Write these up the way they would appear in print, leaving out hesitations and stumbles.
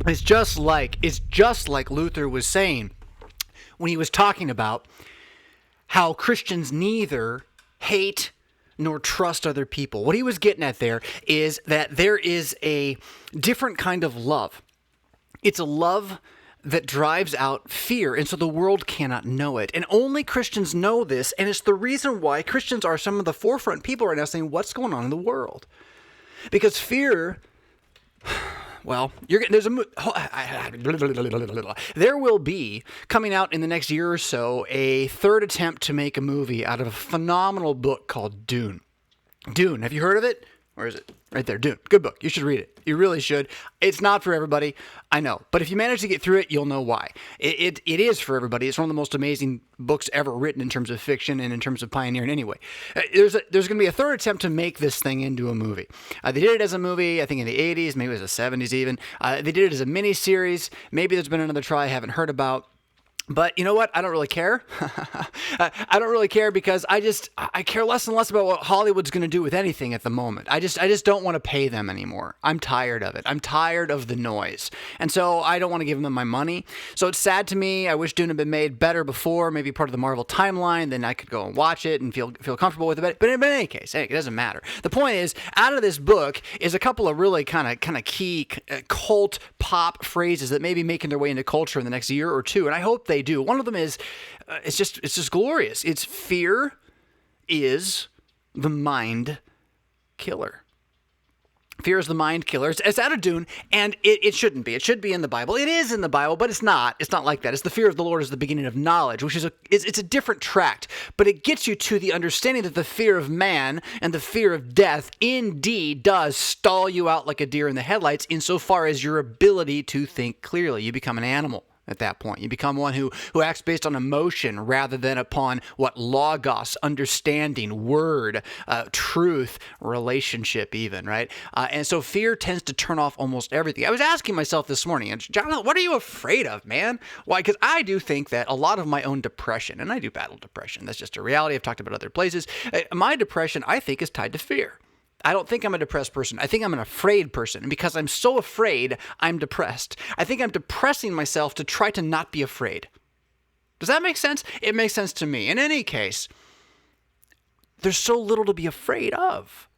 It's just like Luther was saying when he was talking about how Christians neither hate nor trust other people. What he was getting at there is that there is a different kind of love. It's a love that drives out fear, and so the world cannot know it. And only Christians know this, and it's the reason why Christians are some of the forefront people right now saying, what's going on in the world? Because fear... Well, there will be, coming out in the next year or so, a third attempt to make a movie out of a phenomenal book called Dune. Dune, have you heard of it? Where is it? Right there, Dune. Good book. You should read it. You really should. It's not for everybody, I know. But if you manage to get through it, you'll know why. It is for everybody. It's one of the most amazing books ever written in terms of fiction and in terms of pioneering anyway. There's going to be a third attempt to make this thing into a movie. They did it as a movie, I think in the 80s, maybe it was the 70s even. They did it as a mini-series. Maybe there's been another try I haven't heard about. But you know what? I don't really care. I don't really care because I care less and less about what Hollywood's going to do with anything at the moment. I just don't want to pay them anymore. I'm tired of it. I'm tired of the noise. And so I don't want to give them my money. So it's sad to me. I wish Dune had been made better before, maybe part of the Marvel timeline. Then I could go and watch it and feel comfortable with it. But in any case, it doesn't matter. The point is, out of this book is a couple of really kind of key cult pop phrases that may be making their way into culture in the next year or two. And I hope they do. One of them is, it's just glorious. It's fear is the mind killer. Fear is the mind killer. It's out of Dune, and it shouldn't be. It should be in the Bible. It is in the Bible, but it's not. It's not like that. It's the fear of the Lord is the beginning of knowledge, which is it's a different tract, but it gets you to the understanding that the fear of man and the fear of death indeed does stall you out like a deer in the headlights insofar as your ability to think clearly. You become an animal. At that point, you become one who acts based on emotion rather than upon what logos, understanding, word, truth, relationship even, right? And so fear tends to turn off almost everything. I was asking myself this morning, Jonathan, what are you afraid of, man? Why? Because I do think that a lot of my own depression, and I do battle depression, that's just a reality. I've talked about other places. My depression, I think, is tied to fear. I don't think I'm a depressed person. I think I'm an afraid person. And because I'm so afraid, I'm depressed. I think I'm depressing myself to try to not be afraid. Does that make sense? It makes sense to me. In any case, there's so little to be afraid of.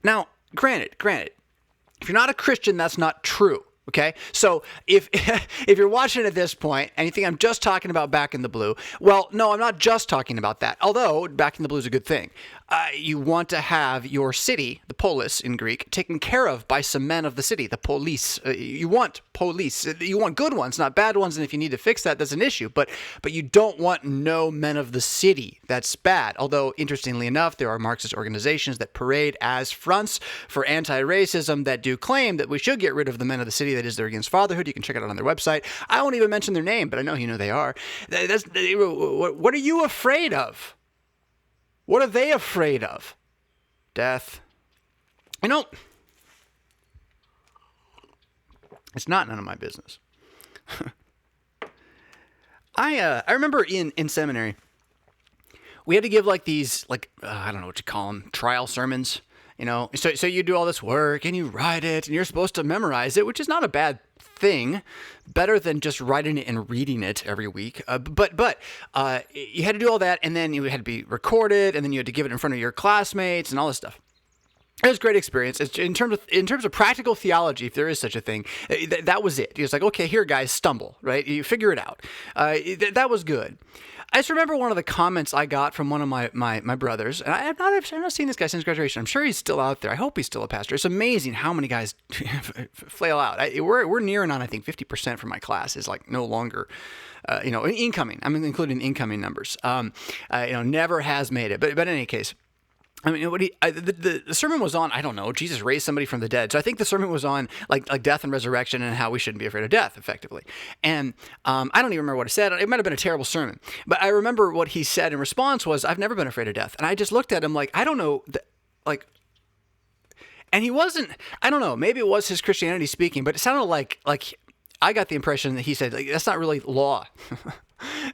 Now, granted, if you're not a Christian, that's not true. Okay, so if you're watching at this point and you think I'm just talking about Back in the Blue, well, no, I'm not just talking about that. Although Back in the Blue is a good thing. You want to have your city, the polis in Greek, taken care of by some men of the city, the police. You want police. You want good ones, not bad ones. And if you need to fix that, that's an issue. But you don't want no men of the city. That's bad. Although, interestingly enough, there are Marxist organizations that parade as fronts for anti-racism that do claim that we should get rid of the men of the city. That is, they're against fatherhood. You can check it out on their website. I won't even mention their name, but I know you know they are. What are you afraid of? What are they afraid of? Death. You know, it's not none of my business. I remember in seminary, we had to give like these, I don't know what you call them, trial sermons. You know, so you do all this work and you write it and you're supposed to memorize it, which is not a bad thing. Better than just writing it and reading it every week. But you had to do all that, and then you had to be recorded, and then you had to give it in front of your classmates and all this stuff. It was a great experience. In terms of practical theology, if there is such a thing, that was it. He was like, okay, here, guys, stumble, right? You figure it out. That was good. I just remember one of the comments I got from one of my brothers, and I've not seen this guy since graduation. I'm sure he's still out there. I hope he's still a pastor. It's amazing how many guys flail out. We're nearing on, I think, 50% from my class is like no longer, incoming. I'm including incoming numbers. Never has made it. But in any case, I mean, the sermon was on, I don't know, Jesus raised somebody from the dead. So I think the sermon was on like death and resurrection and how we shouldn't be afraid of death, effectively. And I don't even remember what he said. It might have been a terrible sermon. But I remember what he said in response was, I've never been afraid of death. And I just looked at him like, I don't know, and he wasn't, I don't know, maybe it was his Christianity speaking, but it sounded like I got the impression that he said, that's not really law.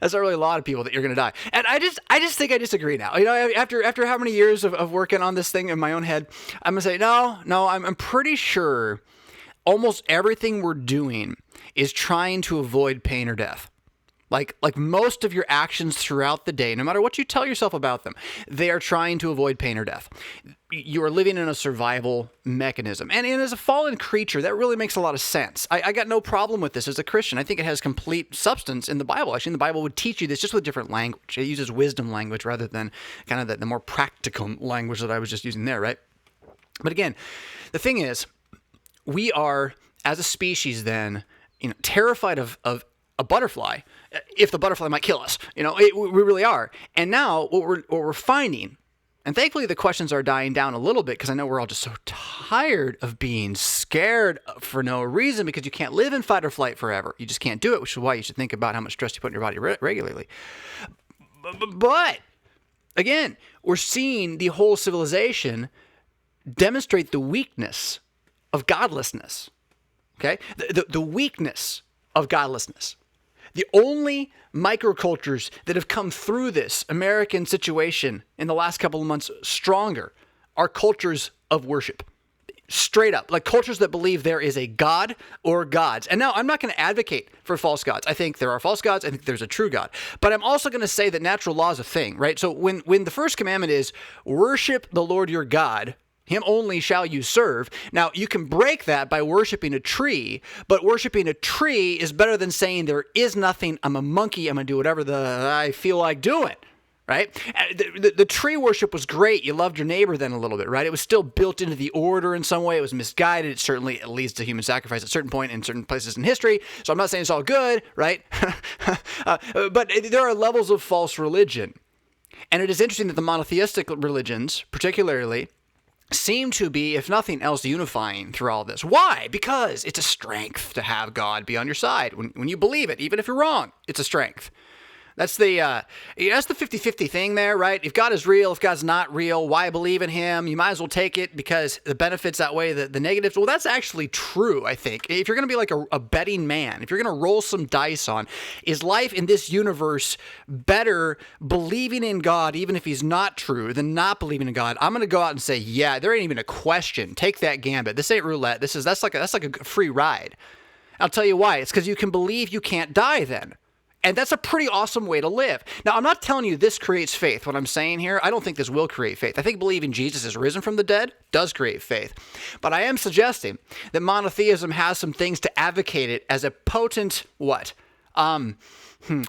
That's not really a lot of people that you're going to die. And I just think I disagree now. You know, after how many years of working on this thing in my own head, I'm going to say, no, I'm pretty sure almost everything we're doing is trying to avoid pain or death. Like most of your actions throughout the day, no matter what you tell yourself about them, they are trying to avoid pain or death. You are living in a survival mechanism. And as a fallen creature, that really makes a lot of sense. I got no problem with this as a Christian. I think it has complete substance in the Bible. Actually, the Bible would teach you this just with different language. It uses wisdom language rather than kind of the more practical language that I was just using there, right? But again, the thing is, we are, as a species then, terrified of a butterfly, if the butterfly might kill us. We really are. And now what we're finding, and thankfully the questions are dying down a little bit, because I know we're all just so tired of being scared for no reason, because you can't live in fight or flight forever. You just can't do it, which is why you should think about how much stress you put in your body regularly. But again, we're seeing the whole civilization demonstrate the weakness of godlessness. Okay? The weakness of godlessness. The only microcultures that have come through this American situation in the last couple of months stronger are cultures of worship. Straight up, like cultures that believe there is a God or gods. And now I'm not going to advocate for false gods. I think there are false gods. I think there's a true God. But I'm also going to say that natural law is a thing, right? So when the first commandment is worship the Lord your God, him only shall you serve. Now, you can break that by worshiping a tree, but worshiping a tree is better than saying there is nothing, I'm a monkey, I'm going to do whatever I feel like doing, right? The tree worship was great. You loved your neighbor then a little bit, right? It was still built into the order in some way. It was misguided. It certainly leads to human sacrifice at a certain point in certain places in history. So I'm not saying it's all good, right? But there are levels of false religion. And it is interesting that the monotheistic religions, particularly, seem to be, if nothing else, unifying through all this. Why? Because it's a strength to have God be on your side. When you believe it, even if you're wrong, it's a strength. That's the 50-50 thing there, right? If God is real, if God's not real, why believe in him? You might as well take it because the benefits outweigh the negatives. Well, that's actually true, I think. If you're going to be like a betting man, if you're going to roll some dice on, is life in this universe better believing in God, even if he's not true, than not believing in God? I'm going to go out and say, yeah, there ain't even a question. Take that gambit. This ain't roulette. That's like a free ride. I'll tell you why. It's because you can believe you can't die then. And that's a pretty awesome way to live. Now, I'm not telling you this creates faith. What I'm saying here, I don't think this will create faith. I think believing Jesus is risen from the dead does create faith. But I am suggesting that monotheism has some things to advocate it as a potent,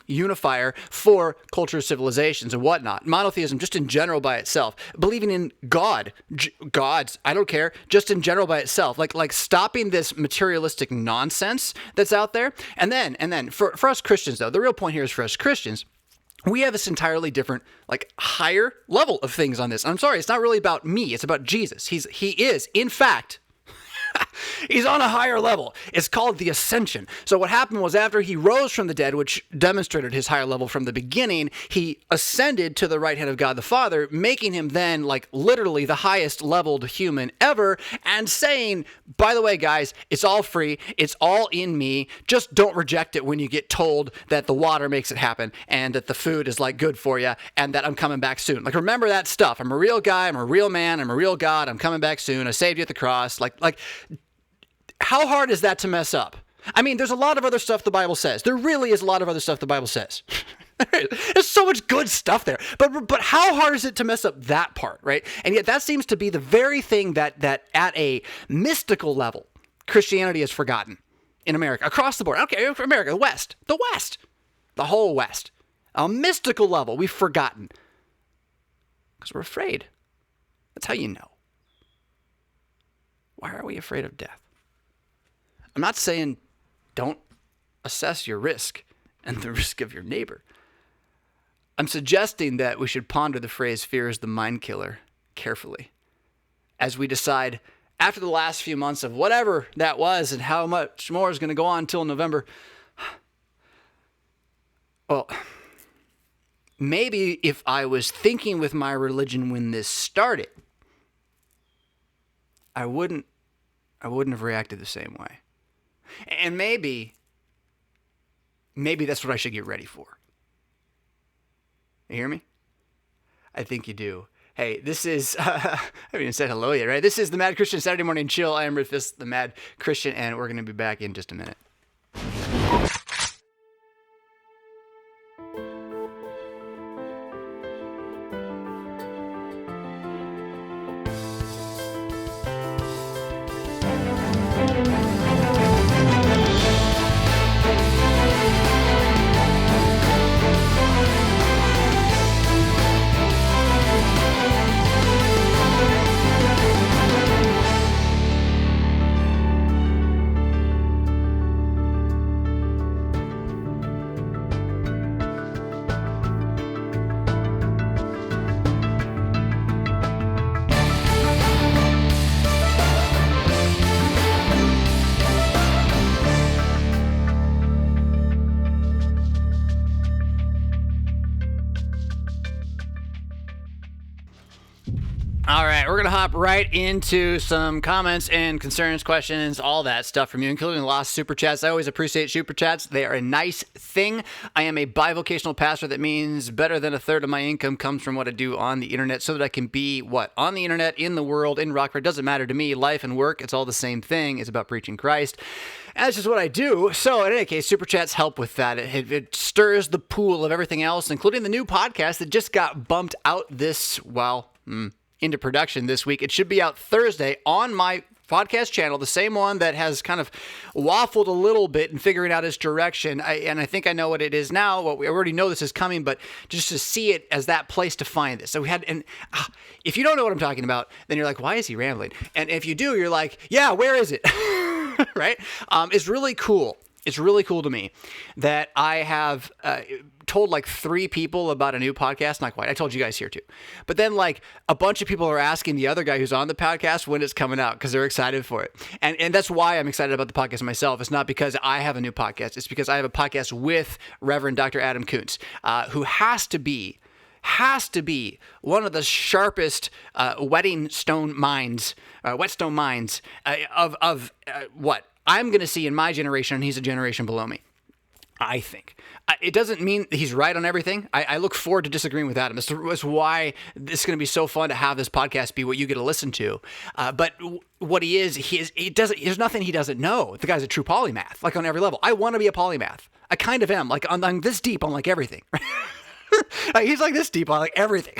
unifier for cultures, civilizations, and whatnot. Monotheism, just in general by itself, believing in gods, I don't care, just in general by itself, like stopping this materialistic nonsense that's out there. And then for us Christians, though, the real point here is for us Christians, we have this entirely different, higher level of things on this. I'm sorry, it's not really about me. It's about Jesus. He is, in fact, he's on a higher level. It's called the ascension. So what happened was after he rose from the dead, which demonstrated his higher level from the beginning, he ascended to the right hand of God the Father, making him then literally the highest leveled human ever, and saying, by the way, guys, it's all free. It's all in me. Just don't reject it when you get told that the water makes it happen and that the food is good for you and that I'm coming back soon. Remember that stuff. I'm a real guy. I'm a real man. I'm a real God. I'm coming back soon. I saved you at the cross. How hard is that to mess up? I mean, there's a lot of other stuff the Bible says. There really is a lot of other stuff the Bible says. There's so much good stuff there. But how hard is it to mess up that part, right? And yet that seems to be the very thing that at a mystical level, Christianity has forgotten in America, across the board. Okay, America, the West, the whole West. A mystical level, we've forgotten. Because we're afraid. That's how you know. Why are we afraid of death? I'm not saying don't assess your risk and the risk of your neighbor. I'm suggesting that we should ponder the phrase, fear is the mind killer, carefully, as we decide after the last few months of whatever that was and how much more is going to go on until November. Well, maybe if I was thinking with my religion when this started, I wouldn't have reacted the same way. And maybe that's what I should get ready for. You hear me? I think you do. Hey, this is, I haven't even said hello yet, right? This is the Mad Christian Saturday Morning Chill. I am RevFisk, the Mad Christian, and we're going to be back in just a minute. All right, we're going to hop right into some comments and concerns, questions, all that stuff from you, including lost super chats. I always appreciate super chats. They are a nice thing. I am a bivocational pastor. That means better than a third of my income comes from what I do on the internet so that I can be what? On the internet, in the world, in Rockford. It doesn't matter to me. Life and work, it's all the same thing. It's about preaching Christ. And that's just what I do. So in any case, super chats help with that. It stirs the pool of everything else, including the new podcast that just got bumped out this, into production this week. It should be out Thursday on my podcast channel, the same one that has kind of waffled a little bit in figuring out its direction. I think I know what it is now. What we already know this is coming, but just to see it as that place to find this. So we had, and if you don't know what I'm talking about, then you're like, why is he rambling? And if you do, you're like, yeah, where is it? Right? It's really cool. It's really cool to me that I have told like 3 people about a new podcast. Not quite. I told you guys here too. But then like a bunch of people are asking the other guy who's on the podcast when it's coming out because they're excited for it. And that's why I'm excited about the podcast myself. It's not because I have a new podcast. It's because I have a podcast with Reverend Dr. Adam Kuntz, who has to be one of the sharpest whetstone minds of what I'm going to see in my generation, and he's a generation below me, I think. It doesn't mean he's right on everything. I look forward to disagreeing with Adam. That's why it's going to be so fun to have this podcast be what you get to listen to. But what he is, there's nothing he doesn't know. The guy's a true polymath, like on every level. I want to be a polymath. I kind of am. Like I'm this deep on like everything. He's like this deep on like everything.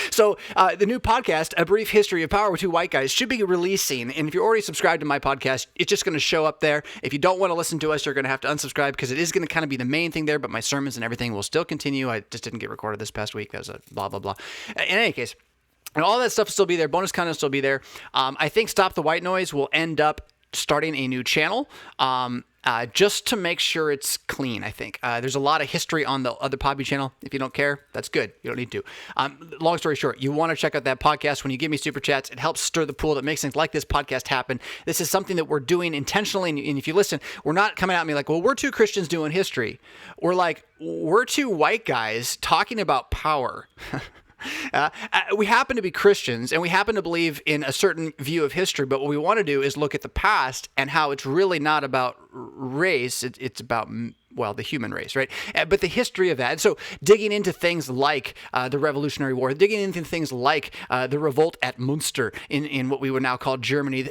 So the new podcast, A Brief History of Power with Two White Guys, should be releasing. And if you're already subscribed to my podcast, it's just going to show up there. If you don't want to listen to us, you're going to have to unsubscribe because it is going to kind of be the main thing there. But my sermons and everything will still continue. I just didn't get recorded this past week because of blah, blah, blah. In any case, and all that stuff will still be there. Bonus content will still be there. I think Stop the White Noise will end up starting a new channel. Just to make sure it's clean, I think. There's a lot of history on the other Podbean channel. If you don't care, that's good. You don't need to. Long story short, you want to check out that podcast. When you give me super chats, it helps stir the pool that makes things like this podcast happen. This is something that we're doing intentionally. And if you listen, we're not coming at me like, well, we're 2 Christians doing history. We're like, we're 2 white guys talking about power. We happen to be Christians and we happen to believe in a certain view of history, but what we want to do is look at the past and how it's really not about race. It's about, well, the human race, right? But the history of that. And so digging into things like the Revolutionary War, digging into things like the revolt at Munster in what we would now call Germany,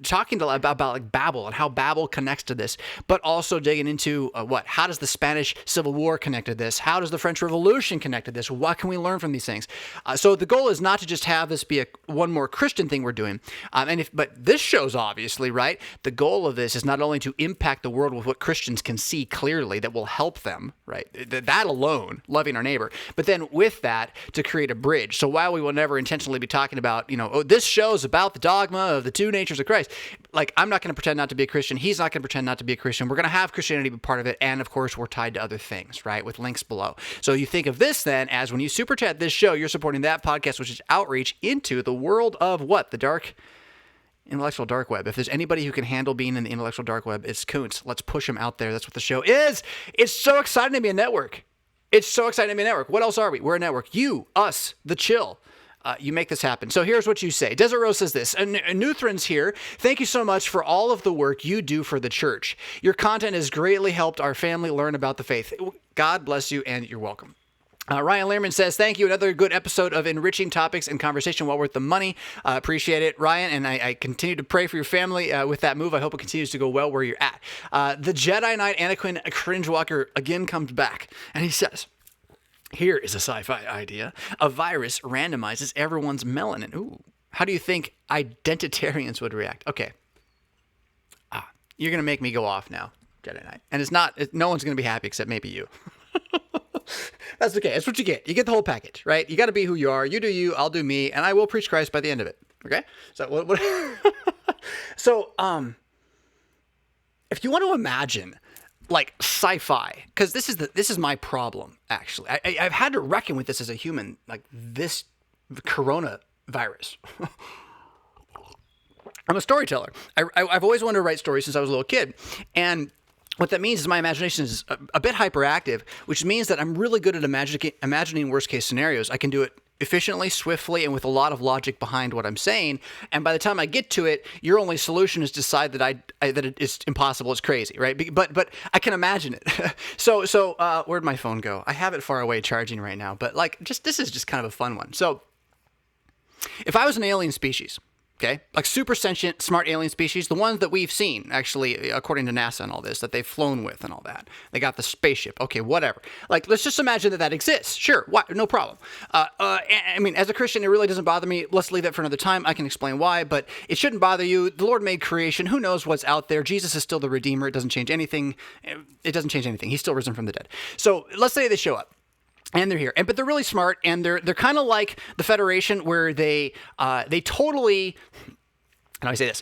talking about like Babel and how Babel connects to this, but also digging into how does the Spanish Civil War connect to this? How does the French Revolution connect to this? What can we learn from these things? So the goal is not to just have this be one more Christian thing we're doing. But this show's obviously, right? The goal of this is not only to impact the world with what Christians can see clearly that will help them, right? That alone, loving our neighbor. But then with that, to create a bridge. So while we will never intentionally be talking about, this show's about the dogma of the 2 natures of Christ, like I'm not going to pretend not to be a Christian. He's not going to pretend not to be a Christian. We're going to have Christianity be part of it. And of course, we're tied to other things, right? With links below. So you think of this then as when you super chat this show, you're supporting that podcast, which is outreach into the world of what? The dark intellectual dark web. If there's anybody who can handle being in the intellectual dark web, it's Kuntz. Let's push him out there. That's what the show is. It's so exciting to be a network. What else are we? We're a network. You, us, the chill. You make this happen. So here's what you say. Desert Rose says this. Nuthran's here. Thank you so much for all of the work you do for the church. Your content has greatly helped our family learn about the faith. God bless you, and you're welcome. Ryan Lehrman says, thank you. Another good episode of enriching topics and conversation well worth the money. Appreciate it, Ryan. And I continue to pray for your family with that move. I hope it continues to go well where you're at. The Jedi Knight Anakin Cringewalker again comes back. And he says, here is a sci-fi idea. A virus randomizes everyone's melanin. Ooh. How do you think identitarians would react? Okay. You're going to make me go off now, Jedi Knight. And no one's going to be happy except maybe you. That's okay. That's what you get. You get the whole package, right? You got to be who you are. You do you, I'll do me, and I will preach Christ by the end of it. Okay? So what So if you want to imagine like sci-fi, because this is my problem actually. I've had to reckon with this as a human, like this coronavirus. I'm a storyteller. I've always wanted to write stories since I was a little kid, and what that means is my imagination is a bit hyperactive, which means that I'm really good at imagining worst-case scenarios. I can do it efficiently, swiftly, and with a lot of logic behind what I'm saying. And by the time I get to it, your only solution is decide that that it's impossible, it's crazy, right? But I can imagine it. So where'd my phone go? I have it far away charging right now. But this is just kind of a fun one. So if I was an alien species, okay, like super sentient, smart alien species, the ones that we've seen, actually, according to NASA and all this, that they've flown with and all that. They got the spaceship. Okay, whatever. Like, let's just imagine that exists. Sure, why? No problem. I mean, as a Christian, it really doesn't bother me. Let's leave that for another time. I can explain why, but it shouldn't bother you. The Lord made creation. Who knows what's out there? Jesus is still the Redeemer. It doesn't change anything. It doesn't change anything. He's still risen from the dead. So let's say they show up. And they're here, but they're really smart, and they're kind of like the Federation, where they totally, how do I say this?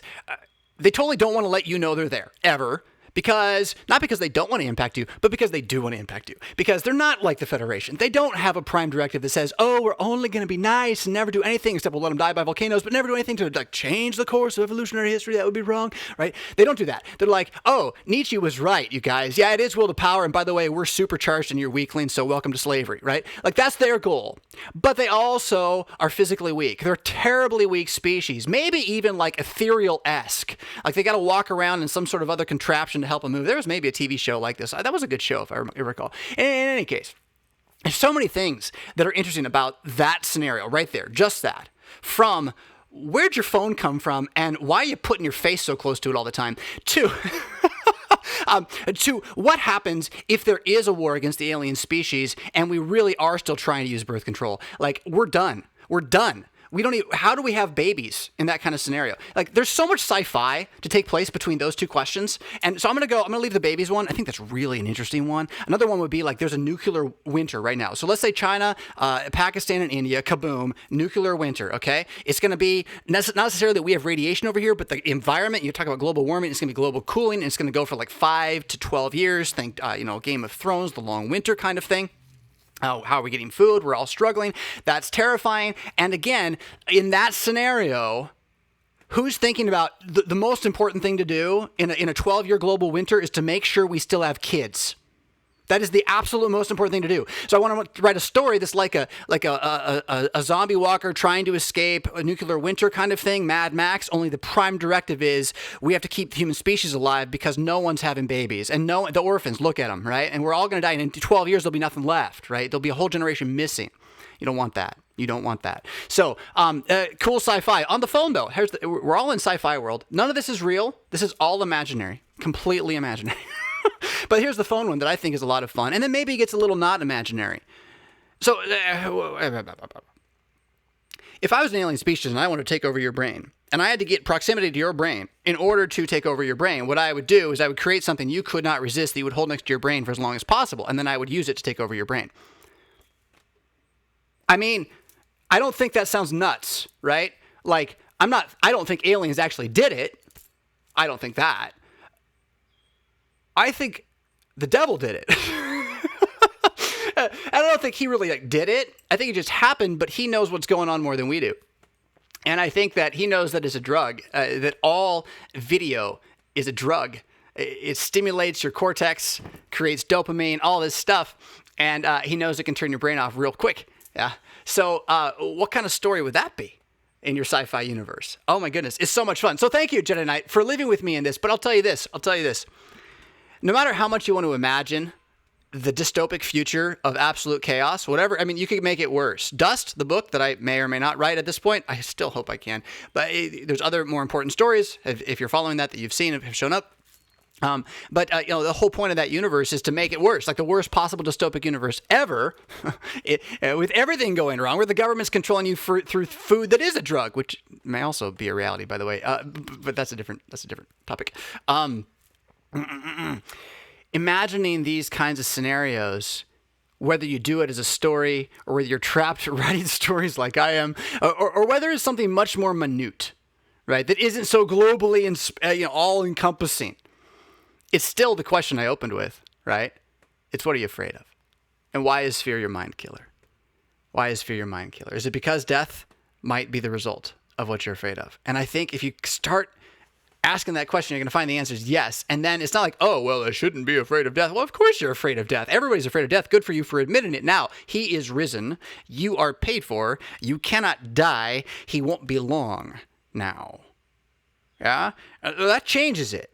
They totally don't want to let you know they're there ever. Not because they don't want to impact you, but because they do want to impact you. Because they're not like the Federation. They don't have a prime directive that says, oh, we're only going to be nice and never do anything except we'll let them die by volcanoes, but never do anything to change the course of evolutionary history. That would be wrong, right? They don't do that. They're like, oh, Nietzsche was right, you guys. Yeah, it is will to power. And by the way, we're supercharged and you're weaklings, so welcome to slavery, right? Like, that's their goal. But they also are physically weak. They're a terribly weak species, maybe even like ethereal-esque. Like, they got to walk around in some sort of other contraption to help them move. There was maybe a TV show like this. That was a good show, if I recall. In any case, there's so many things that are interesting about that scenario right there. Just that. From where'd your phone come from and why are you putting your face so close to it all the time, to what happens if there is a war against the alien species and we really are still trying to use birth control. Like, we're done. We're done. We don't even, how do we have babies in that kind of scenario? Like, there's so much sci-fi to take place between those two questions. And so I'm going to leave the babies one. I think that's really an interesting one. Another one would be like, there's a nuclear winter right now. So let's say China, Pakistan, and India, kaboom, nuclear winter, okay? It's going to be not necessarily that we have radiation over here, but the environment, you talk about global warming, it's going to be global cooling, and it's going to go for like 5 to 12 years. Think, Game of Thrones, the long winter kind of thing. How are we getting food? We're all struggling. That's terrifying. And again, in that scenario, who's thinking about the most important thing to do in a 12-year global winter is to make sure we still have kids. That is the absolute most important thing to do. So I want to write a story that's like a zombie walker trying to escape a nuclear winter kind of thing, Mad Max, only the prime directive is we have to keep the human species alive because no one's having babies. And the orphans, look at them, right? And we're all going to die. And in 12 years, there'll be nothing left, right? There'll be a whole generation missing. You don't want that. You don't want that. So, cool sci-fi. On the phone, though, we're all in sci-fi world. None of this is real. This is all imaginary. Completely imaginary. But here's the phone one that I think is a lot of fun. And then maybe it gets a little not imaginary. So, if I was an alien species and I wanted to take over your brain, and I had to get proximity to your brain in order to take over your brain, what I would do is I would create something you could not resist that you would hold next to your brain for as long as possible, and then I would use it to take over your brain. I mean, I don't think that sounds nuts, right? Like, I don't think aliens actually did it. I don't think that. I think the devil did it. I don't think he really did it. I think it just happened, but he knows what's going on more than we do. And I think that he knows that it's a drug, that all video is a drug. It stimulates your cortex, creates dopamine, all this stuff. And he knows it can turn your brain off real quick. Yeah. So what kind of story would that be in your sci-fi universe? Oh my goodness. It's so much fun. So thank you, Jedi Knight, for living with me in this. But I'll tell you this. No matter how much you want to imagine the dystopic future of absolute chaos, whatever. I mean, you could make it worse. Dust, the book that I may or may not write at this point, I still hope I can. But there's other more important stories, if you're following that you've seen have shown up. But the whole point of that universe is to make it worse, like the worst possible dystopic universe ever, with everything going wrong, where the government's controlling you through food that is a drug, which may also be a reality, by the way. But that's a different topic. Imagining these kinds of scenarios, whether you do it as a story or whether you're trapped writing stories like I am, or whether it's something much more minute, right, that isn't so globally and all-encompassing. It's still the question I opened with, right? It's what are you afraid of? And why is fear your mind killer? Why is fear your mind killer? Is it because death might be the result of what you're afraid of? And I think if you start asking that question, you're going to find the answer is yes. And then it's not like, oh, well, I shouldn't be afraid of death. Well, of course you're afraid of death. Everybody's afraid of death. Good for you for admitting it. Now, he is risen. You are paid for. You cannot die. He won't be long now. Yeah? That changes it.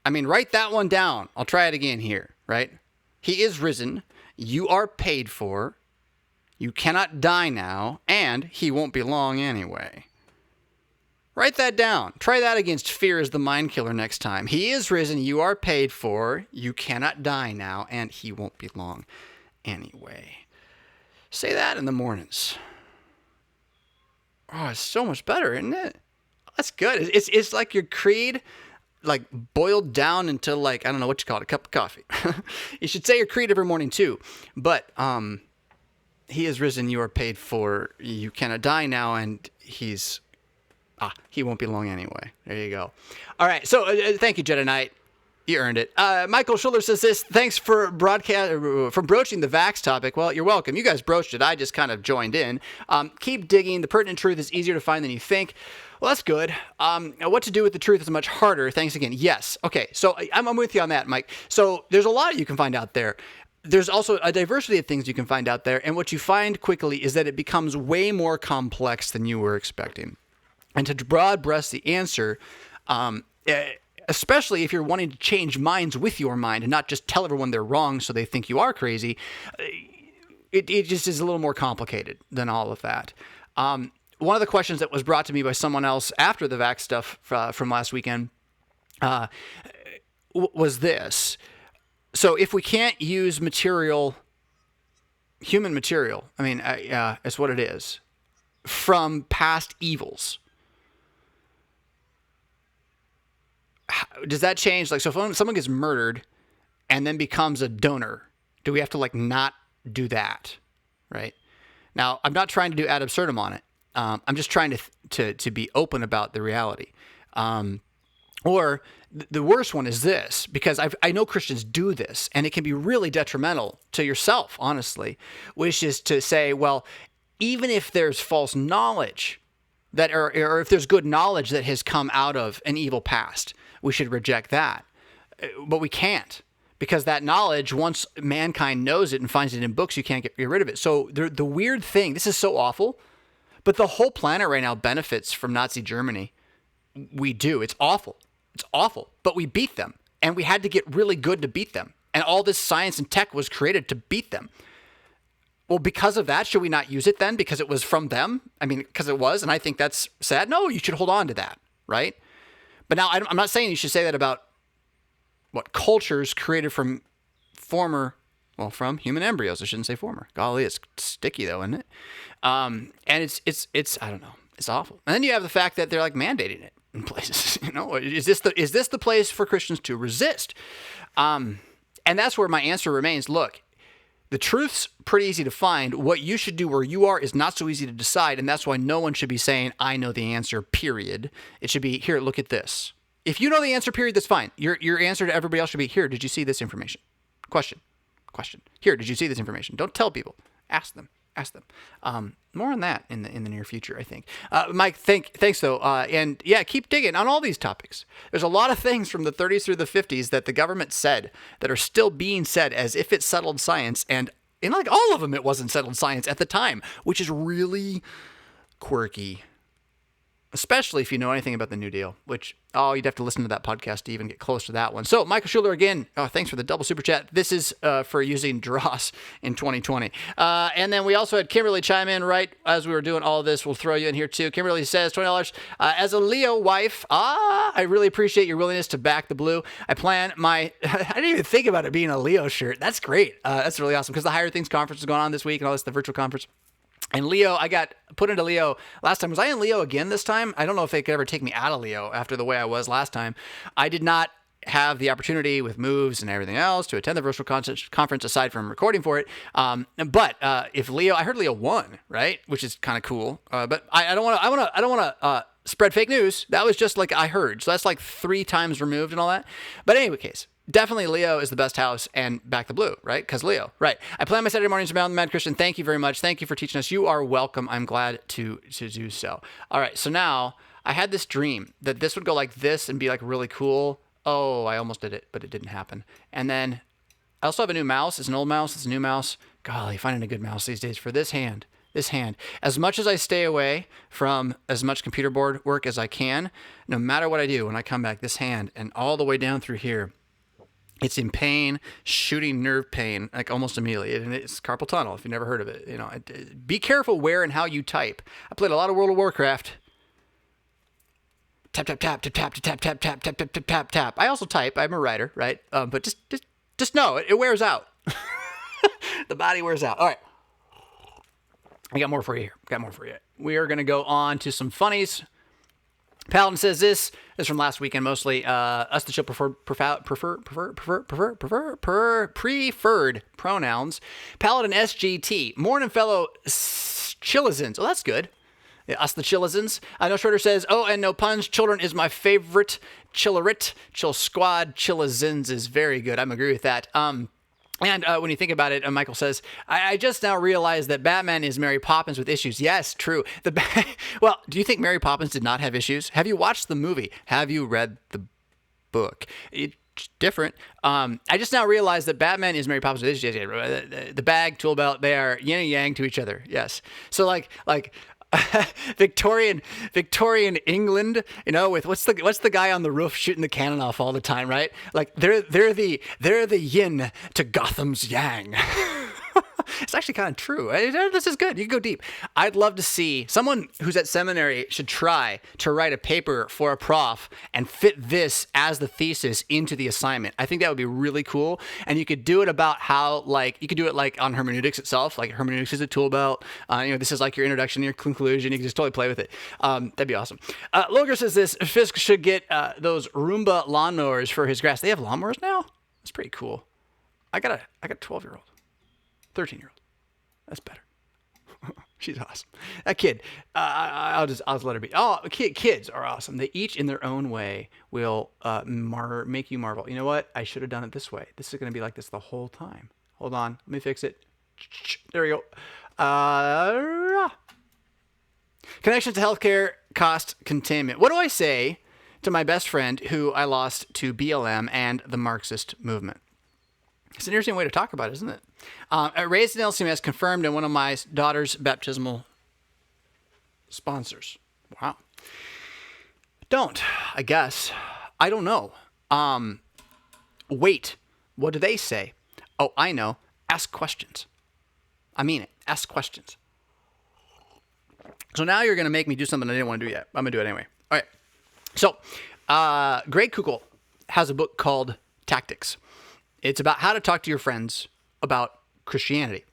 I mean, write that one down. I'll try it again here, right? He is risen. You are paid for. You cannot die now. And he won't be long anyway. Write that down. Try that against fear as the mind killer next time. He is risen. You are paid for. You cannot die now. And he won't be long anyway. Say that in the mornings. Oh, it's so much better, isn't it? That's good. It's like your creed, like boiled down into like, I don't know what you call it, a cup of coffee. You should say your creed every morning too. But he is risen. You are paid for. You cannot die now. And he won't be long anyway. There you go. All right. So thank you, Jedi Knight. You earned it. Michael Schuller says this. Thanks for broaching the vax topic. Well, you're welcome. You guys broached it. I just kind of joined in. Keep digging. The pertinent truth is easier to find than you think. Well, that's good. What to do with the truth is much harder. Thanks again. Yes. Okay. So I'm with you on that, Mike. So there's a lot you can find out there. There's also a diversity of things you can find out there. And what you find quickly is that it becomes way more complex than you were expecting. And to broad brush the answer, especially if you're wanting to change minds with your mind and not just tell everyone they're wrong so they think you are crazy, it just is a little more complicated than all of that. One of the questions that was brought to me by someone else after the vax stuff from last weekend was this. So if we can't use human material, I mean, it's what it is, from past evils, does that change? Like, so if someone gets murdered and then becomes a donor, do we have to like not do that? Right? Now, I'm not trying to do ad absurdum on it. I'm just trying to be open about the reality. Or the worst one is this, because I know Christians do this, and it can be really detrimental to yourself, honestly, which is to say, well, even if there's false knowledge that, or if there's good knowledge that has come out of an evil past, we should reject that. But we can't, because that knowledge, once mankind knows it and finds it in books, you can't get rid of it. So the weird thing, this is so awful, but the whole planet right now benefits from Nazi Germany. We do. It's awful. It's awful. But we beat them, and we had to get really good to beat them. And all this science and tech was created to beat them. Well, because of that, should we not use it then? Because it was from them? I mean, because it was, and I think that's sad. No, you should hold on to that, right? But now, I'm not saying you should say that about what cultures created from from human embryos. I shouldn't say former. Golly, it's sticky though, isn't it? And it's I don't know. It's awful. And then you have the fact that they're like mandating it in places. You know, is this the place for Christians to resist? And that's where my answer remains. Look, the truth's pretty easy to find. What you should do where you are is not so easy to decide, and that's why no one should be saying, I know the answer, period. It should be, here, look at this. If you know the answer, period, that's fine. Your answer to everybody else should be, here, did you see this information? Question. Here, did you see this information? Don't tell people. Ask them. More on that in the near future, I think. Mike, thanks though. And yeah, keep digging on all these topics. There's a lot of things from the 30s through the 50s that the government said that are still being said as if it's settled science. And in like all of them, it wasn't settled science at the time, which is really quirky. especially if you know anything about the New Deal, which, you'd have to listen to that podcast to even get close to that one. So Michael Schuler again, thanks for the double super chat. This is for using dross in 2020. And then we also had Kimberly chime in right as we were doing all of this. We'll throw you in here too. Kimberly says $20. As a Leo wife, I really appreciate your willingness to back the blue. I plan my, I didn't even think about it being a Leo shirt. That's great. That's really awesome because the Higher Things Conference is going on this week and all this, the virtual conference. And Leo, I got put into Leo last time. Was I in Leo again this time? I don't know if they could ever take me out of Leo after the way I was last time. I did not have the opportunity with moves and everything else to attend the virtual conference aside from recording for it. But if Leo, I heard Leo won, right? Which is kind of cool. But I don't want to spread fake news. That was just like I heard. So that's like 3 times removed and all that. But anyway, case. Definitely Leo is the best house and back the blue, right? Because Leo, right. I plan my Saturday mornings around the Mad Christian. Thank you very much. Thank you for teaching us. You are welcome. I'm glad to do so. All right. So now I had this dream that this would go like this and be like really cool. Oh, I almost did it, but it didn't happen. And then I also have a new mouse. It's an old mouse. It's a new mouse. Golly, finding a good mouse these days for this hand. As much as I stay away from as much computer board work as I can, no matter what I do, when I come back, this hand and all the way down through here, it's in pain, shooting nerve pain, like almost immediately. And it's carpal tunnel, if you've never heard of it. Be careful where and how you type. I played a lot of World of Warcraft. Tap, tap, tap, tap, tap, tap, tap, tap, tap, tap, tap, tap. I also type. I'm a writer, right? But just know it wears out. The body wears out. All right. I got more for you here. We are going to go on to some funnies. Paladin says this is from last weekend mostly. Us the chill preferred pronouns. Paladin SGT. Morning fellow chillizens. Oh, that's good. Yeah, us the chillizens. No Shorter says, and no puns. Children is my favorite. Chillerit. Chill squad. Chillizens is very good. I'm agree with that. And when you think about it, Michael says, I just now realized that Batman is Mary Poppins with issues. Yes, true. Well, do you think Mary Poppins did not have issues? Have you watched the movie? Have you read the book? It's different. I just now realized that Batman is Mary Poppins with issues. The bag, tool belt, they are yin and yang to each other. Yes. So like Victorian England, with what's the guy on the roof shooting the cannon off all the time, right? Like they're the yin to Gotham's yang. It's actually kind of true. This is good. You can go deep. I'd love to see someone who's at seminary should try to write a paper for a prof and fit this as the thesis into the assignment. I think that would be really cool. And you could do it about how, you could do it like on hermeneutics itself. Like hermeneutics is a tool belt. This is like your introduction, your conclusion. You can just totally play with it. That'd be awesome. Loger says this, Fisk should get those Roomba lawnmowers for his grass. They have lawnmowers now? That's pretty cool. I got a 12-year-old. 13-year-old. That's better. She's awesome. That kid, I'll just let her be. Oh, kids are awesome. They each in their own way will make you marvel. You know what? I should have done it this way. This is going to be like this the whole time. Hold on. Let me fix it. There we go. Connection to healthcare cost containment. What do I say to my best friend who I lost to BLM and the Marxist movement? It's an interesting way to talk about it, isn't it? Raised in LCMS, confirmed in one of my daughter's baptismal sponsors. Wow. Don't, I guess. I don't know. Wait. What do they say? Oh, I know. Ask questions. I mean it. Ask questions. So now you're going to make me do something I didn't want to do yet. I'm going to do it anyway. All right. So, Greg Kukul has a book called Tactics. It's about how to talk to your friends about Christianity.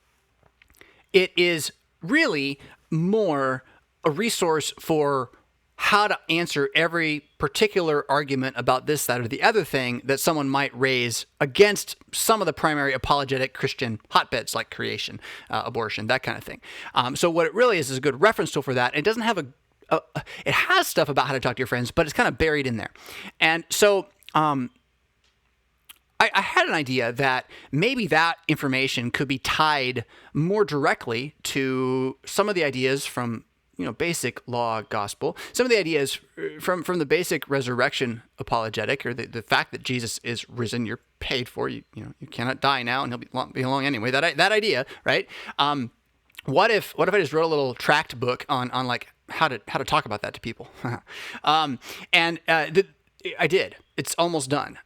It is really more a resource for how to answer every particular argument about this, that, or the other thing that someone might raise against some of the primary apologetic Christian hotbeds like creation, abortion, that kind of thing. So what it really is a good reference tool for that. It doesn't have it has stuff about how to talk to your friends, but it's kind of buried in there. And so, I had an idea that maybe that information could be tied more directly to some of the ideas from, basic law gospel, some of the ideas from the basic resurrection apologetic, or the fact that Jesus is risen, you're paid for, you cannot die now and he'll be along anyway. That idea, right? What if I just wrote a little tract book on like how to talk about that to people. I did. It's almost done.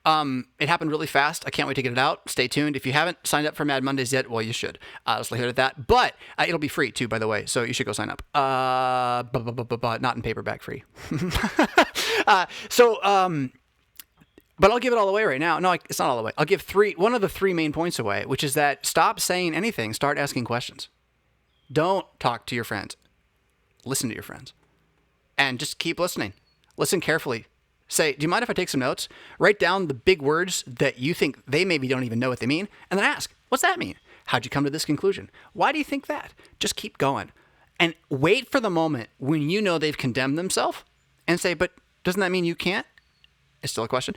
It happened really fast. I can't wait to get it out. Stay tuned. If you haven't signed up for Mad Mondays yet, well, you should. Let's leave it at that. But it'll be free too, by the way. So you should go sign up. Not in paperback, free. But I'll give it all away right now. No, it's not all the way. I'll give one of the three main points away, which is that stop saying anything. Start asking questions. Don't talk to your friends. Listen to your friends. And just keep listening. Listen carefully. Say, do you mind if I take some notes? Write down the big words that you think they maybe don't even know what they mean, and then ask, what's that mean? How'd you come to this conclusion? Why do you think that? Just keep going. And wait for the moment when you know they've condemned themselves and say, but doesn't that mean you can't? It's still a question.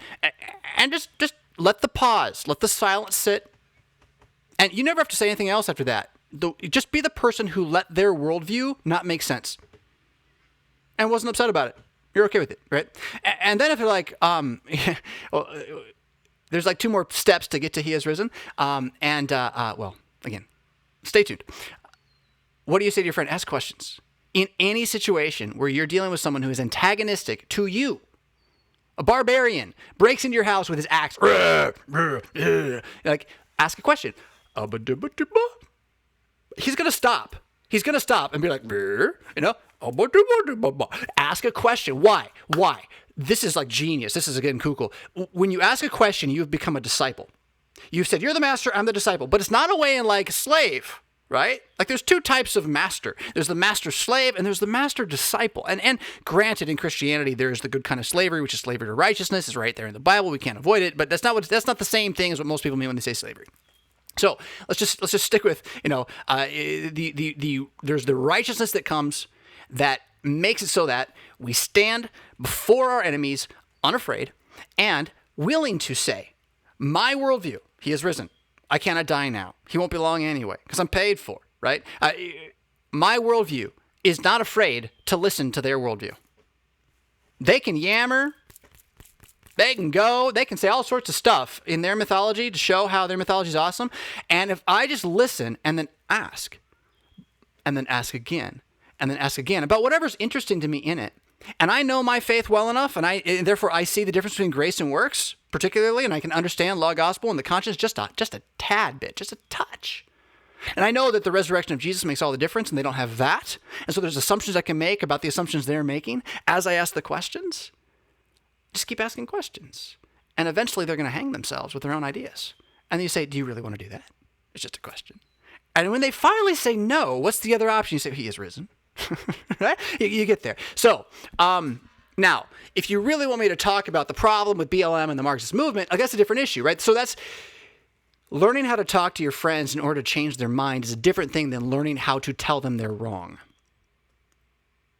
And just let the pause, let the silence sit. And you never have to say anything else after that. Just be the person who let their worldview not make sense and wasn't upset about it. You're okay with it, right? And then if you're like, well, there's like 2 more steps to get to He has risen. Well, again, stay tuned. What do you say to your friend? Ask questions. In any situation where you're dealing with someone who is antagonistic to you, a barbarian breaks into your house with his axe, like, ask a question. He's going to stop. He's going to stop and be like, ask a question. Why? This is like genius. This is, again, cool. When you ask a question, you've become a disciple. You've said, you're the master, I'm the disciple. But it's not a way in like slave, right? Like there's 2 types of master. There's the master slave and there's the master disciple. And granted, in Christianity, there's the good kind of slavery, which is slavery to righteousness. It's right there in the Bible. We can't avoid it. But that's not the same thing as what most people mean when they say slavery. So let's just stick with, there's the righteousness that comes that makes it so that we stand before our enemies unafraid and willing to say, my worldview, He has risen. I cannot die now. He won't be long anyway because I'm paid for, right? My worldview is not afraid to listen to their worldview. They can yammer. They can go, they can say all sorts of stuff in their mythology to show how their mythology is awesome. And if I just listen and then ask again, and then ask again about whatever's interesting to me in it, and I know my faith well enough, and therefore I see the difference between grace and works, particularly, and I can understand law, gospel, and the conscience just a tad bit, just a touch. And I know that the resurrection of Jesus makes all the difference, and they don't have that. And so there's assumptions I can make about the assumptions they're making as I ask the questions. Just keep asking questions. And eventually they're going to hang themselves with their own ideas. And then you say, do you really want to do that? It's just a question. And when they finally say no, what's the other option? You say, He has risen. Right? You get there. So, now, if you really want me to talk about the problem with BLM and the Marxist movement, I guess a different issue, right? So that's learning how to talk to your friends in order to change their mind is a different thing than learning how to tell them they're wrong.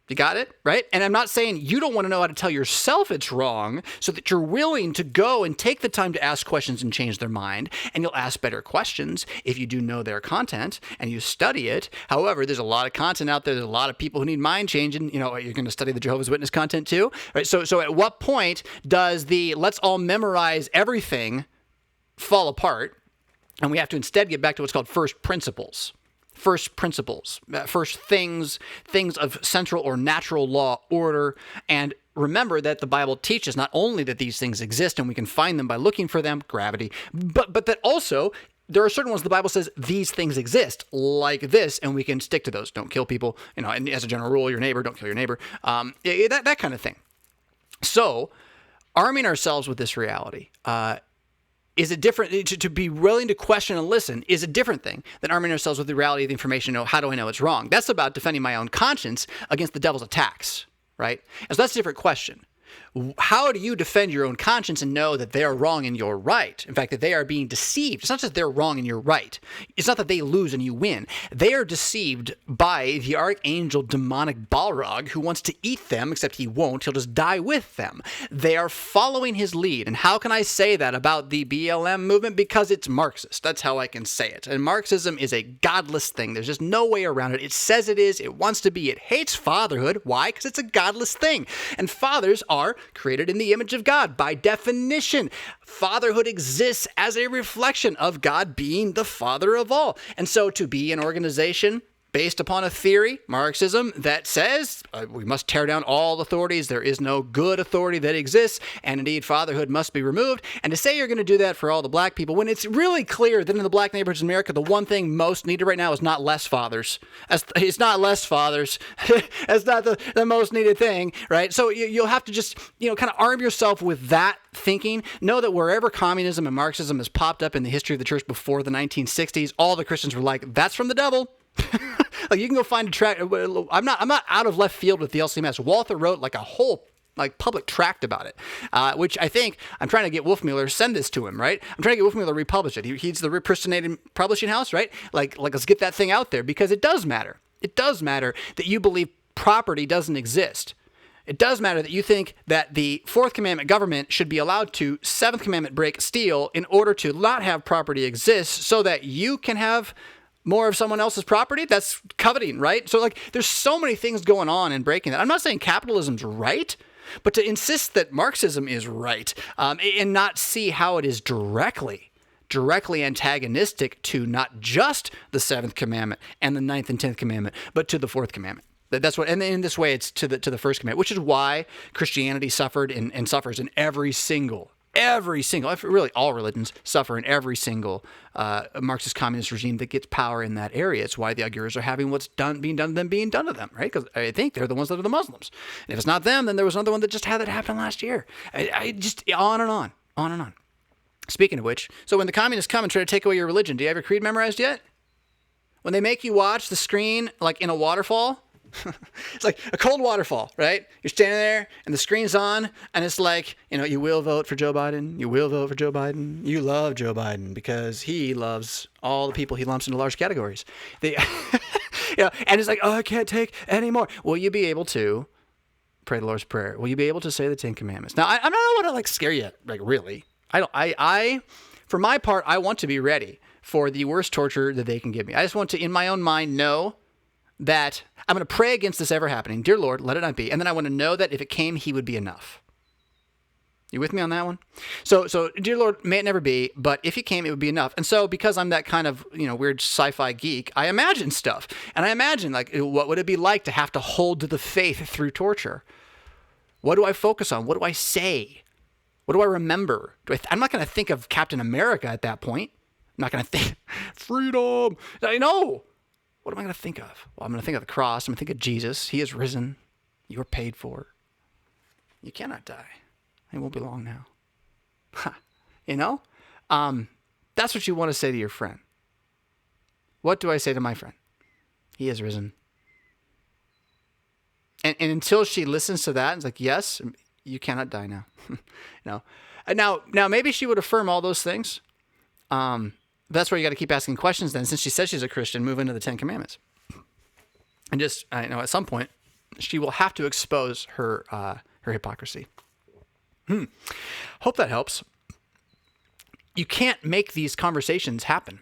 You got it? Right? And I'm not saying you don't want to know how to tell yourself it's wrong so that you're willing to go and take the time to ask questions and change their mind. And you'll ask better questions if you do know their content and you study it. However, there's a lot of content out there. There's a lot of people who need mind changing. You're going to study the Jehovah's Witness content too. Right? So at what point does the let's all memorize everything fall apart? And we have to instead get back to what's called first principles. First principles, first things of central or natural law order. And remember that the Bible teaches not only that these things exist and we can find them by looking for them, gravity, but that also there are certain ones the Bible says these things exist like this, and we can stick to those. Don't kill people, and as a general rule, your neighbor, don't kill your neighbor, that kind of thing. So arming ourselves with this reality, is a different, to be willing to question and listen is a different thing than arming ourselves with the reality of the information. How do I know it's wrong? That's about defending my own conscience against the devil's attacks, right? And so that's a different question. How do you defend your own conscience and know that they are wrong and you're right? In fact, that they are being deceived. It's not just they're wrong and you're right. It's not that they lose and you win. They are deceived by the archangel demonic Balrog who wants to eat them, except he won't. He'll just die with them. They are following his lead. And how can I say that about the BLM movement? Because it's Marxist. That's how I can say it. And Marxism is a godless thing. There's just no way around it. It says it is. It wants to be. It hates fatherhood. Why? Because it's a godless thing. And fathers are created in the image of God. By definition, fatherhood exists as a reflection of God being the father of all. And so to be an organization based upon a theory, Marxism, that says we must tear down all authorities. There is no good authority that exists, and indeed fatherhood must be removed. And to say you're going to do that for all the black people, when it's really clear that in the black neighborhoods in America, the one thing most needed right now is not less fathers. It's not less fathers. That's not the most needed thing, right? So you'll have to just, kind of arm yourself with that thinking. Know that wherever communism and Marxism has popped up in the history of the church before the 1960s, all the Christians were like, that's from the devil. Like, you can go find a tract. I'm not out of left field with the LCMS. Walther wrote like a whole public tract about it, which I think I'm trying to get Wolfmueller, send this to him, right? I'm trying to get Wolfmueller to republish it. He's the Rippersonated Publishing House, right? Like let's get that thing out there, because it does matter. It does matter that you believe property doesn't exist. It does matter that you think that the Fourth Commandment government should be allowed to Seventh Commandment break, steal, in order to not have property exist so that you can have more of someone else's property. That's coveting, right? So there's so many things going on in breaking that. I'm not saying capitalism's right, but to insist that Marxism is right, and not see how it is directly antagonistic to not just the Seventh Commandment and the Ninth and 10th Commandment, but to the Fourth Commandment. That's what, and in this way, it's to the First Commandment, which is why Christianity suffered and suffers in every single, really all religions suffer in every single Marxist communist regime that gets power in that area. It's why the Uyghurs are having what's being done to them, right? Because I think they're the ones that are the Muslims. And if it's not them, then there was another one that just had that happen last year. I just on and on. Speaking of which, so when the communists come and try to take away your religion, do you have your creed memorized yet? When they make you watch the screen like in a waterfall, it's like a cold waterfall, right? You're standing there and the screen's on and it's like, you will vote for Joe Biden. You will vote for Joe Biden. You love Joe Biden because he loves all the people he lumps into large categories. And it's like, oh, I can't take any more. Will you be able to pray the Lord's Prayer? Will you be able to say the 10 Commandments? Now, I don't want to scare you, really. For my part, I want to be ready for the worst torture that they can give me. I just want to, in my own mind, know that I'm going to pray against this ever happening. Dear Lord, let it not be. And then I want to know that if it came, he would be enough. You with me on that one? So dear Lord, may it never be, but if he came, it would be enough. And so because I'm that kind of, weird sci-fi geek, I imagine stuff. And I imagine, what would it be like to have to hold to the faith through torture? What do I focus on? What do I say? What do I remember? I'm not going to think of Captain America at that point. I'm not going to think, freedom. I know. What am I going to think of? Well, I'm going to think of the cross. I'm going to think of Jesus. He is risen. You are paid for. You cannot die. It won't be long now. That's what you want to say to your friend. What do I say to my friend? He is risen. And until she listens to that, it's like, yes, you cannot die now. No. Now, maybe she would affirm all those things. That's where you got to keep asking questions then. Since she says she's a Christian, move into the 10 Commandments. And just, at some point, she will have to expose her hypocrisy. Hope that helps. You can't make these conversations happen.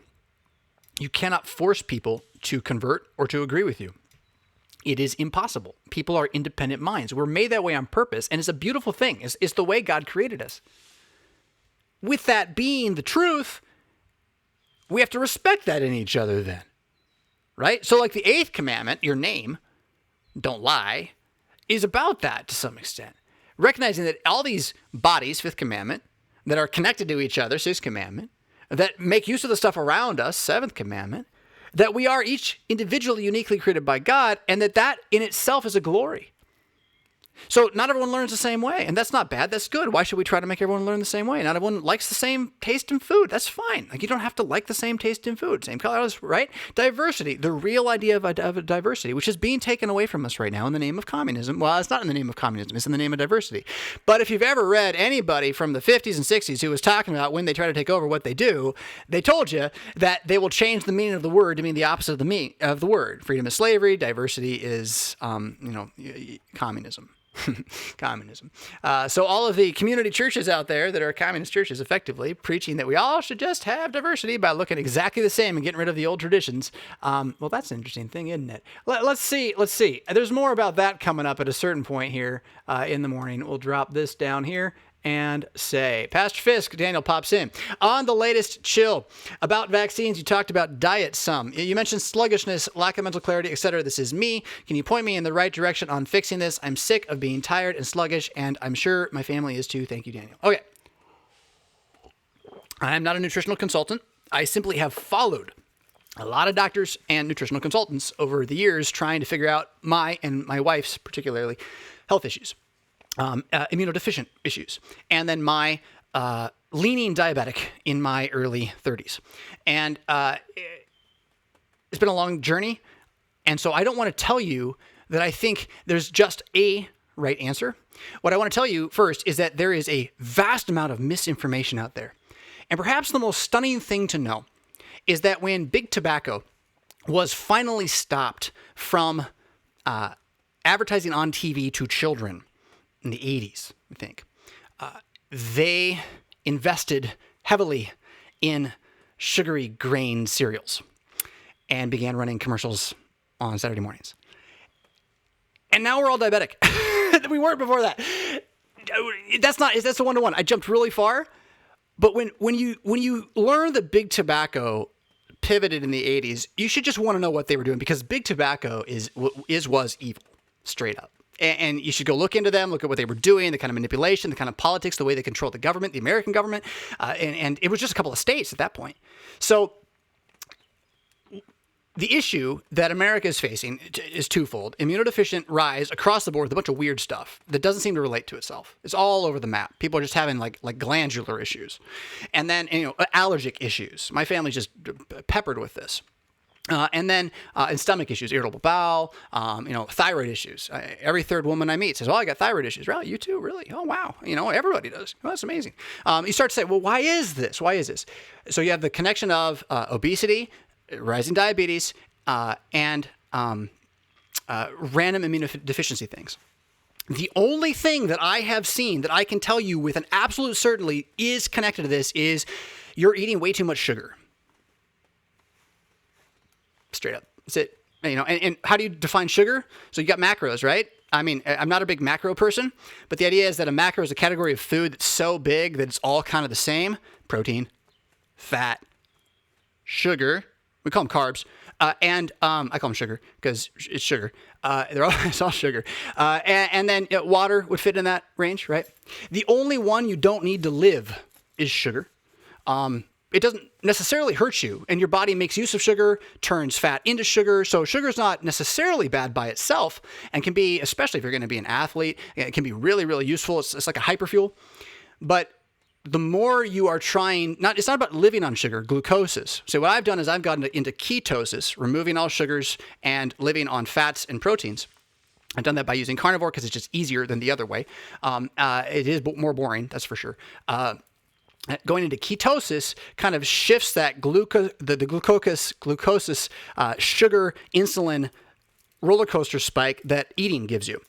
You cannot force people to convert or to agree with you. It is impossible. People are independent minds. We're made that way on purpose, and it's a beautiful thing. It's the way God created us. With that being the truth, we have to respect that in each other then, right? So like the 8th commandment, your name, don't lie, is about that to some extent. Recognizing that all these bodies, 5th commandment, that are connected to each other, 6th commandment, that make use of the stuff around us, 7th commandment, that we are each individually uniquely created by God, and that in itself is a glory. So not everyone learns the same way, and that's not bad. That's good. Why should we try to make everyone learn the same way? Not everyone likes the same taste in food. That's fine. You don't have to like the same taste in food, same colors, right? Diversity, the real idea of a diversity, which is being taken away from us right now in the name of communism. Well, it's not in the name of communism. It's in the name of diversity. But if you've ever read anybody from the 50s and 60s who was talking about when they try to take over what they do, they told you that they will change the meaning of the word to mean the opposite of the word. Freedom is slavery. Diversity is, communism. Communism. So all of the community churches out there that are communist churches effectively preaching that we all should just have diversity by looking exactly the same and getting rid of the old traditions. Well, that's an interesting thing, isn't it? Let's see. There's more about that coming up at a certain point here in the morning. We'll drop this down here and say, Pastor Fisk, Daniel pops in. On the latest chill about vaccines, you talked about diet some. You mentioned sluggishness, lack of mental clarity, etc. This is me. Can you point me in the right direction on fixing this? I'm sick of being tired and sluggish, and I'm sure my family is too. Thank you, Daniel. Okay. I'm not a nutritional consultant. I simply have followed a lot of doctors and nutritional consultants over the years trying to figure out my and my wife's particularly health issues. Immunodeficient issues, and then my leaning diabetic in my early 30s. And it's been a long journey, and so I don't want to tell you that I think there's just a right answer. What I want to tell you first is that there is a vast amount of misinformation out there. And perhaps the most stunning thing to know is that when big tobacco was finally stopped from advertising on TV to children, in the 80s, I think, they invested heavily in sugary grain cereals and began running commercials on Saturday mornings. And now we're all diabetic. We weren't before that. That's a one-to-one. I jumped really far, but when you learn that big tobacco pivoted in the 80s, you should just want to know what they were doing, because big tobacco was evil, straight up. And you should go look into them, look at what they were doing, the kind of manipulation, the kind of politics, the way they controlled the government, the American government. And it was just a couple of states at that point. So the issue that America is facing is twofold. Immunodeficient rise across the board with a bunch of weird stuff that doesn't seem to relate to itself. It's all over the map. People are just having like glandular issues. And then, allergic issues. My family's just peppered with this. And then and stomach issues, irritable bowel, thyroid issues. Every third woman I meet says, "Oh, I got thyroid issues." Really? You too? Really? Oh, wow. Everybody does. Well, that's amazing. You start to say, well, why is this? Why is this? So you have the connection of obesity, rising diabetes, and random immunodeficiency things. The only thing that I have seen that I can tell you with an absolute certainty is connected to this is you're eating way too much sugar. Straight up. That's it. And how do you define sugar? So you got macros, right? I mean, I'm not a big macro person, but the idea is that a macro is a category of food that's so big that it's all kind of the same. Protein, fat, sugar. We call them carbs. And I call them sugar because it's sugar. It's all sugar. And then water would fit in that range, right? The only one you don't need to live is sugar. It doesn't necessarily hurt you, and your body makes use of sugar, turns fat into sugar. So sugar is not necessarily bad by itself, and can be, especially if you're going to be an athlete, it can be really, really useful. It's like a hyperfuel. But the more you are trying, it's not about living on sugar, glucosis. So what I've done is I've gotten into ketosis, removing all sugars and living on fats and proteins. I've done that by using carnivore because it's just easier than the other way. It is more boring, that's for sure. Going into ketosis kind of shifts that glucosis, sugar, insulin roller coaster spike that eating gives you.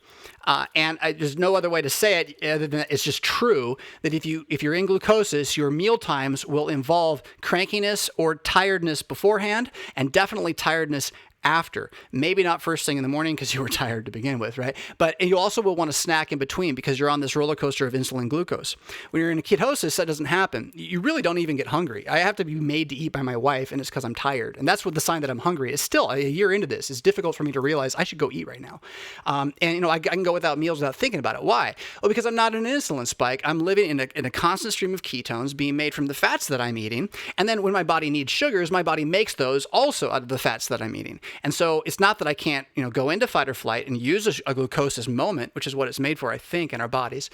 And there's no other way to say it other than it's just true that if you're in glucosis, your meal times will involve crankiness or tiredness beforehand, and definitely tiredness after. Maybe not first thing in the morning because you were tired to begin with, right? And you also will want to snack in between because you're on this roller coaster of insulin glucose. When you're in a ketosis, that doesn't happen. You really don't even get hungry. I have to be made to eat by my wife, and it's because I'm tired. And that's what the sign that I'm hungry is. Still, a year into this, it's difficult for me to realize I should go eat right now. I can go without meals without thinking about it. Why? Well, because I'm not in an insulin spike. I'm living in a constant stream of ketones being made from the fats that I'm eating. And then when my body needs sugars, my body makes those also out of the fats that I'm eating. And so it's not that I can't, go into fight or flight and use a glucosis moment, which is what it's made for, I think, in our bodies.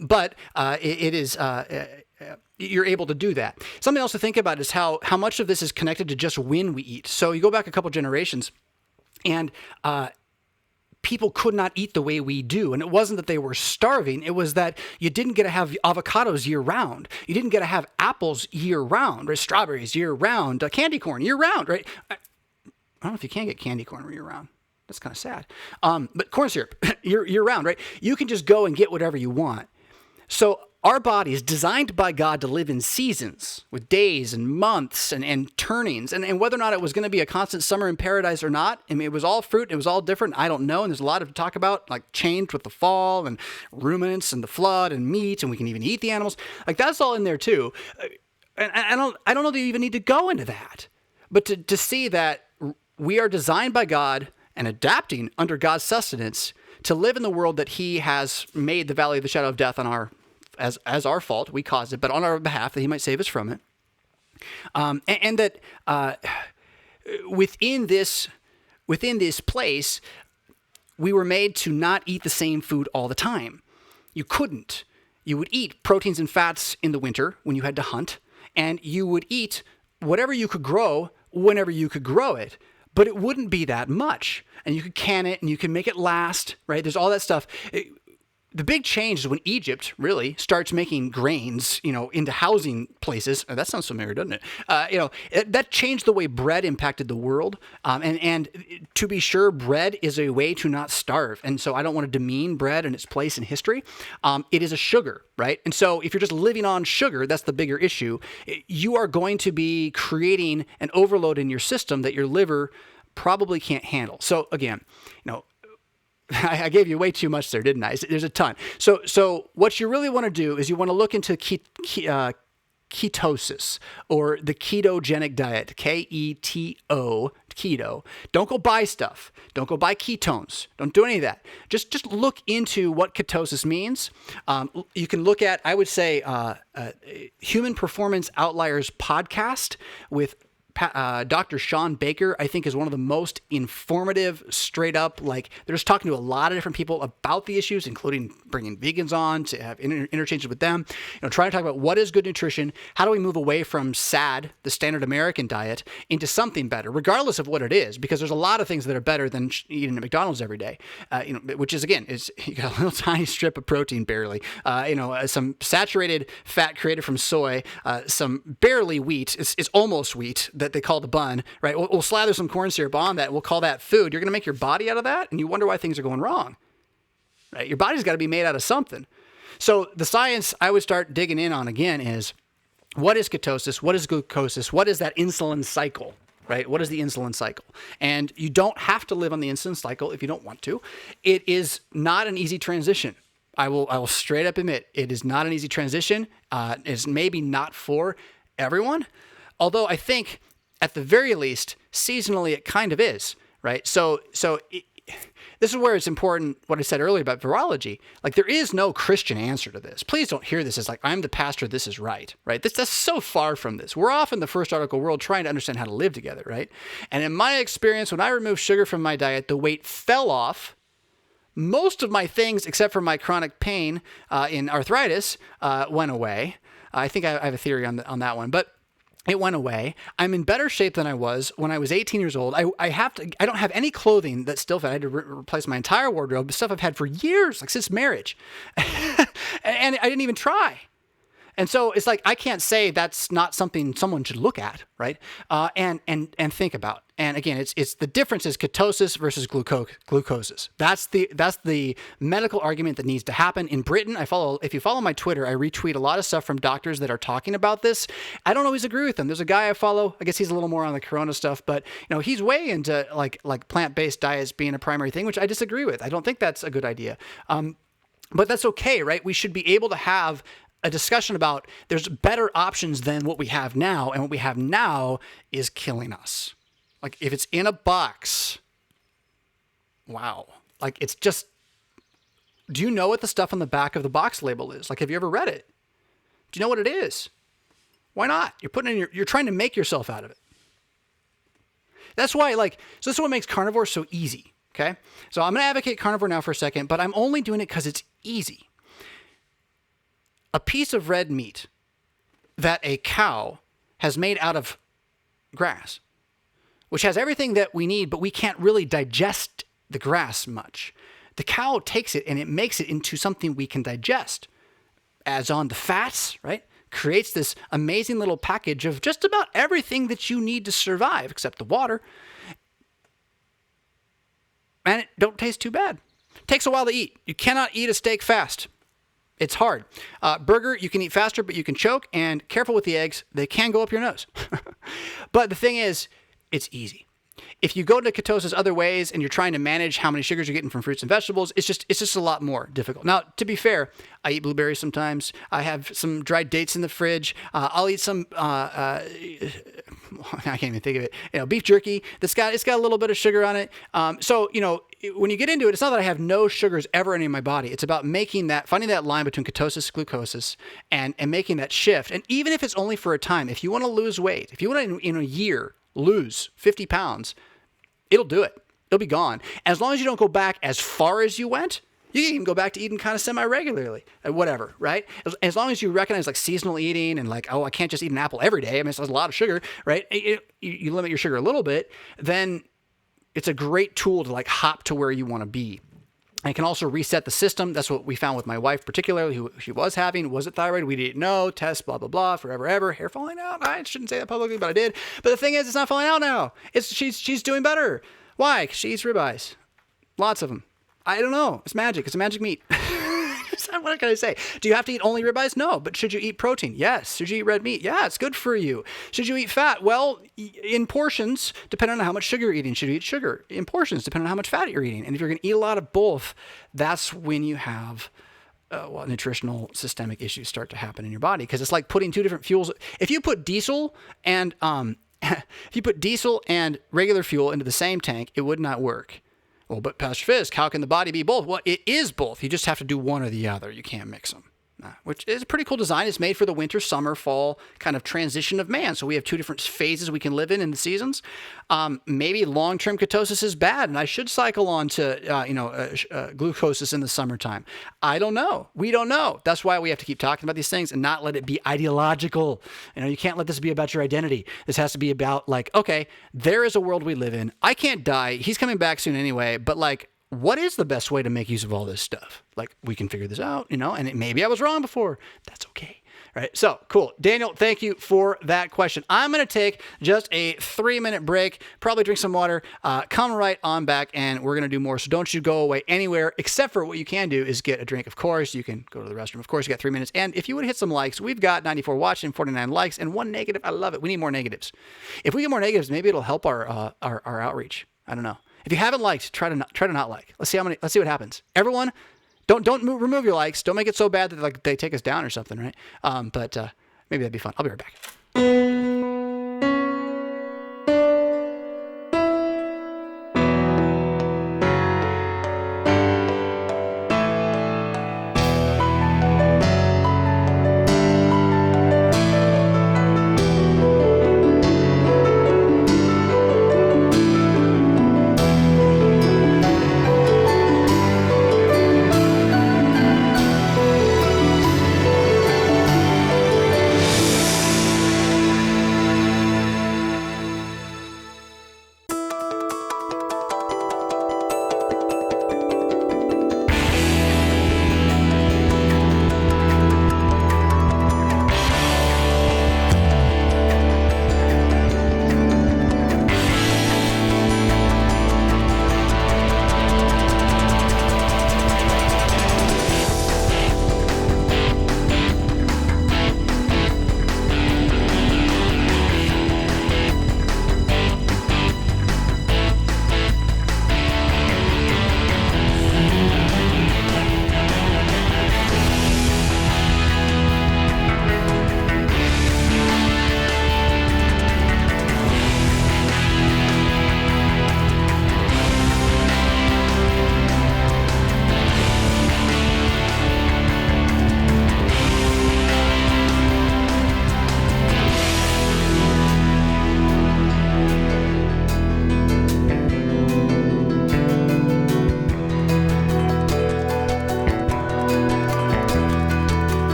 But it is, you're able to do that. Something else to think about is how much of this is connected to just when we eat. So you go back a couple generations and, people could not eat the way we do. And it wasn't that they were starving. It was that you didn't get to have avocados year round. You didn't get to have apples year round, right? Strawberries year round, candy corn year round, right? I don't know if you can get candy corn year round. That's kind of sad. But corn syrup year round, right? You can just go and get whatever you want. So Our body is designed by God to live in seasons with days and months and turnings. And whether or not it was going to be a constant summer in paradise or not, I mean, it was all fruit. It was all different. I don't know. And there's a lot to talk about, like change with the fall and ruminants and the flood and meat. And we can even eat the animals. Like that's all in there too. And I don't know that you even need to go into that. But to see that we are designed by God and adapting under God's sustenance to live in the world that he has made the valley of the shadow of death on as our fault. We caused it, but on our behalf that he might save us from it. And that within this place, we were made to not eat the same food all the time. You couldn't. You would eat proteins and fats in the winter when you had to hunt, and you would eat whatever you could grow whenever you could grow it. But it wouldn't be that much. And you could can it and you can make it last, right? There's all that stuff. The big change is when Egypt really starts making grains, into housing places. Oh, that sounds familiar, doesn't it? That changed the way bread impacted the world. And to be sure, bread is a way to not starve. And so I don't want to demean bread and its place in history. It is a sugar, right? And so if you're just living on sugar, that's the bigger issue. You are going to be creating an overload in your system that your liver probably can't handle. So again, I gave you way too much there, didn't I? There's a ton. So what you really want to do is you want to look into ketosis or the ketogenic diet, Keto, keto. Don't go buy stuff. Don't go buy ketones. Don't do any of that. Just look into what ketosis means. You can look at, I would say, Human Performance Outliers podcast with Dr. Sean Baker, I think, is one of the most informative, straight up, like they're just talking to a lot of different people about the issues, including bringing vegans on to have interchanges with them, trying to talk about what is good nutrition, how do we move away from SAD, the standard American diet, into something better, regardless of what it is, because there's a lot of things that are better than eating at McDonald's every day, which is, again, you got a little tiny strip of protein barely, some saturated fat created from soy, some barely wheat, it's almost wheat, that they call the bun, right? We'll slather some corn syrup on that. We'll call that food. You're going to make your body out of that, and you wonder why things are going wrong, right? Your body's got to be made out of something. So the science I would start digging in on again is, what is ketosis? What is glucosis? What is that insulin cycle, right? What is the insulin cycle? And you don't have to live on the insulin cycle if you don't want to. It is not an easy transition. I will straight up admit it is not an easy transition. It's maybe not for everyone, although I think, at the very least, seasonally, it kind of is, right? So this is where it's important, what I said earlier about virology. Like, there is no Christian answer to this. Please don't hear this as like, I'm the pastor, this is right? That's so far from this. We're off in the first article world trying to understand how to live together, right? And in my experience, when I removed sugar from my diet, the weight fell off. Most of my things, except for my chronic pain in arthritis, went away. I think I have a theory on that one, but it went away. I'm in better shape than I was when I was 18 years old. I don't have any clothing that's still fit. I had to replace my entire wardrobe, stuff I've had for years, like since marriage. And I didn't even try. And so it's like, I can't say that's not something someone should look at, right? And think about. And again, it's the difference is ketosis versus glucosis. That's the medical argument that needs to happen. In Britain, if you follow my Twitter, I retweet a lot of stuff from doctors that are talking about this. I don't always agree with them. There's a guy I follow, I guess he's a little more on the corona stuff, but he's way into like plant-based diets being a primary thing, which I disagree with. I don't think that's a good idea. But that's okay, right? We should be able to have a discussion about there's better options than what we have now, and what we have now is killing us. Like, if it's in a box, wow. Like, it's just, do you know what the stuff on the back of the box label is? Like, have you ever read it? Do you know what it is? Why not? You're trying to make yourself out of it. That's why, so this is what makes carnivore so easy, okay? So I'm going to advocate carnivore now for a second, but I'm only doing it because it's easy. A piece of red meat that a cow has made out of grass, which has everything that we need, but we can't really digest the grass much. The cow takes it and it makes it into something we can digest. Adds on the fats, right? Creates this amazing little package of just about everything that you need to survive, except the water. And it don't taste too bad. Takes a while to eat. You cannot eat a steak fast. It's hard. Burger, you can eat faster, but you can choke. And careful with the eggs. They can go up your nose. But the thing is, it's easy. If you go to ketosis other ways and you're trying to manage how many sugars you're getting from fruits and vegetables, it's just a lot more difficult. Now, to be fair, I eat blueberries sometimes. I have some dried dates in the fridge. I'll eat some, I can't even think of it, beef jerky it's got a little bit of sugar on it. So, when you get into it, it's not that I have no sugars ever in my body. It's about finding that line between ketosis, glucosis, and making that shift. And even if it's only for a time, if you want to lose weight, if you want to, in a year, lose 50 pounds, it'll do it. It'll be gone. As long as you don't go back as far as you went, you can even go back to eating kind of semi-regularly, whatever, right? As long as you recognize like seasonal eating and like, I can't just eat an apple every day. I mean, it's a lot of sugar, right? You limit your sugar a little bit, then it's a great tool to like hop to where you want to be. And it can also reset the system. That's what we found with my wife, particularly, who she was having. Was it thyroid? We didn't know. Test, blah, blah, blah, forever, ever. Hair falling out. I shouldn't say that publicly, but I did. But the thing is, it's not falling out now. She's doing better. Why? 'Cause she eats ribeyes. Lots of them. I don't know. It's magic. It's a magic meat. What can I say? Do you have to eat only ribeyes? No. But should you eat protein? Yes. Should you eat red meat? Yeah, it's good for you. Should you eat fat? Well, in portions, depending on how much sugar you're eating. Should you eat sugar? In portions, depending on how much fat you're eating. And if you're going to eat a lot of both, that's when you have nutritional systemic issues start to happen in your body. Because it's like putting two different fuels. If you put diesel and regular fuel into the same tank, it would not work. Well, but Pastor Fisk, how can the body be both? Well, it is both. You just have to do one or the other. You can't mix them. Which is a pretty cool design. It's made for the winter, summer, fall kind of transition of man. So we have two different phases we can live in the seasons. Maybe long-term ketosis is bad, and I should cycle on to glucosis in the summertime. I don't know. We don't know. That's why we have to keep talking about these things and not let it be ideological. You can't let this be about your identity. This has to be about like, okay, there is a world we live in. I can't die. He's coming back soon anyway. But like, what is the best way to make use of all this stuff? Like, we can figure this out, and maybe I was wrong before. That's okay. Right? So, cool. Daniel, thank you for that question. I'm going to take just a 3-minute break, probably drink some water, come right on back, and we're going to do more. So don't you go away anywhere, except for what you can do is get a drink. Of course, you can go to the restroom. Of course, you got 3 minutes. And if you would hit some likes, we've got 94 watching, 49 likes, and 1 negative. I love it. We need more negatives. If we get more negatives, maybe it'll help our outreach. I don't know. If you haven't liked, try to not like. Let's see what happens. Everyone, don't remove your likes. Don't make it so bad that like they take us down or something, right? But maybe that'd be fun. I'll be right back.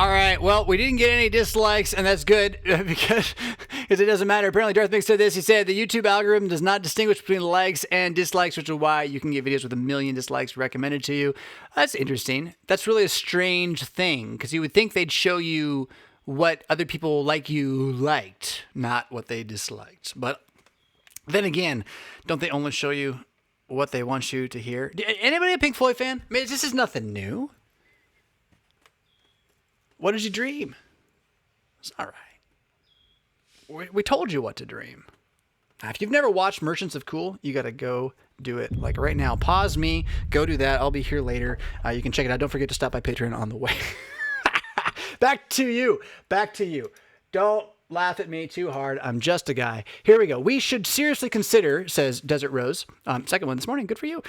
All right. Well, we didn't get any dislikes, and that's good because it doesn't matter. Apparently, RevFisk said this. He said the YouTube algorithm does not distinguish between likes and dislikes, which is why you can get videos with 1 million dislikes recommended to you. That's interesting. That's really a strange thing because you would think they'd show you what other people like you liked, not what they disliked. But then again, don't they only show you what they want you to hear? Anybody a Pink Floyd fan? I mean, this is nothing new. What did you dream? It's all right. We told you what to dream. Now, if you've never watched Merchants of Cool, you got to go do it. Like right now, pause me, go do that. I'll be here later. You can check it out. Don't forget to stop by Patreon on the way. Back to you. Don't laugh at me too hard. I'm just a guy. Here we go. We should seriously consider, says Desert Rose, second one this morning, good for you,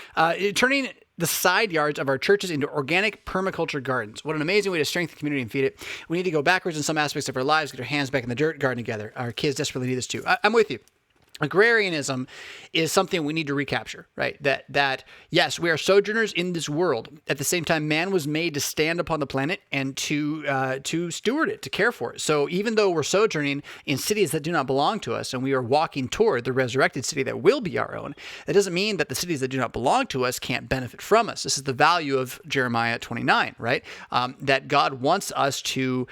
turning the side yards of our churches into organic permaculture gardens. What an amazing way to strengthen the community and feed it. We need to go backwards in some aspects of our lives, get our hands back in the dirt, garden together. Our kids desperately need this too. I'm with you. Agrarianism is something we need to recapture, right? That yes, we are sojourners in this world. At the same time, man was made to stand upon the planet and to steward it, to care for it. So even though we're sojourning in cities that do not belong to us, and we are walking toward the resurrected city that will be our own, that doesn't mean that the cities that do not belong to us can't benefit from us. This is the value of Jeremiah 29, right? That God wants us to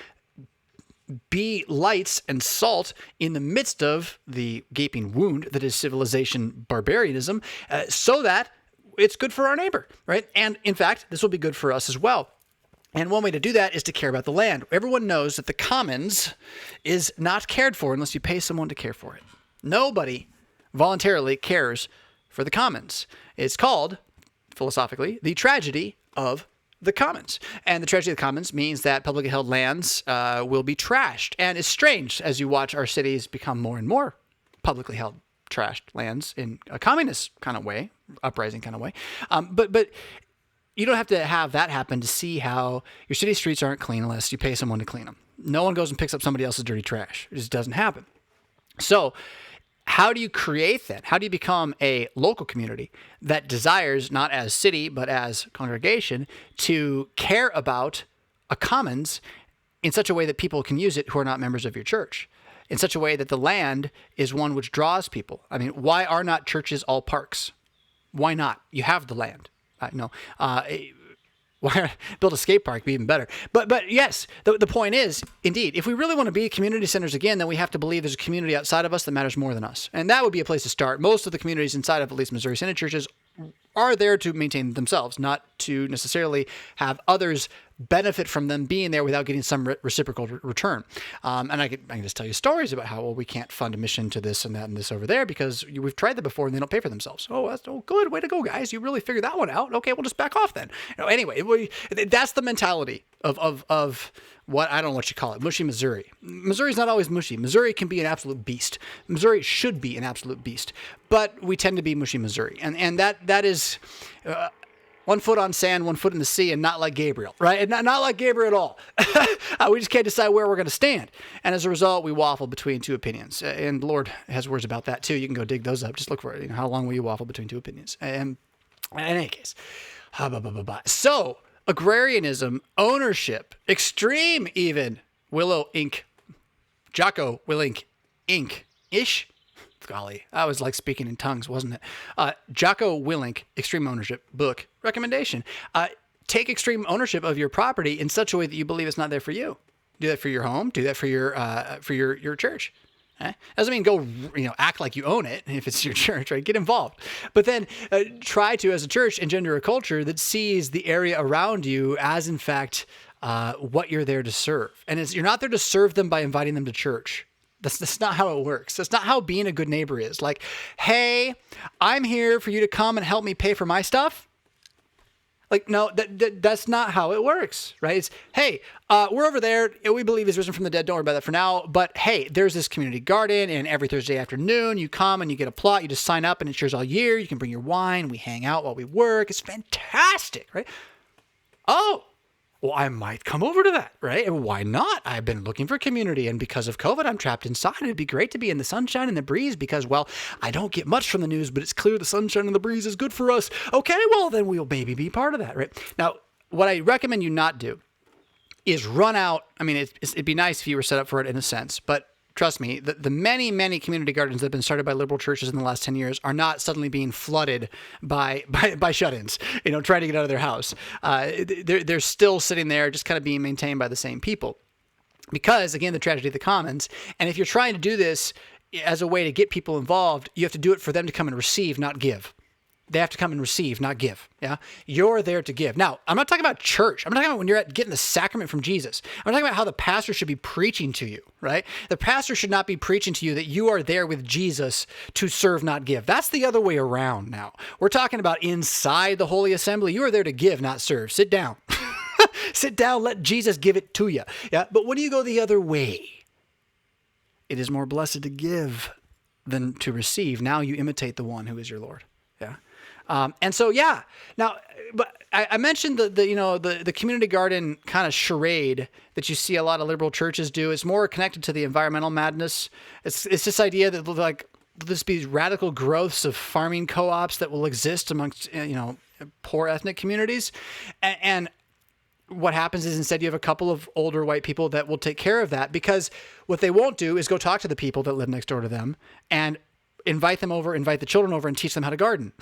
be lights and salt in the midst of the gaping wound that is civilization barbarianism, so that it's good for our neighbor, right? And in fact, this will be good for us as well. And one way to do that is to care about the land. Everyone knows that the commons is not cared for unless you pay someone to care for it. Nobody voluntarily cares for the commons. It's called, philosophically, the tragedy of the commons. And the tragedy of the commons means that publicly held lands will be trashed. And it's strange as you watch our cities become more and more publicly held trashed lands in a communist kind of way, uprising kind of way. But you don't have to have that happen to see how your city streets aren't clean unless you pay someone to clean them. No one goes and picks up somebody else's dirty trash. It just doesn't happen. So how do you create that? How do you become a local community that desires, not as city, but as congregation, to care about a commons in such a way that people can use it who are not members of your church, in such a way that the land is one which draws people? I mean, why are not churches all parks? Why not? You have the land. Why build a skate park? Be even better. But yes, the point is, indeed, if we really want to be community centers again, then we have to believe there's a community outside of us that matters more than us. And that would be a place to start. Most of the communities inside of at least Missouri Synod churches are there to maintain themselves, not to necessarily have others benefit from them being there without getting some reciprocal return. And I can just tell you stories about how, well, we can't fund a mission to this and that and this over there because we've tried that before and they don't pay for themselves. That's good. Way to go, guys. You really figured that one out. Okay, we'll just back off then. Anyway, that's the mentality of what, I don't know what you call it, mushy Missouri. Missouri's not always mushy. Missouri can be an absolute beast. Missouri should be an absolute beast. But we tend to be mushy Missouri. And that is 1 foot on sand, 1 foot in the sea, and not like Gabriel, right? And not like Gabriel at all. We just can't decide where we're going to stand. And as a result, we waffle between two opinions. And the Lord has words about that too. You can go dig those up. Just look for it. How long will you waffle between two opinions? And in any case, so agrarianism, ownership, extreme even, Willow Inc., Jocko Willink Inc.-ish. Golly, I was like speaking in tongues, wasn't it? Jocko Willink, Extreme Ownership book recommendation. Take extreme ownership of your property in such a way that you believe it's not there for you. Do that for your home. Do that for your church. Doesn't mean go act like you own it if it's your church, right? Get involved. But then try to, as a church, engender a culture that sees the area around you as, in fact, what you're there to serve. And you're not there to serve them by inviting them to church. That's not how it works. That's not how being a good neighbor is. Like, hey, I'm here for you to come and help me pay for my stuff. Like, no, that's not how it works, right? It's, hey, we're over there. We believe he's risen from the dead. Don't worry about that for now. But hey, there's this community garden, and every Thursday afternoon you come and you get a plot. You just sign up, and it's yours all year. You can bring your wine. We hang out while we work. It's fantastic, right? Oh, well, I might come over to that, right? And why not? I've been looking for community, and because of COVID, I'm trapped inside. It'd be great to be in the sunshine and the breeze because, well, I don't get much from the news, but it's clear the sunshine and the breeze is good for us. Okay, well, then we'll maybe be part of that, right? Now, what I recommend you not do is run out. I mean, it'd be nice if you were set up for it in a sense, but trust me, the many, many community gardens that have been started by liberal churches in the last 10 years are not suddenly being flooded by shut-ins, trying to get out of their house. They're still sitting there just kind of being maintained by the same people. Because, again, the tragedy of the commons. And if you're trying to do this as a way to get people involved, you have to do it for them to come and receive, not give. They have to come and receive, not give. Yeah, you're there to give. Now, I'm not talking about church. I'm talking about when you're getting the sacrament from Jesus. I'm talking about how the pastor should be preaching to you, right? The pastor should not be preaching to you that you are there with Jesus to serve, not give. That's the other way around now. We're talking about inside the Holy Assembly. You are there to give, not serve. Sit down. Sit down. Let Jesus give it to you. Yeah, but when you go the other way, it is more blessed to give than to receive. Now you imitate the one who is your Lord. Yeah. And so, yeah. Now, but I mentioned the community garden kind of charade that you see a lot of liberal churches do. It's more connected to the environmental madness. It's this idea that like there's these radical growths of farming co-ops that will exist amongst poor ethnic communities, and what happens is instead you have a couple of older white people that will take care of that, because what they won't do is go talk to the people that live next door to them and invite them over, invite the children over, and teach them how to garden.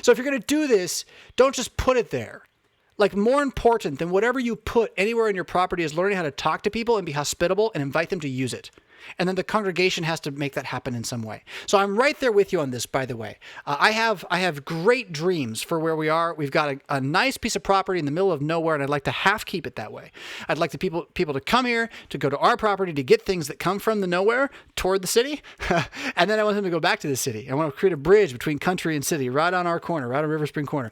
So if you're going to do this, don't just put it there. Like, more important than whatever you put anywhere in your property is learning how to talk to people and be hospitable and invite them to use it. And then the congregation has to make that happen in some way. So I'm right there with you on this, by the way. I have great dreams for where we are. We've got a nice piece of property in the middle of nowhere, and I'd like to half keep it that way. I'd like the people to come here, to go to our property, to get things that come from the nowhere toward the city. And then I want them to go back to the city. I want to create a bridge between country and city right on our corner, right on River Spring Corner.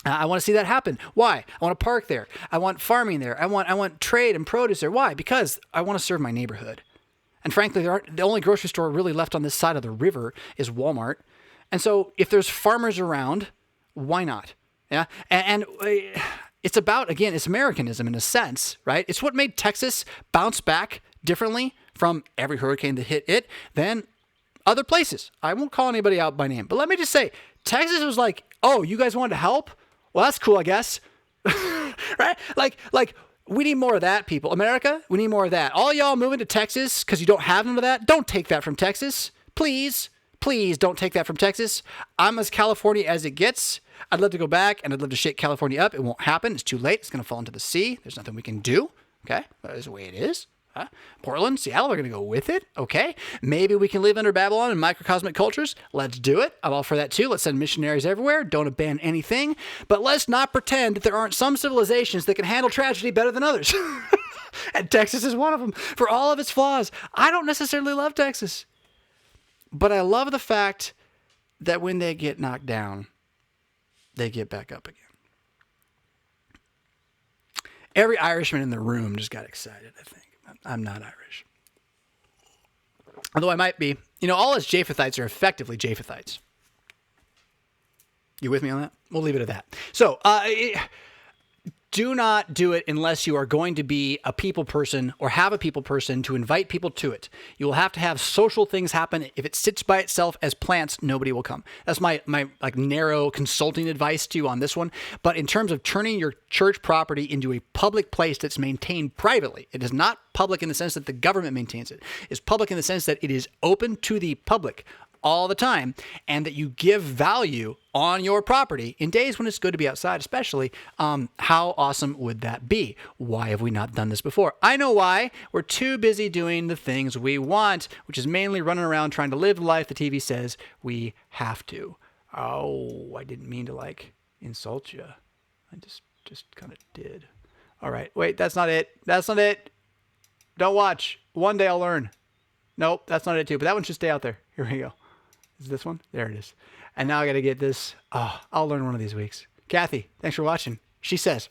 I want to see that happen. Why? I want to park there. I want farming there. I want trade and produce there. Why? Because I want to serve my neighborhood. And frankly, the only grocery store really left on this side of the river is Walmart. And so if there's farmers around, why not? Yeah. And it's about, again, it's Americanism in a sense, right? It's what made Texas bounce back differently from every hurricane that hit it than other places. I won't call anybody out by name, but let me just say, Texas was like, oh, you guys wanted to help? Well, that's cool, I guess. Right? Like, we need more of that, people. America, we need more of that. All y'all moving to Texas because you don't have none of that, don't take that from Texas. Please don't take that from Texas. I'm as California as it gets. I'd love to go back, and I'd love to shake California up. It won't happen. It's too late. It's going to fall into the sea. There's nothing we can do. Okay? That is the way it is. Portland, Seattle are going to go with it. Okay. Maybe we can live under Babylon and microcosmic cultures. Let's do it. I'm all for that too. Let's send missionaries everywhere. Don't abandon anything. But let's not pretend that there aren't some civilizations that can handle tragedy better than others. And Texas is one of them, for all of its flaws. I don't necessarily love Texas, but I love the fact that when they get knocked down, they get back up again. Every Irishman in the room just got excited, I think. I'm not Irish. Although I might be. All us Japhethites are effectively Japhethites. You with me on that? We'll leave it at that. So, do not do it unless you are going to be a people person or have a people person to invite people to it. You will have to have social things happen. If it sits by itself as plants, nobody will come. That's my narrow consulting advice to you on this one. But in terms of turning your church property into a public place that's maintained privately, it is not public in the sense that the government maintains it. It's public in the sense that it is open to the public all the time, and that you give value on your property in days when it's good to be outside, especially. How awesome would that be? Why have we not done this before? I know why. We're too busy doing the things we want, which is mainly running around trying to live the life the TV says we have to. Oh, I didn't mean to insult you. I just kind of did. All right. Wait, that's not it. That's not it. Don't watch. One day I'll learn. Nope, that's not it too. But that one should stay out there. Here we go. Is this one? There it is. And now I got to get this. Oh, I'll learn one of these weeks. Kathy, thanks for watching. She says,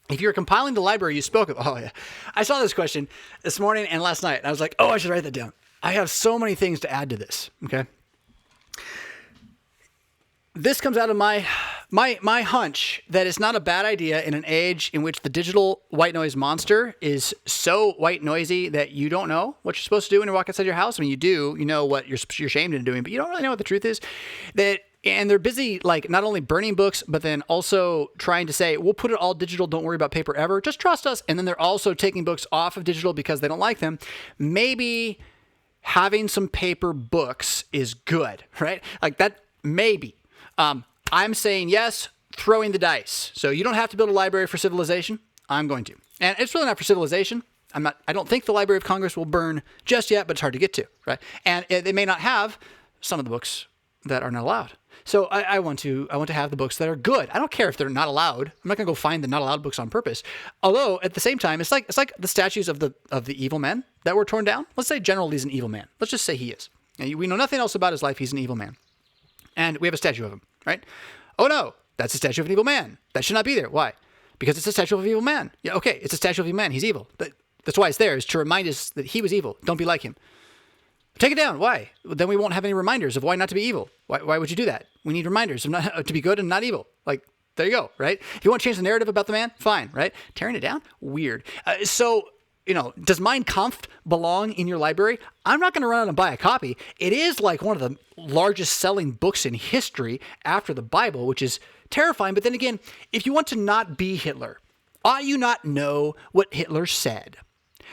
if you're compiling the library you spoke of, oh yeah. I saw this question this morning and last night. And I was like, oh, I should write that down. I have so many things to add to this. Okay. This comes out of my hunch that it's not a bad idea in an age in which the digital white noise monster is so white noisy that you don't know what you're supposed to do when you walk outside your house. I mean, you do, you know what you're shamed into doing, but you don't really know what the truth is. That And they're busy, like, not only burning books, but then also trying to say, we'll put it all digital. Don't worry about paper ever. Just trust us. And then they're also taking books off of digital because they don't like them. Maybe having some paper books is good, right? Like that, maybe. I'm saying yes, throwing the dice. So you don't have to build a library for civilization. I'm going to. And it's really not for civilization. I don't think the Library of Congress will burn just yet, but it's hard to get to, right? And they may not have some of the books that are not allowed. So I want to have the books that are good. I don't care if they're not allowed. I'm not going to go find the not allowed books on purpose. Although at the same time, it's like the statues of the evil men that were torn down. Let's say General Lee's an evil man. Let's just say he is. And we know nothing else about his life. He's an evil man, and we have a statue of him, right? Oh no, that's a statue of an evil man. That should not be there. Why? Because it's a statue of an evil man. Yeah, okay, it's a statue of an evil man. He's evil. That's why it's there, is to remind us that he was evil. Don't be like him. Take it down. Why? Then we won't have any reminders of why not to be evil. Why would you do that? We need reminders of not to be good and not evil. Like, there you go, right? If you want to change the narrative about the man, fine, right? Tearing it down? Weird. So, does Mein Kampf belong in your library? I'm not going to run out and buy a copy. It is like one of the largest selling books in history after the Bible, which is terrifying. But then again, if you want to not be Hitler, ought you not know what Hitler said?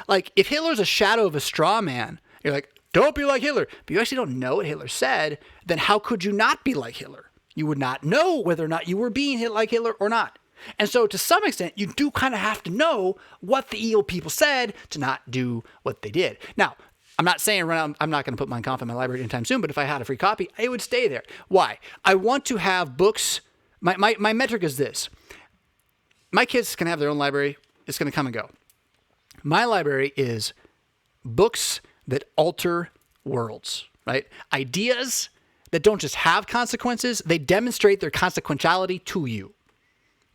Like, if Hitler's a shadow of a straw man, you're like, don't be like Hitler, but you actually don't know what Hitler said, then how could you not be like Hitler? You would not know whether or not you were being like Hitler or not. And so to some extent, you do kind of have to know what the evil people said to not do what they did. Now, I'm not saying I'm not going to put Mein Kampf in my library anytime soon, but if I had a free copy, it would stay there. Why? I want to have books. My metric is this. My kids can have their own library. It's going to come and go. My library is books that alter worlds, right? Ideas that don't just have consequences, they demonstrate their consequentiality to you.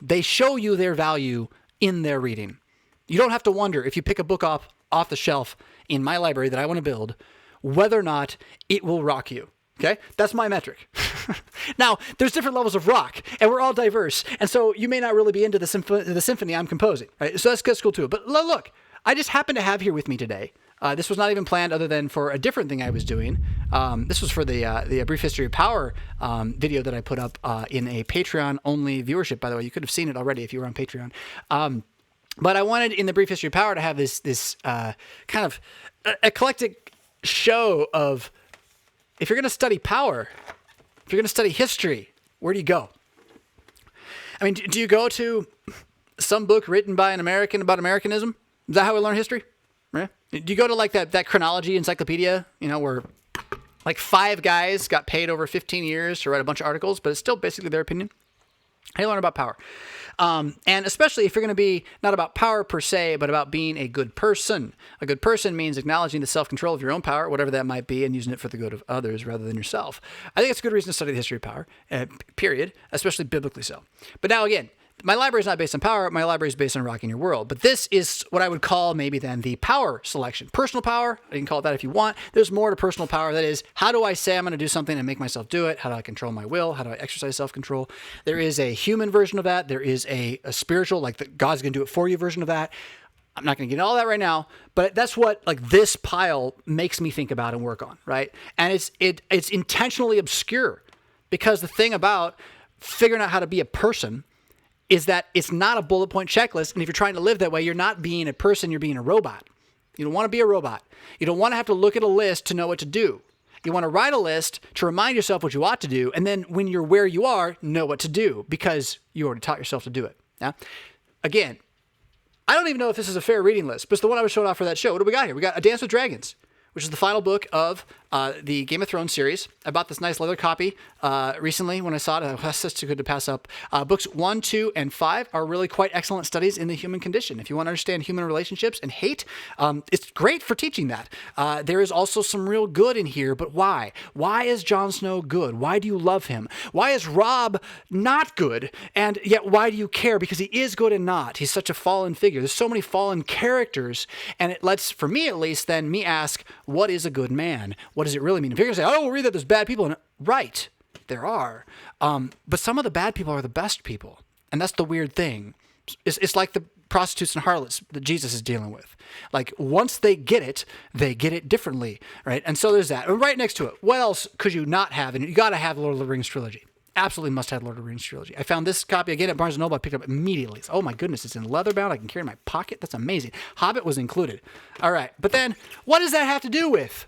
They show you their value in their reading. You don't have to wonder if you pick a book off the shelf in my library that I want to build, whether or not it will rock you. Okay? That's my metric. Now, there's different levels of rock, and we're all diverse, and so you may not really be into the symphony I'm composing, right? So that's cool too. But look, I just happen to have here with me today. This was not even planned other than for a different thing I was doing. This was for the Brief History of Power video that I put up in a Patreon-only viewership, by the way. You could have seen it already if you were on Patreon. But I wanted, in the Brief History of Power, to have this kind of eclectic show of, if you're going to study power, if you're going to study history, where do you go? I mean, do you go to some book written by an American about Americanism? Is that how we learn history? Right? Do you go to like that chronology encyclopedia, where like 5 guys got paid over 15 years to write a bunch of articles, but it's still basically their opinion? How do you learn about power? And especially if you're going to be not about power per se, but about being a good person. A good person means acknowledging the self-control of your own power, whatever that might be, and using it for the good of others rather than yourself. I think it's a good reason to study the history of power, period, especially biblically so. But now again, my library is not based on power. My library is based on rocking your world. But this is what I would call maybe then the power selection. Personal power, you can call it that if you want. There's more to personal power. That is, how do I say I'm going to do something and make myself do it? How do I control my will? How do I exercise self-control? There is a human version of that. There is a spiritual, like God's going to do it for you version of that. I'm not going to get into all that right now, but that's what like this pile makes me think about and work on, right? And it's intentionally obscure, because the thing about figuring out how to be a person is that it's not a bullet point checklist. And if you're trying to live that way, you're not being a person, you're being a robot. You don't want to be a robot. You don't want to have to look at a list to know what to do. You want to write a list to remind yourself what you ought to do. And then when you're where you are, know what to do because you already taught yourself to do it. Now, again, I don't even know if this is a fair reading list, but it's the one I was showing off for that show. What do we got here? We got A Dance with Dragons, which is the final book of the Game of Thrones series. I bought this nice leather copy recently when I saw it. That's just too good to pass up. Books 1, 2, and 5 are really quite excellent studies in the human condition. If you want to understand human relationships and hate, it's great for teaching that. There is also some real good in here, but why? Why is Jon Snow good? Why do you love him? Why is Robb not good? And yet why do you care? Because he is good and not. He's such a fallen figure. There's so many fallen characters, and it lets, for me at least, then me ask, what is a good man? What does it really mean? If you're going to say, oh, we'll read that there's bad people in it. Right, there are. But some of the bad people are the best people. And that's the weird thing. It's like the prostitutes and harlots that Jesus is dealing with. Like, once they get it differently, right? And so there's that. And right next to it, what else could you not have? And you got to have Lord of the Rings trilogy. absolutely must have Lord of the Rings trilogy. I found this copy again at Barnes & Noble. I picked it up immediately. Oh my goodness, it's in leather bound. I can carry it in my pocket. That's amazing. Hobbit was included. All right, but then what does that have to do with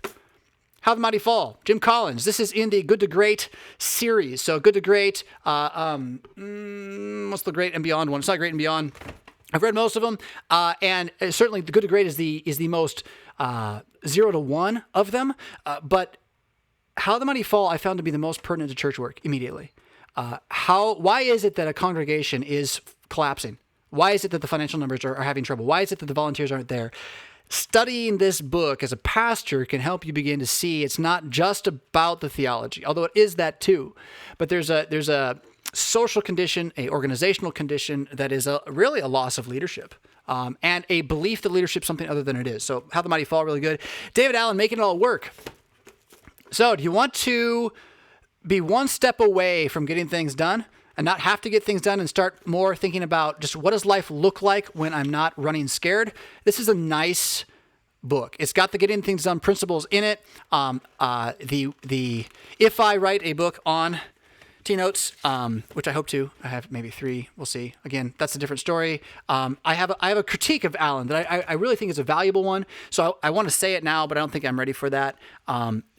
How the Mighty Fall? Jim Collins. This is in the Good to Great series. So Good to Great, what's the Great and Beyond one? It's not Great and Beyond. I've read most of them, and certainly the Good to Great is the most 0 to 1 of them. But How the Mighty Fall I found to be the most pertinent to church work immediately. Why is it that a congregation is collapsing? Why is it that the financial numbers are having trouble? Why is it that the volunteers aren't there? Studying this book as a pastor can help you begin to see it's not just about the theology, although it is that too. But there's a social condition, a organizational condition that is really a loss of leadership. And a belief that leadership is something other than it is. So How the Mighty Fall, really good. David Allen, Making It All Work. So do you want to be one step away from getting things done and not have to get things done and start more thinking about just what does life look like when I'm not running scared? This is a nice book. It's got the getting things done principles in it. If I write a book on T-notes, which I hope to. I have maybe 3. We'll see. Again, that's a different story. I have a critique of Allen that I really think is a valuable one. So I want to say it now, but I don't think I'm ready for that.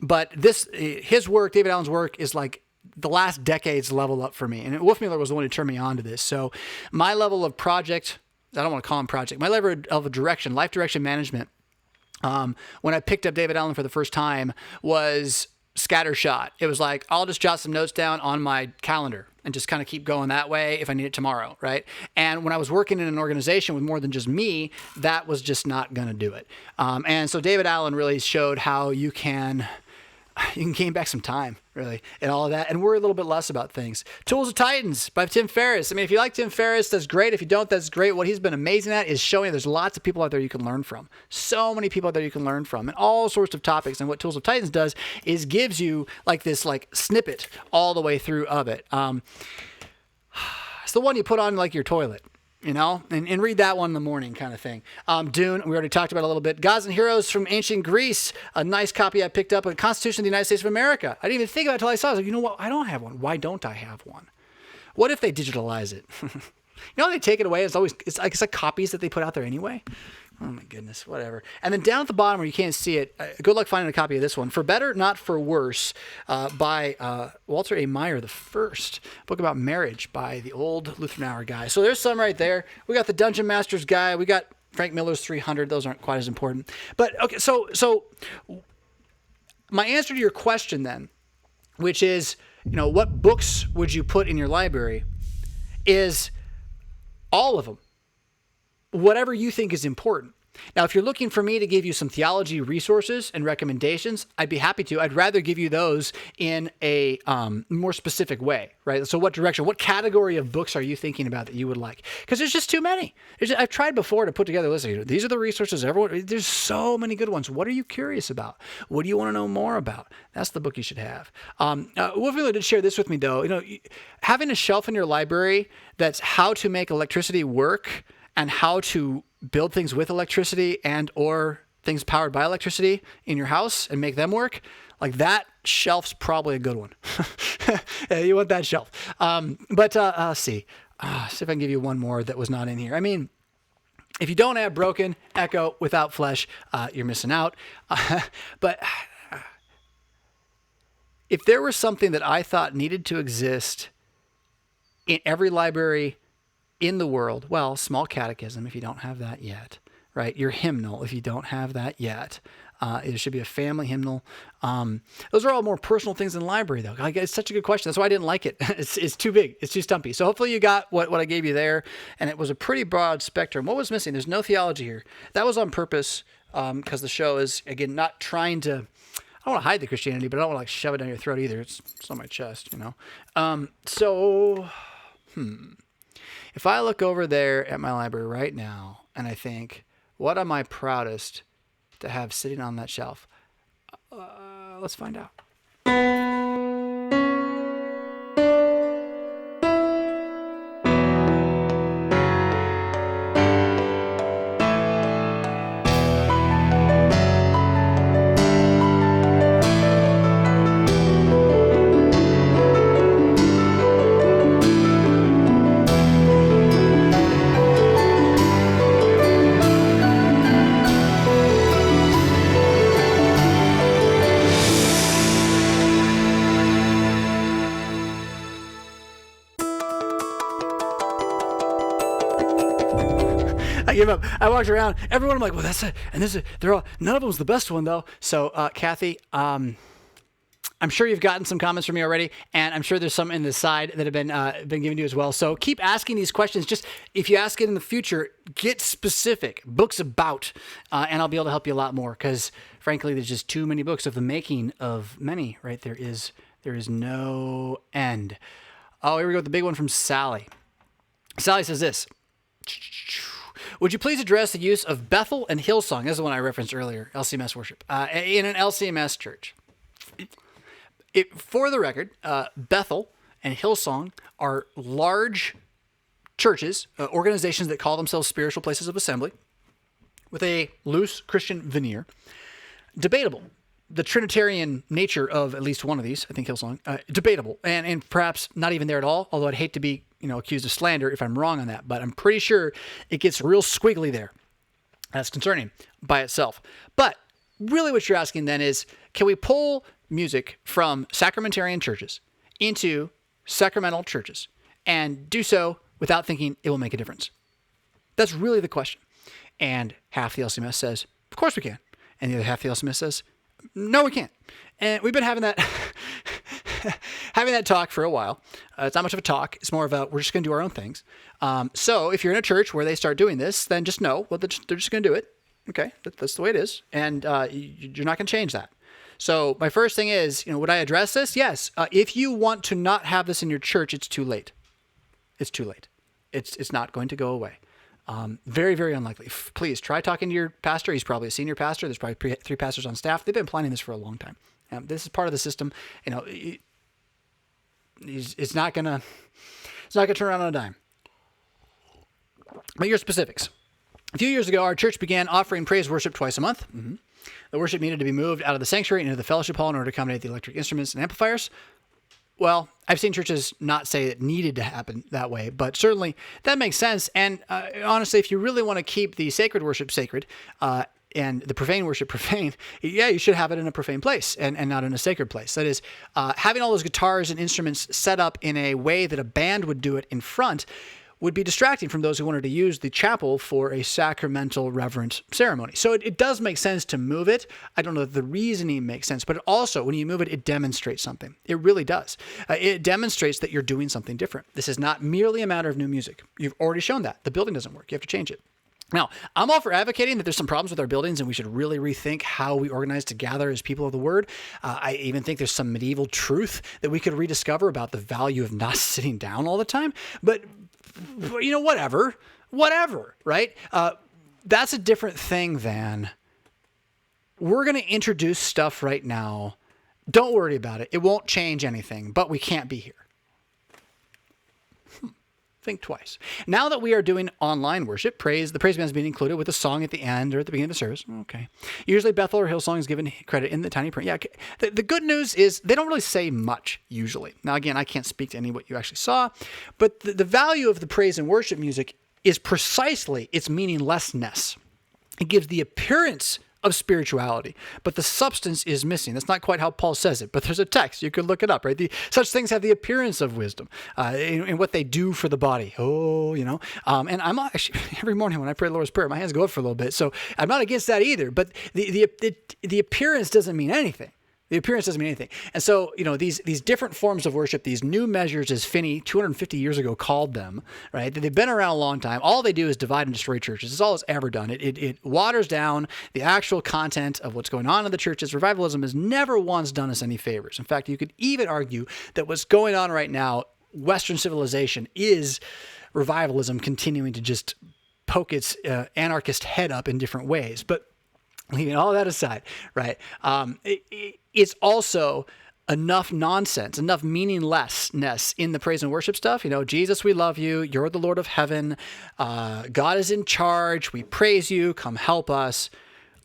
But his work, David Allen's work, is like the last decade's level up for me. And Wolfmueller was the one who turned me on to this. So my level of project, I don't want to call him project, my level of direction, life direction management, when I picked up David Allen for the first time was scattershot. It was like, I'll just jot some notes down on my calendar and just kind of keep going that way if I need it tomorrow, right? And when I was working in an organization with more than just me, that was just not going to do it. And so David Allen really showed how you can gain back some time, really, and all of that, and worry a little bit less about things. Tools of Titans by Tim Ferriss. I mean, if you like Tim Ferriss, that's great. If you don't, that's great. What he's been amazing at is showing there's lots of people out there you can learn from. So many people out there you can learn from, and all sorts of topics. And what Tools of Titans does is gives you like this snippet all the way through of it. It's the one you put on like your toilet. And read that one in the morning kind of thing. Dune, we already talked about a little bit. Gods and Heroes from Ancient Greece, a nice copy I picked up. A Constitution of the United States of America. I didn't even think about it until I saw it. I was like, you know what? I don't have one. Why don't I have one? What if they digitalize it? They take it away. It's like copies that they put out there anyway. Oh my goodness, whatever. And then down at the bottom where you can't see it, good luck finding a copy of this one. For Better, Not for Worse, by Walter A. Meyer the First. Book about marriage by the old Lutheran Hour guy. So there's some right there. We got the Dungeon Master's Guide. We got Frank Miller's 300. Those aren't quite as important. But okay, so my answer to your question then, which is, what books would you put in your library, is all of them. Whatever you think is important. Now, if you're looking for me to give you some theology resources and recommendations, I'd be happy to. I'd rather give you those in a more specific way, right? So what direction, what category of books are you thinking about that you would like? Because there's just too many. I've tried before to put together a list. These are the resources everyone, there's so many good ones. What are you curious about? What do you want to know more about? That's the book you should have. Wolfmueller did share this with me though. Having a shelf in your library that's how to make electricity work and how to build things with electricity and or things powered by electricity in your house and make them work, like that shelf's probably a good one. You want that shelf. But let's see. See if I can give you one more that was not in here. I mean, if you don't have Broken, Echo, Without Flesh, you're missing out. But if there was something that I thought needed to exist in every library in the world, well, small catechism if you don't have that yet, right? Your hymnal if you don't have that yet. It should be a family hymnal. Those are all more personal things in the library, though. It's such a good question. That's why I didn't like it. It's too big. It's too stumpy. So hopefully you got what I gave you there, and it was a pretty broad spectrum. What was missing? There's no theology here. That was on purpose because the show is, again, not trying to, I don't want to hide the Christianity, but I don't want to shove it down your throat either. It's on my chest, If I look over there at my library right now and I think, what am I proudest to have sitting on that shelf? Let's find out. I give up. I walked around. Everyone, I'm like, well, that's it. And this is, they're all, none of them's the best one though. So, Kathy, I'm sure you've gotten some comments from me already, and I'm sure there's some in the side that have been given to you as well. So keep asking these questions. Just if you ask it in the future, get specific books about, and I'll be able to help you a lot more. Because frankly, there's just too many books of the making of many. Right? There is no end. Oh, here we go with the big one from Sally. Sally says this. Would you please address the use of Bethel and Hillsong? This is the one I referenced earlier, LCMS worship, in an LCMS church. For the record, Bethel and Hillsong are large churches, organizations that call themselves spiritual places of assembly, with a loose Christian veneer. Debatable. The Trinitarian nature of at least one of these, I think Hillsong, debatable, and perhaps not even there at all, although I'd hate to be accused of slander if I'm wrong on that, but I'm pretty sure it gets real squiggly there. That's concerning by itself. But really what you're asking then is, can we pull music from sacramentarian churches into sacramental churches and do so without thinking it will make a difference? That's really the question. And half the LCMS says, of course we can. And the other half of the LCMS says, no, we can't. And we've been having that talk for a while. It's not much of a talk. It's more of a, we're just going to do our own things. So if you're in a church where they start doing this, then just know, well, they're just going to do it. Okay, that's the way it is. And you're not going to change that. So my first thing is, would I address this? Yes. If you want to not have this in your church, it's too late. It's too late. It's not going to go away. Very, very unlikely. Please try talking to your pastor. He's probably a senior pastor. There's probably 3 pastors on staff. They've been planning this for a long time. This is part of the system. It's not gonna turn around on a dime. But your specifics. A few years ago, our church began offering praise worship twice a month. Mm-hmm. The worship needed to be moved out of the sanctuary into the fellowship hall in order to accommodate the electric instruments and amplifiers. Well, I've seen churches not say it needed to happen that way, but certainly that makes sense. And honestly, if you really want to keep the sacred worship sacred and the profane worship profane, yeah, you should have it in a profane place and not in a sacred place. That is, having all those guitars and instruments set up in a way that a band would do it in front would be distracting from those who wanted to use the chapel for a sacramental reverent ceremony. So it does make sense to move it. I don't know if the reasoning makes sense, but it also, when you move it, it demonstrates something. It really does. It demonstrates that you're doing something different. This is not merely a matter of new music. You've already shown that. The building doesn't work. You have to change it. Now, I'm all for advocating that there's some problems with our buildings and we should really rethink how we organize to gather as people of the word. I even think there's some medieval truth that we could rediscover about the value of not sitting down all the time. But whatever, right? That's a different thing than we're going to introduce stuff right now. Don't worry about it. It won't change anything, but we can't be here. Think twice. Now that we are doing online worship, the praise band is being included with a song at the end or at the beginning of the service. Okay. Usually Bethel or Hillsong is given credit in the tiny print. Yeah. The good news is they don't really say much usually. Now, again, I can't speak to any of what you actually saw, but the value of the praise and worship music is precisely its meaninglessness. It gives the appearance of spirituality, but the substance is missing. That's not quite how Paul says it, but there's a text. You could look it up, right? Such things have the appearance of wisdom in what they do for the body. And I'm actually, every morning when I pray the Lord's Prayer, my hands go up for a little bit. So I'm not against that either, but the appearance doesn't mean anything. The appearance doesn't mean anything. And so, these different forms of worship, these new measures, as Finney 250 years ago called them, right? They've been around a long time. All they do is divide and destroy churches. It's all it's ever done. It waters down the actual content of what's going on in the churches. Revivalism has never once done us any favors. In fact, you could even argue that what's going on right now, Western civilization, is revivalism continuing to just poke its anarchist head up in different ways. But leaving all that aside, right? It's also enough nonsense, enough meaninglessness in the praise and worship stuff. Jesus, we love you. You're the Lord of heaven. God is in charge. We praise you. Come help us.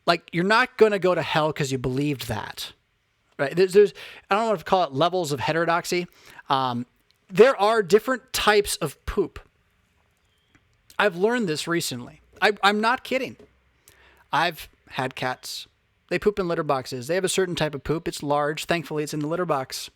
Like, you're not going to go to hell because you believed that, right? There's I don't know what to call it, levels of heterodoxy. There are different types of poop. I've learned this recently. I'm not kidding. I've had cats. They poop in litter boxes. They have a certain type of poop. It's large. Thankfully, it's in the litter box.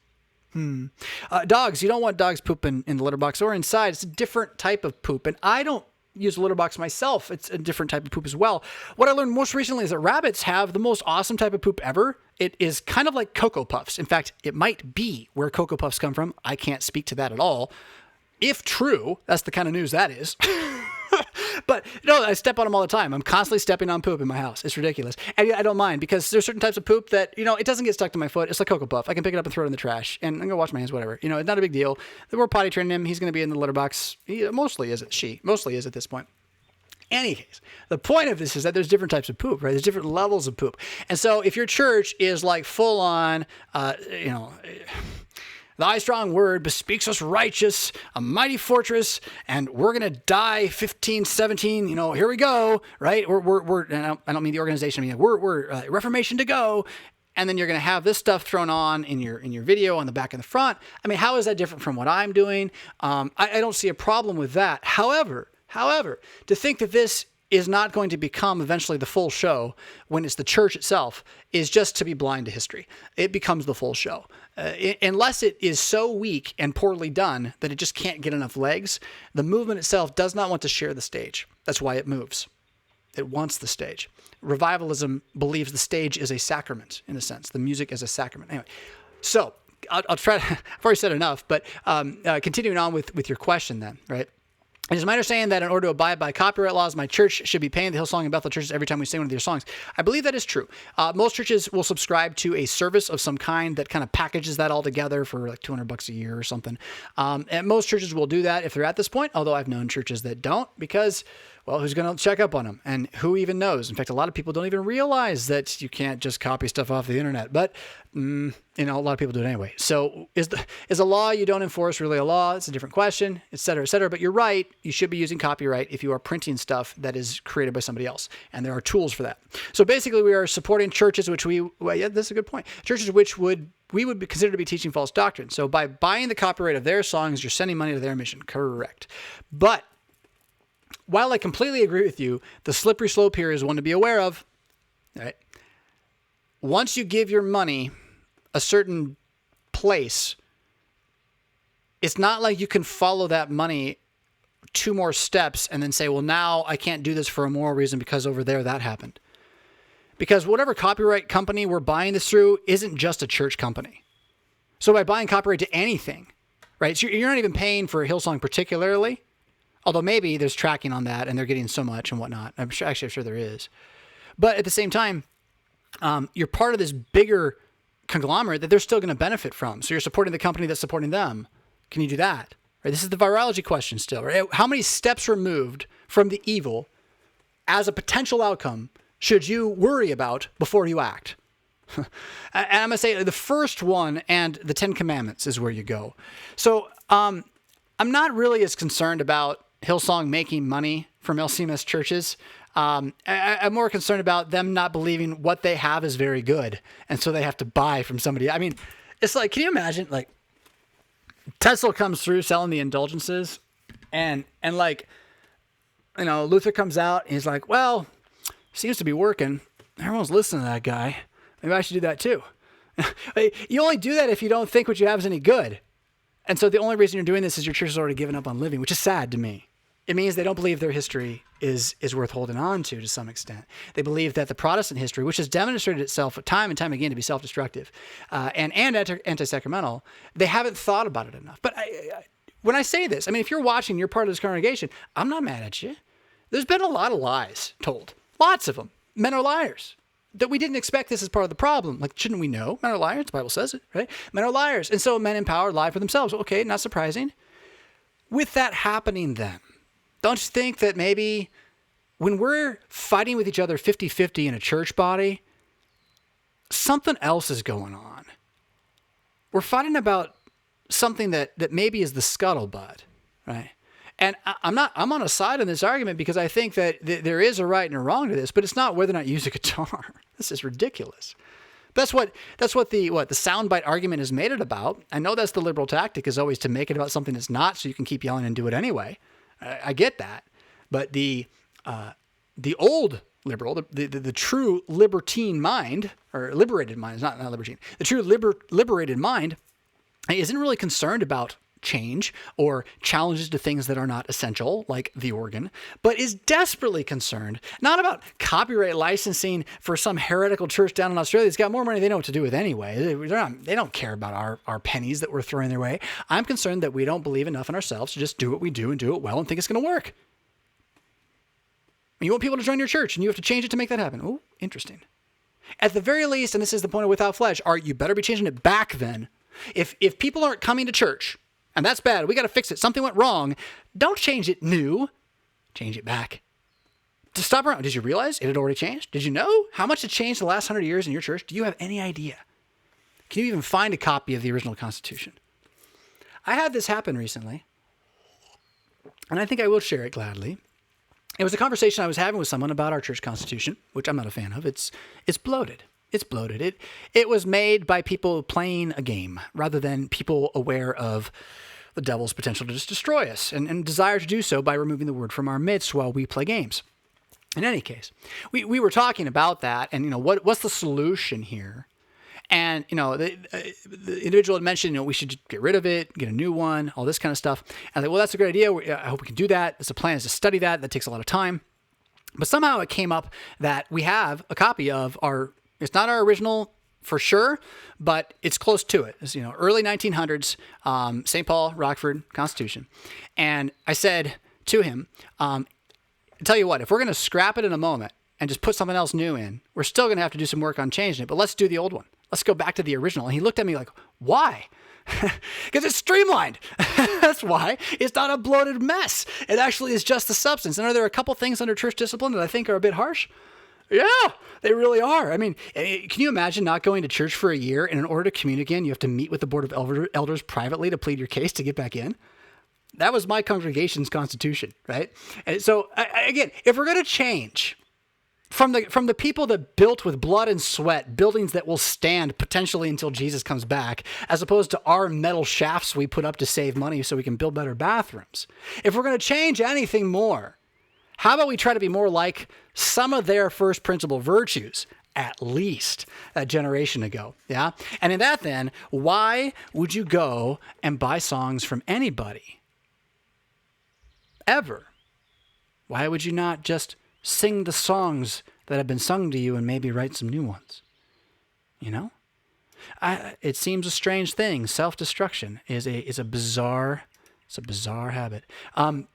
Dogs, you don't want dogs pooping in the litter box or inside. It's a different type of poop. And I don't use a litter box myself. It's a different type of poop as well. What I learned most recently is that rabbits have the most awesome type of poop ever. It is kind of like Cocoa Puffs. In fact, it might be where Cocoa Puffs come from. I can't speak to that at all. If true, that's the kind of news that is. But I step on them all the time. I'm constantly stepping on poop in my house. It's ridiculous. And I don't mind because there's certain types of poop that, it doesn't get stuck to my foot. It's like Cocoa Puff. I can pick it up and throw it in the trash and I'm going to wash my hands, whatever. It's not a big deal. We're potty training him. He's going to be in the litter box. She mostly is at this point. Any case, the point of this is that there's different types of poop, right? There's different levels of poop. And so if your church is like full on, thy strong word bespeaks us righteous, a mighty fortress, and we're going to die 1517, here we go, right? We're and I don't mean the organization, I mean, we're Reformation to go. And then you're going to have this stuff thrown on in your video on the back and the front. I mean, how is that different from what I'm doing? I don't see a problem with that. However, to think that this is not going to become eventually the full show when it's the church itself is just to be blind to history. It becomes the full show. Unless it is so weak and poorly done that it just can't get enough legs, the movement itself does not want to share the stage. That's why it moves. It wants the stage. Revivalism believes the stage is a sacrament, in a sense. The music is a sacrament. Anyway, so I'll try to, I've already said enough, but continuing on with your question then, right? It is my understanding that in order to abide by copyright laws, my church should be paying the Hillsong and Bethel churches every time we sing one of their songs. I believe that is true. Most churches will subscribe to a service of some kind that kind of packages that all together for like $200 a year or something. And most churches will do that if they're at this point, although I've known churches that don't because, well, who's going to check up on them? And who even knows? In fact, a lot of people don't even realize that you can't just copy stuff off the internet. But, a lot of people do it anyway. So is a law you don't enforce really a law? It's a different question, et cetera, et cetera. But you're right. You should be using copyright if you are printing stuff that is created by somebody else. And there are tools for that. So basically, we are supporting churches that's a good point. Churches which we would consider to be teaching false doctrine. So by buying the copyright of their songs, you're sending money to their mission. Correct. But while I completely agree with you, the slippery slope here is one to be aware of. Right? Once you give your money a certain place, it's not like you can follow that money 2 more steps and then say, well, now I can't do this for a moral reason because over there that happened. Because whatever copyright company we're buying this through isn't just a church company. So by buying copyright to anything, right? So you're not even paying for Hillsong particularly. Although maybe there's tracking on that and they're getting so much and whatnot. I'm sure there is. But at the same time, you're part of this bigger conglomerate that they're still going to benefit from. So you're supporting the company that's supporting them. Can you do that? Right? This is the virology question still. Right? How many steps removed from the evil as a potential outcome should you worry about before you act? And I'm going to say the first one and the 10 Commandments is where you go. So I'm not really as concerned about Hillsong making money from LCMS churches. I'm more concerned about them not believing what they have is very good. And so they have to buy from somebody. I mean, it's like, can you imagine like Tesla comes through selling the indulgences and like, Luther comes out and he's like, well, seems to be working. Everyone's listening to that guy. Maybe I should do that too. You only do that if you don't think what you have is any good. And so the only reason you're doing this is your church has already given up on living, which is sad to me. It means they don't believe their history is worth holding on to some extent. They believe that the Protestant history, which has demonstrated itself time and time again to be self-destructive and anti-sacramental, they haven't thought about it enough. But when I say this, I mean, if you're watching, you're part of this congregation, I'm not mad at you. There's been a lot of lies told. Lots of them. Men are liars. That we didn't expect this as part of the problem. Like, shouldn't we know? Men are liars. The Bible says it, right? Men are liars. And so men in power lie for themselves. Okay, not surprising. With that happening then, don't you think that maybe when we're fighting with each other 50-50 in a church body, something else is going on? We're fighting about something that maybe is the scuttlebutt, right? And I'm on a side in this argument because I think that there is a right and a wrong to this, but it's not whether or not you use a guitar. This is ridiculous. That's what the soundbite argument is made it about. I know that's the liberal tactic, is always to make it about something that's not, so you can keep yelling and do it anyway. I get that, but the old liberal, the true libertine mind, or liberated mind, is not libertine. The true liberated mind isn't really concerned about change or challenges to things that are not essential, like the organ, but is desperately concerned, not about copyright licensing for some heretical church down in Australia that's got more money they know what to do with anyway. They don't care about our pennies that we're throwing their way. I'm concerned that we don't believe enough in ourselves to just do what we do and do it well and think it's going to work. You want people to join your church and you have to change it to make that happen. Oh, interesting. At the very least, and this is the point of Without Flesh, you better be changing it back then. If people aren't coming to church, and that's bad, we got to fix it. Something went wrong. Don't change it new. Change it back. To stop around. Did you realize it had already changed? Did you know how much it changed the last 100 years in your church? Do you have any idea? Can you even find a copy of the original Constitution? I had this happen recently, and I think I will share it gladly. It was a conversation I was having with someone about our church constitution, which I'm not a fan of. It's bloated. It's bloated. It was made by people playing a game rather than people aware of the devil's potential to just destroy us and desire to do so by removing the word from our midst while we play games. In any case, we were talking about that and, what's the solution here? And, the individual had mentioned, we should get rid of it, get a new one, all this kind of stuff. And I was like, well, that's a great idea. I hope we can do that. It's a plan is to study that. That takes a lot of time. But somehow it came up that we have a copy of it's not our original for sure, but it's close to it. It's, early 1900s, St. Paul, Rockford Constitution. And I said to him, tell you what, if we're going to scrap it in a moment and just put something else new in, we're still going to have to do some work on changing it, but let's do the old one. Let's go back to the original. And he looked at me like, why? Because it's streamlined. That's why. It's not a bloated mess. It actually is just the substance. And are there a couple things under church discipline that I think are a bit harsh? Yeah, they really are. I mean, can you imagine not going to church for a year and in order to commune again, you have to meet with the board of elders privately to plead your case to get back in? That was my congregation's constitution, right? And so again, if we're going to change from the people that built with blood and sweat buildings that will stand potentially until Jesus comes back, as opposed to our metal shafts we put up to save money so we can build better bathrooms. If we're going to change anything more, how about we try to be more like some of their first principle virtues, at least a generation ago? Yeah. And in that, then, why would you go and buy songs from anybody? Ever? Why would you not just sing the songs that have been sung to you and maybe write some new ones? It seems a strange thing. Self-destruction is a bizarre habit. I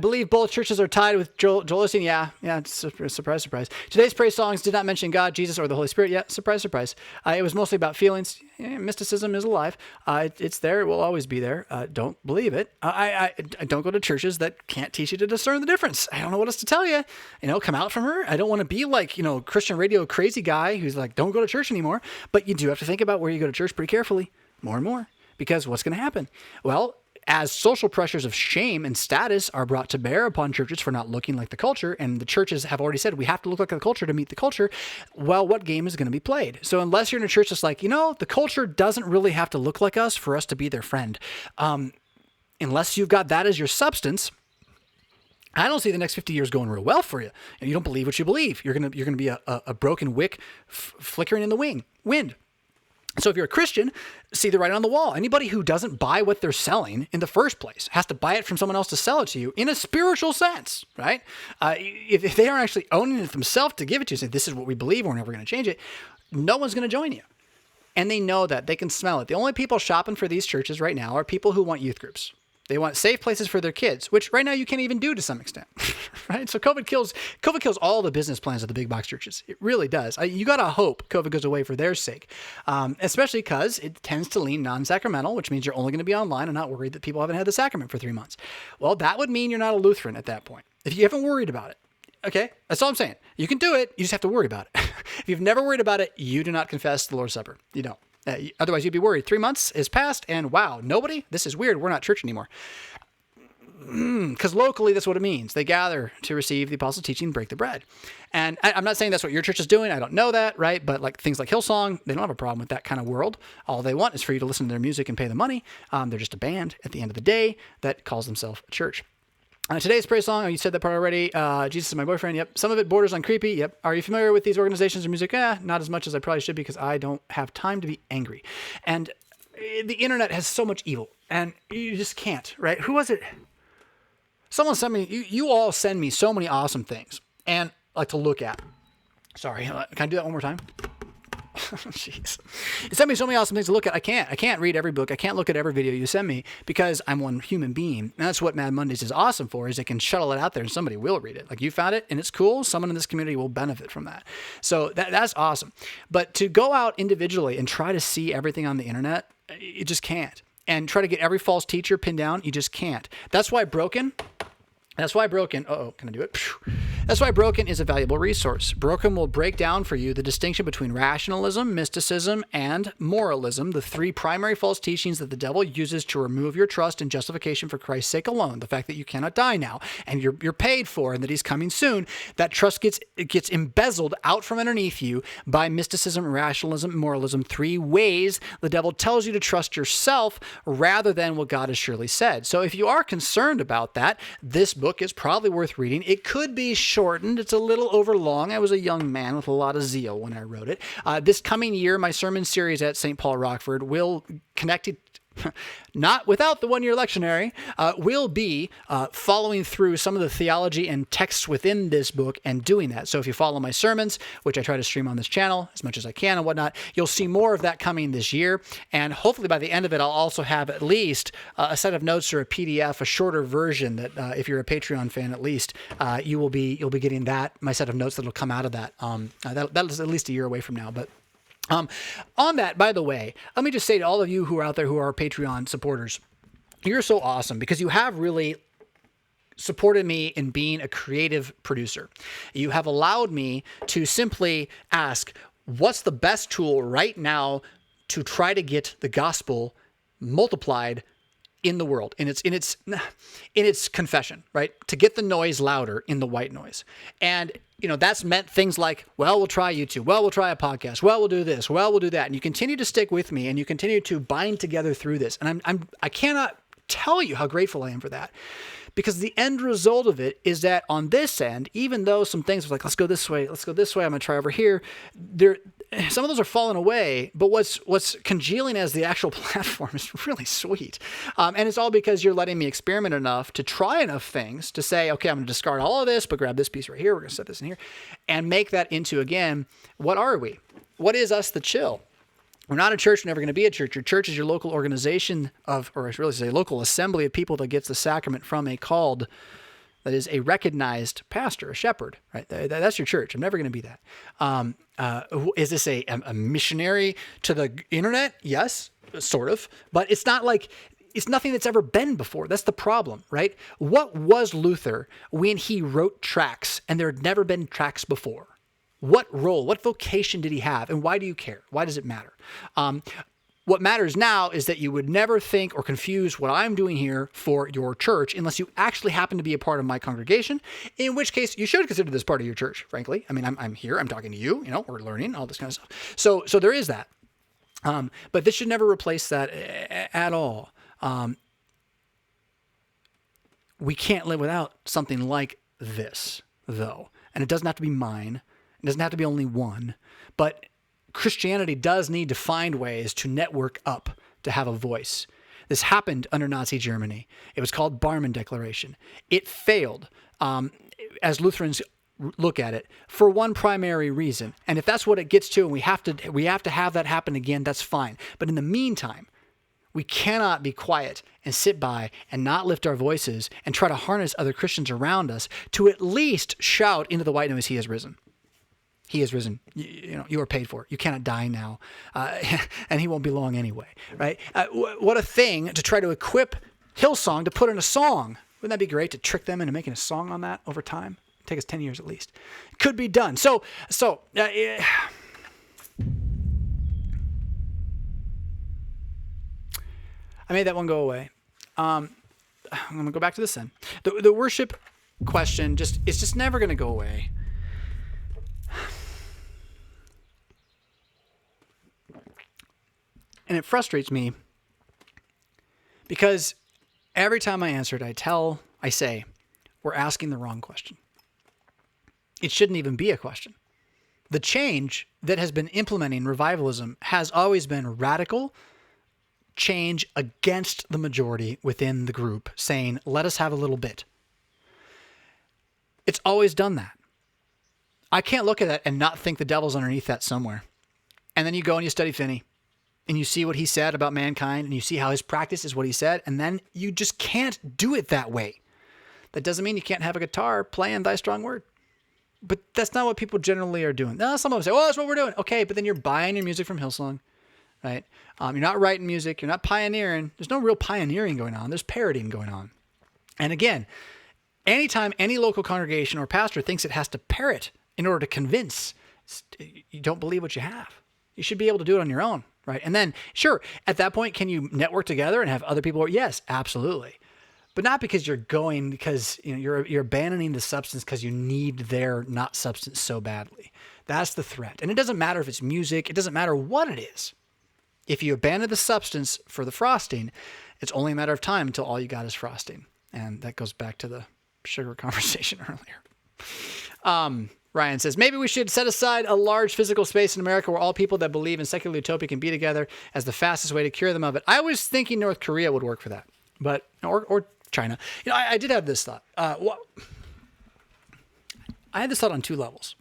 believe both churches are tied with Joel Osteen. Yeah, it's a surprise. Today's praise songs did not mention God, Jesus, or the Holy Spirit. Yeah, surprise. It was mostly about feelings. Yeah, mysticism is alive. It's there. It will always be there. Don't believe it. I don't go to churches that can't teach you to discern the difference. I don't know what else to tell you. Come out from her. I don't want to be like, Christian radio crazy guy who's like, don't go to church anymore. But you do have to think about where you go to church pretty carefully, more and more, because what's going to happen? Well, as social pressures of shame and status are brought to bear upon churches for not looking like the culture, and the churches have already said we have to look like the culture to meet the culture, well, what game is going to be played? So unless you're in a church that's like, the culture doesn't really have to look like us for us to be their friend, unless you've got that as your substance, I don't see the next 50 years going real well for you. You don't believe what you believe. You're going to be a broken wick flickering in the wind. So if you're a Christian, see the writing on the wall. Anybody who doesn't buy what they're selling in the first place has to buy it from someone else to sell it to you in a spiritual sense, right? If they aren't actually owning it themselves to give it to you, say, this is what we believe, we're never going to change it, no one's going to join you. And they know that. They can smell it. The only people shopping for these churches right now are people who want youth groups. They want safe places for their kids, which right now you can't even do to some extent, right? So COVID kills all the business plans of the big box churches. It really does. You got to hope COVID goes away for their sake, especially because it tends to lean non-sacramental, which means you're only going to be online and not worried that people haven't had the sacrament for 3 months. Well, that would mean you're not a Lutheran at that point. If you haven't worried about it, okay? That's all I'm saying. You can do it. You just have to worry about it. If you've never worried about it, you do not confess the Lord's Supper. You don't. Otherwise, you'd be worried. 3 months is passed, and wow, nobody? This is weird. We're not church anymore. Because locally, that's what it means. They gather to receive the apostles' teaching and break the bread. And I'm not saying that's what your church is doing. I don't know that, right? But like things like Hillsong, they don't have a problem with that kind of world. All they want is for you to listen to their music and pay the money. They're just a band at the end of the day that calls themselves a church. Today's praise song, you said that part already. Jesus is my boyfriend. Yep. Some of it borders on creepy. Yep. Are you familiar with these organizations or music? Not as much as I probably should because I don't have time to be angry. And the internet has so much evil, and you just can't, right? Who was it? Someone sent me, you all send me so many awesome things, and like to look at. Sorry, can I do that one more time? Jeez. You send me so many awesome things to look at. I can't read every book. I can't look at every video you send me because I'm one human being. And that's what Mad Mondays is awesome for, is it can shuttle it out there and somebody will read it. Like, you found it and it's cool. Someone in this community will benefit from that. So that's awesome. But to go out individually and try to see everything on the internet, you just can't. And try to get every false teacher pinned down, you just can't. That's why Broken, can I do it? That's why Broken is a valuable resource. Broken will break down for you the distinction between rationalism, mysticism, and moralism, the three primary false teachings that the devil uses to remove your trust and justification for Christ's sake alone. The fact that you cannot die now, and you're paid for, and that he's coming soon. That trust gets embezzled out from underneath you by mysticism, rationalism, moralism. Three ways the devil tells you to trust yourself rather than what God has surely said. So if you are concerned about that, this book is probably worth reading. It could be shortened. It's a little overlong. I was a young man with a lot of zeal when I wrote it. This coming year, my sermon series at St. Paul Rockford will connect it, not without the one-year lectionary, will be following through some of the theology and texts within this book and doing that. So if you follow my sermons, which I try to stream on this channel as much as I can and whatnot, you'll see more of that coming this year. And hopefully by the end of it, I'll also have at least a set of notes or a PDF, a shorter version that if you're a Patreon fan, at least you'll be getting that, my set of notes that'll come out of that. That is at least a year away from now, but on that, by the way, let me just say to all of you who are out there who are Patreon supporters, you're so awesome because you have really supported me in being a creative producer. You have allowed me to simply ask, what's the best tool right now to try to get the gospel multiplied in the world, in its confession, right? To get the noise louder in the white noise. And that's meant things like, well, we'll try YouTube. Well, we'll try a podcast. Well, we'll do this. Well, we'll do that. And you continue to stick with me and you continue to bind together through this. And I cannot tell you how grateful I am for that, because the end result of it is that on this end, even though some things are like, let's go this way, I'm going to try over here. Some of those are falling away, but what's congealing as the actual platform is really sweet. And it's all because you're letting me experiment enough to try enough things to say, okay, I'm going to discard all of this, but grab this piece right here. We're going to set this in here and make that into, again, what are we? What is us, the chill? We're not a church. We're never going to be a church. Your church is your local organization or I should really say local assembly of people that gets the sacrament from a called, that is a recognized pastor, a shepherd, right? That's your church. I'm never going to be that. Is this a missionary to the internet? Yes, sort of. But it's not like, it's nothing that's ever been before. That's the problem, right? What was Luther when he wrote tracts and there had never been tracts before? What role, what vocation did he have? And why do you care? Why does it matter? What matters now is that you would never think or confuse what I'm doing here for your church unless you actually happen to be a part of my congregation, in which case you should consider this part of your church, frankly. I mean, I'm here, I'm talking to you, we're learning, all this kind of stuff. So there is that. But this should never replace that at all. We can't live without something like this, though. And it doesn't have to be mine. It doesn't have to be only one, but Christianity does need to find ways to network up, to have a voice. This happened under Nazi Germany. It was called Barmen Declaration. It failed, as Lutherans look at it, for one primary reason. And if that's what it gets to, and we have to have that happen again, that's fine. But in the meantime, we cannot be quiet and sit by and not lift our voices and try to harness other Christians around us to at least shout into the white noise, he has risen. He has risen. You are paid for. You cannot die now. And he won't be long anyway, right? What a thing to try to equip Hillsong to put in a song. Wouldn't that be great to trick them into making a song on that over time? It'd take us 10 years at least. Could be done. So I made that one go away. I'm going to go back to this then. The worship question, it's just never going to go away. And it frustrates me because every time I answer it, I say, we're asking the wrong question. It shouldn't even be a question. The change that has been implementing revivalism has always been radical, change against the majority within the group, saying, let us have a little bit. It's always done that. I can't look at that and not think the devil's underneath that somewhere. And then you go and you study Finney, and you see what he said about mankind, and you see how his practice is what he said, and then you just can't do it that way. That doesn't mean you can't have a guitar playing Thy Strong Word. But that's not what people generally are doing. Now, some of them say, well, that's what we're doing. Okay, but then you're buying your music from Hillsong, right? You're not writing music. You're not pioneering. There's no real pioneering going on. There's parodying going on. And again, anytime any local congregation or pastor thinks it has to parrot in order to convince, you don't believe what you have. You should be able to do it on your own, right? And then, sure, at that point, can you network together and have other people? Yes, absolutely. But not because you're going, because you're abandoning the substance because you need their not substance so badly. That's the threat. And it doesn't matter if it's music. It doesn't matter what it is. If you abandon the substance for the frosting, it's only a matter of time until all you got is frosting. And that goes back to the sugar conversation earlier. Ryan says, maybe we should set aside a large physical space in America where all people that believe in secular utopia can be together as the fastest way to cure them of it. I was thinking North Korea would work for that, but or China. I did have this thought. I had this thought on two levels.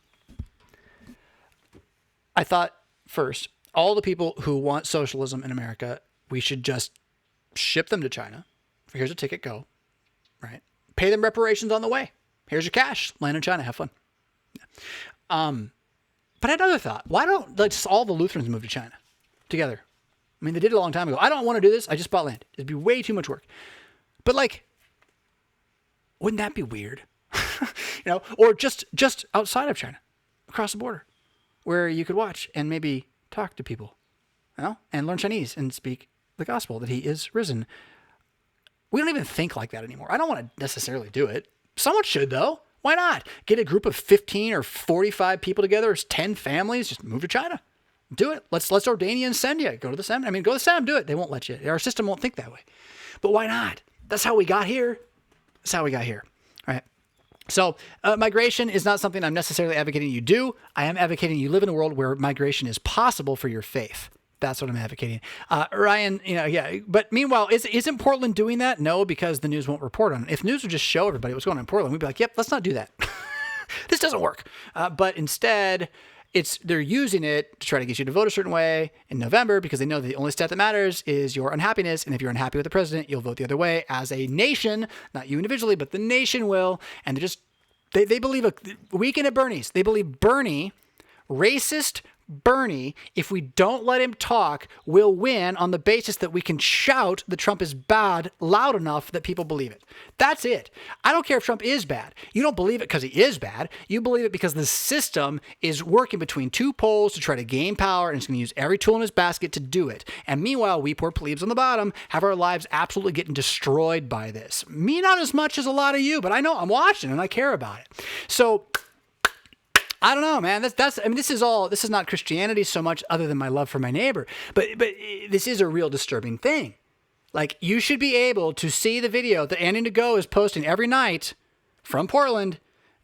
I thought, first, all the people who want socialism in America, we should just ship them to China. Here's a ticket, go. Right? Pay them reparations on the way. Here's your cash. Land in China. Have fun. But I had another thought. Why don't just all the Lutherans move to China together? I mean, they did it a long time ago. I don't want to do this. I just bought land. It'd be way too much work. But wouldn't that be weird? Or just outside of China, across the border, where you could watch and maybe talk to people, and learn Chinese and speak the gospel that he is risen. We don't even think like that anymore. I don't want to necessarily do it. Someone should, though. Why not? Get a group of 15 or 45 people together, 10 families, just move to China. Do it. Let's ordain you and send you. Go to the seminary. Go to the seminary, do it. They won't let you. Our system won't think that way. But why not? That's how we got here. That's how we got here. All right. So migration is not something I'm necessarily advocating you do. I am advocating you live in a world where migration is possible for your faith. That's what I'm advocating. Ryan, yeah. But meanwhile, isn't Portland doing that? No, because the news won't report on it. If news would just show everybody what's going on in Portland, we'd be like, yep, let's not do that. This doesn't work. But instead, they're using it to try to get you to vote a certain way in November because they know that the only stat that matters is your unhappiness. And if you're unhappy with the president, you'll vote the other way as a nation, not you individually, but the nation will. And they believe a weekend at Bernie's. They believe Bernie, racist Bernie, if we don't let him talk, will win on the basis that we can shout that Trump is bad loud enough that people believe it. That's it. I don't care if Trump is bad. You don't believe it because he is bad. You believe it because the system is working between two poles to try to gain power, and it's going to use every tool in his basket to do it. And meanwhile, we poor plebes on the bottom have our lives absolutely getting destroyed by this. Me, not as much as a lot of you, but I know I'm watching and I care about it. So I don't know, man. This is not Christianity so much other than my love for my neighbor. But this is a real disturbing thing. You should be able to see the video that Andy To-Go is posting every night from Portland,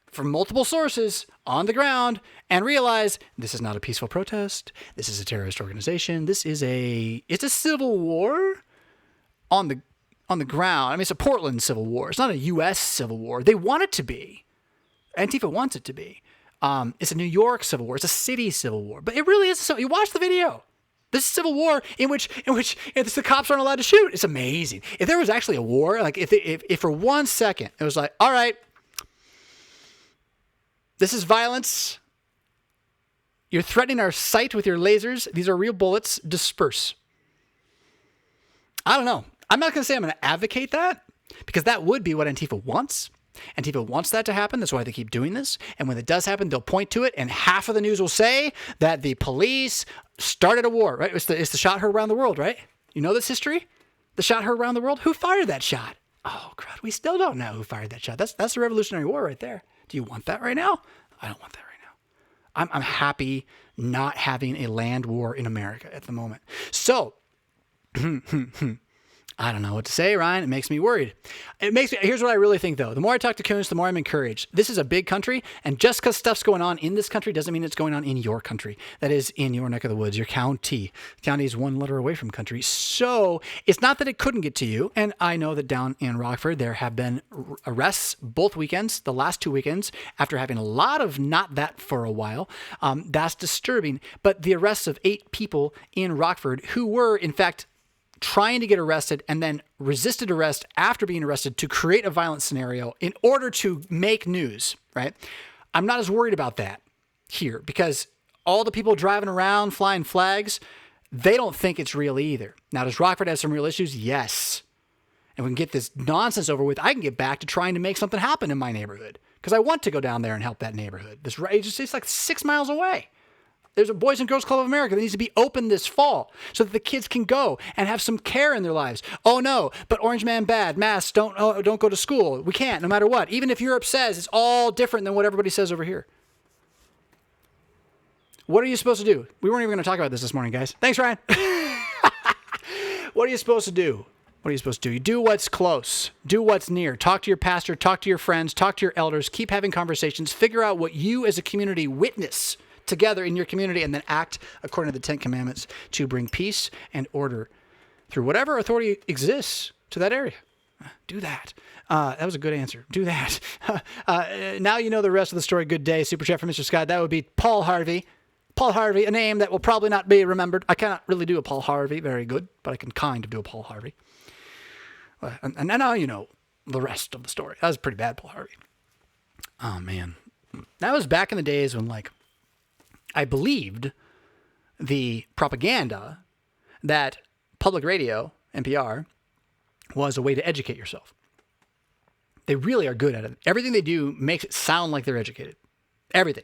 from multiple sources on the ground, and realize this is not a peaceful protest. This is a terrorist organization. It's a civil war on the ground. It's a Portland civil war. It's not a U.S. civil war. They want it to be. Antifa wants it to be. It's a New York civil war. It's a city civil war. But it really is. So you watch the video. This is a civil war in which the cops aren't allowed to shoot. It's amazing. If there was actually a war, if for 1 second it was all right, this is violence. You're threatening our sight with your lasers. These are real bullets. Disperse. I don't know. I'm not going to say I'm going to advocate that because that would be what Antifa wants. Antifa wants that to happen. That's why they keep doing this. And when it does happen, they'll point to it, and half of the news will say that the police started a war, right? It's the shot heard around the world, right? You know this history? The shot heard around the world? Who fired that shot? Oh, crud. We still don't know who fired that shot. That's the Revolutionary War right there. Do you want that right now? I don't want that right now. I'm happy not having a land war in America at the moment. So, I don't know what to say, Ryan. It makes me worried. Here's what I really think, though. The more I talk to Coons, the more I'm encouraged. This is a big country, and just because stuff's going on in this country doesn't mean it's going on in your country. That is, in your neck of the woods, your county. County is one letter away from country. So it's not that it couldn't get to you. And I know that down in Rockford, there have been arrests both weekends, the last 2 weekends, after having a lot of not that for a while. That's disturbing. But the arrests of 8 people in Rockford who were, in fact, trying to get arrested and then resisted arrest after being arrested to create a violent scenario in order to make news, right? I'm not as worried about that here because all the people driving around flying flags, they don't think it's real either. Now, does Rockford have some real issues? Yes. And we can get this nonsense over with. I can get back to trying to make something happen in my neighborhood because I want to go down there and help that neighborhood. It's like 6 miles away. There's a Boys and Girls Club of America that needs to be open this fall so that the kids can go and have some care in their lives. Oh no, but Orange Man bad, masks, don't go to school. We can't, no matter what. Even if Europe says it's all different than what everybody says over here. What are you supposed to do? We weren't even going to talk about this morning, guys. Thanks, Ryan. What are you supposed to do? What are you supposed to do? You do what's close. Do what's near. Talk to your pastor. Talk to your friends. Talk to your elders. Keep having conversations. Figure out what you as a community witness together in your community, and then act according to the 10 Commandments to bring peace and order through whatever authority exists to that area. Do that. That was a good answer. Do that. Now you know the rest of the story. Good day. Super chat from Mr. Scott. That would be Paul Harvey. Paul Harvey, a name that will probably not be remembered. I cannot really do a Paul Harvey very good, but I can kind of do a Paul Harvey. And now you know the rest of the story. That was pretty bad, Paul Harvey. Oh, man. That was back in the days when, I believed the propaganda that public radio, NPR, was a way to educate yourself. They really are good at it. Everything they do makes it sound like they're educated. Everything.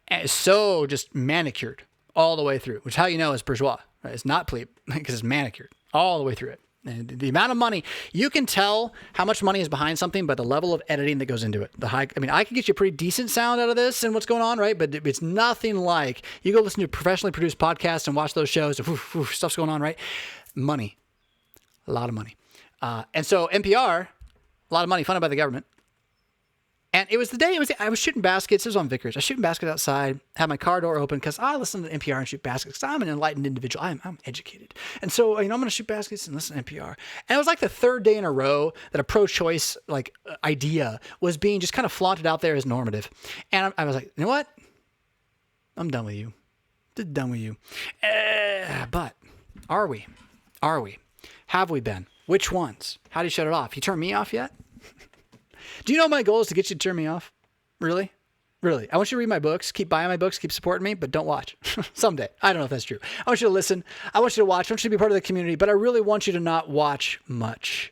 And it's so just manicured all the way through, which is how you know it's bourgeois. Right? It's not plebe because it's manicured all the way through it. And the amount of money, you can tell how much money is behind something by the level of editing that goes into it. I can get you a pretty decent sound out of this and what's going on, right? But it's nothing like, you go listen to professionally produced podcasts and watch those shows, stuff's going on, right? Money. A lot of money. And so NPR, a lot of money funded by the government. And it was the day, I was shooting baskets. It was on Vickers. I was shooting baskets outside, had my car door open because I listen to NPR and shoot baskets because I'm an enlightened individual. I'm educated. And so, I'm going to shoot baskets and listen to NPR. And it was like the third day in a row that a pro-choice idea was being just kind of flaunted out there as normative. And I was like, you know what? I'm done with you. Just done with you. But are we? Are we? Have we been? Which ones? How do you shut it off? You turn me off yet? Do you know my goal is to get you to turn me off? Really? Really. I want you to read my books, keep buying my books, keep supporting me, but don't watch. Someday. I don't know if that's true. I want you to listen. I want you to watch. I want you to be part of the community, but I really want you to not watch much.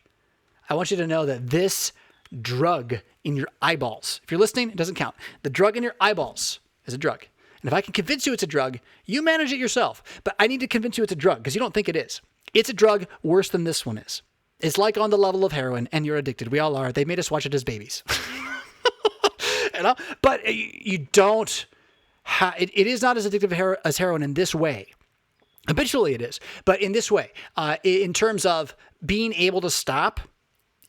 I want you to know that this drug in your eyeballs, if you're listening, it doesn't count. The drug in your eyeballs is a drug. And if I can convince you it's a drug, you manage it yourself. But I need to convince you it's a drug because you don't think it is. It's a drug worse than this one is. It's like on the level of heroin, and you're addicted. We all are. They made us watch it as babies. But you don't it is not as addictive as heroin in this way. Habitually it is, but in this way, in terms of being able to stop,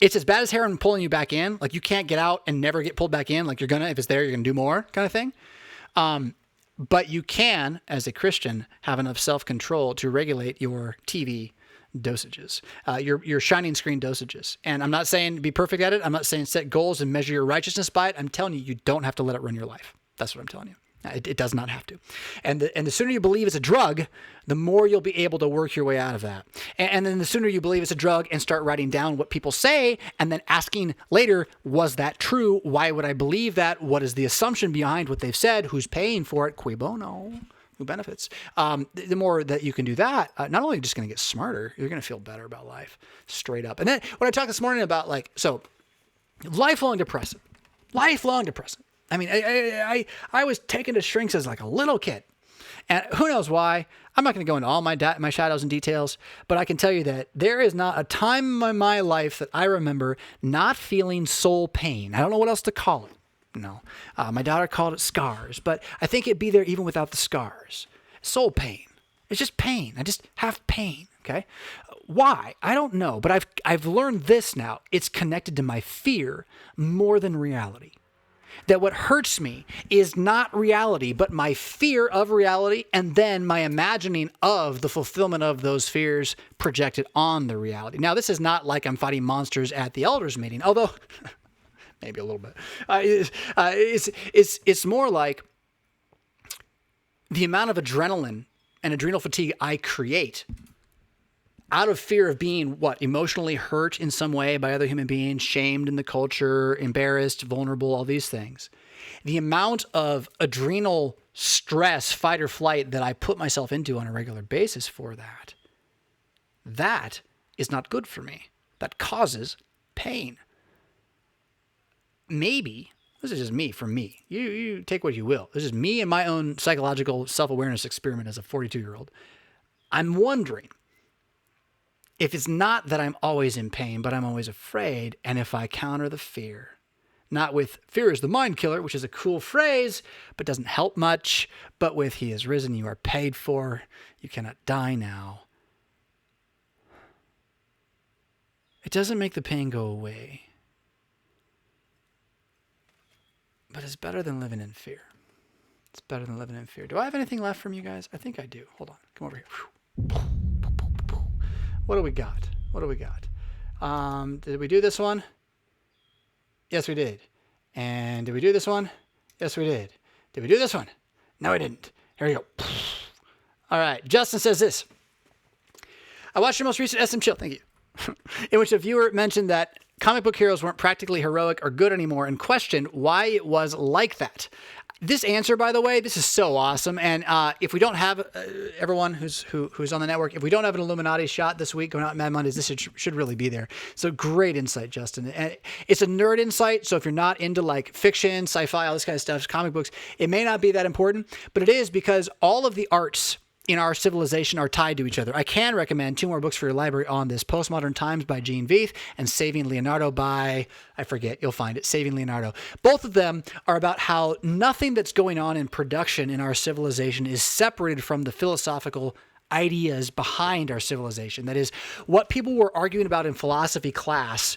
it's as bad as heroin pulling you back in. Like you can't get out and never get pulled back in. Like if it's there, you're going to do more kind of thing. But you can, as a Christian, have enough self-control to regulate your TV dosages, your shining screen dosages. And I'm not saying be perfect at it. I'm not saying set goals and measure your righteousness by it. I'm telling you, you don't have to let it run your life. That's what I'm telling you. It does not have to. And the sooner you believe it's a drug, the more you'll be able to work your way out of that. And then the sooner you believe it's a drug and start writing down what people say and then asking later, was that true? Why would I believe that? What is the assumption behind what they've said? Who's paying for it? Cui bono? Who benefits? The more that you can do that, not only are you just going to get smarter, you're going to feel better about life, straight up. And then when I talked this morning about lifelong depressant. I mean, I was taken to shrinks as like a little kid, and who knows why. I'm not going to go into all my shadows and details, but I can tell you that there is not a time in my life that I remember not feeling soul pain. I don't know what else to call it. No, my daughter called it scars, but I think it'd be there even without the scars. Soul pain. It's just pain. I just have pain, okay? Why? I don't know, but I've learned this now. It's connected to my fear more than reality. That what hurts me is not reality, but my fear of reality and then my imagining of the fulfillment of those fears projected on the reality. Now, this is not like I'm fighting monsters at the elders meeting, although maybe a little bit. It's more like the amount of adrenaline and adrenal fatigue I create out of fear of being, emotionally hurt in some way by other human beings, shamed in the culture, embarrassed, vulnerable, all these things. The amount of adrenal stress, fight or flight that I put myself into on a regular basis for that is not good for me. That causes pain. Maybe, this is just me from me. You take what you will. This is me and my own psychological self-awareness experiment as a 42-year-old. I'm wondering if it's not that I'm always in pain, but I'm always afraid, and if I counter the fear, not with fear is the mind killer, which is a cool phrase, but doesn't help much, but with he is risen, you are paid for, you cannot die now. It doesn't make the pain go away, but it's better than living in fear. It's better than living in fear. Do I have anything left from you guys? I think I do. Hold on. Come over here. What do we got? Did we do this one? Yes, we did. And did we do this one? Yes, we did. Did we do this one? No, we didn't. Here we go. All right. Justin says this. I watched your most recent SMChill. Thank you. In which a viewer mentioned that comic book heroes weren't practically heroic or good anymore and questioned why it was like that. This answer, by the way, this is so awesome. And if we don't have everyone who's on the network, if we don't have an Illuminati shot this week going out Mad Mondays, this should really be there. So great insight, Justin. And it's a nerd insight. So if you're not into like fiction, sci-fi, all this kind of stuff, comic books, it may not be that important, but it is because all of the arts in our civilization are tied to each other. I can recommend 2 more books for your library on this. Postmodern Times by Gene Veith and Saving Leonardo by, I forget, you'll find it, Saving Leonardo. Both of them are about how nothing that's going on in production in our civilization is separated from the philosophical ideas behind our civilization. That is, what people were arguing about in philosophy class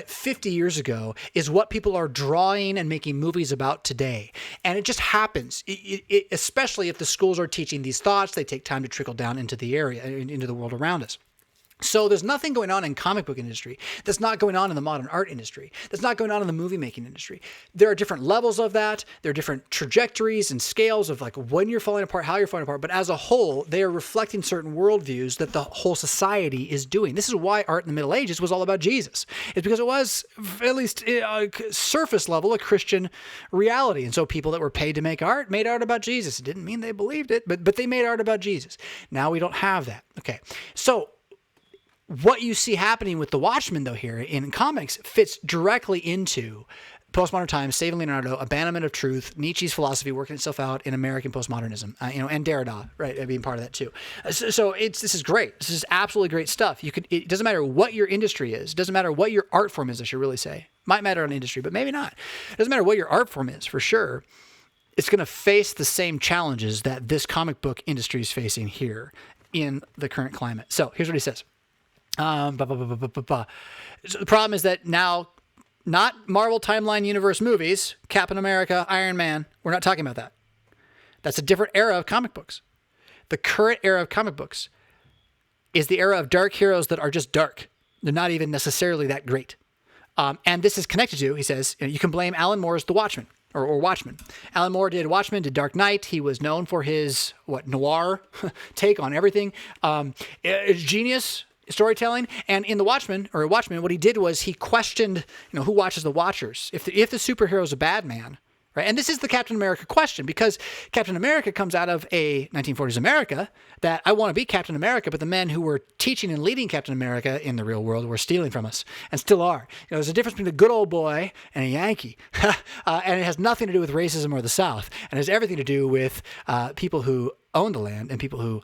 50 years ago is what people are drawing and making movies about today. And it just happens, especially if the schools are teaching these thoughts, they take time to trickle down into the area, into the world around us. So there's nothing going on in comic book industry that's not going on in the modern art industry, that's not going on in the movie making industry. There are different levels of that. There are different trajectories and scales of like when you're falling apart, how you're falling apart. But as a whole, they are reflecting certain worldviews that the whole society is doing. This is why art in the Middle Ages was all about Jesus. It's because it was, at least surface level, a Christian reality. And so people that were paid to make art made art about Jesus. It didn't mean they believed it, but they made art about Jesus. Now we don't have that. Okay. So what you see happening with The Watchmen, though, here in comics fits directly into Postmodern Times, Saving Leonardo, Abandonment of Truth, Nietzsche's philosophy working itself out in American postmodernism, and Derrida, right, being part of that too. So this is great. This is absolutely great stuff. It doesn't matter what your industry is. It doesn't matter what your art form is, I should really say. Might matter on industry, but maybe not. It doesn't matter what your art form is, for sure. It's going to face the same challenges that this comic book industry is facing here in the current climate. So here's what he says. So the problem is that now, not Marvel Timeline Universe movies, Captain America, Iron Man, we're not talking about that. That's a different era of comic books. The current era of comic books is the era of dark heroes that are just dark. They're not even necessarily that great. And this is connected to, he says, you can blame Alan Moore's The Watchmen, or Watchmen. Alan Moore did Watchmen, did Dark Knight. He was known for his, noir take on everything. Genius storytelling. And in Watchmen, what he did was he questioned, who watches the Watchers. If the superhero is a bad man, right? And this is the Captain America question, because Captain America comes out of a 1940s America that I want to be Captain America, but the men who were teaching and leading Captain America in the real world were stealing from us and still are. There's a difference between a good old boy and a Yankee. And it has nothing to do with racism or the South. And it has everything to do with people who own the land and people who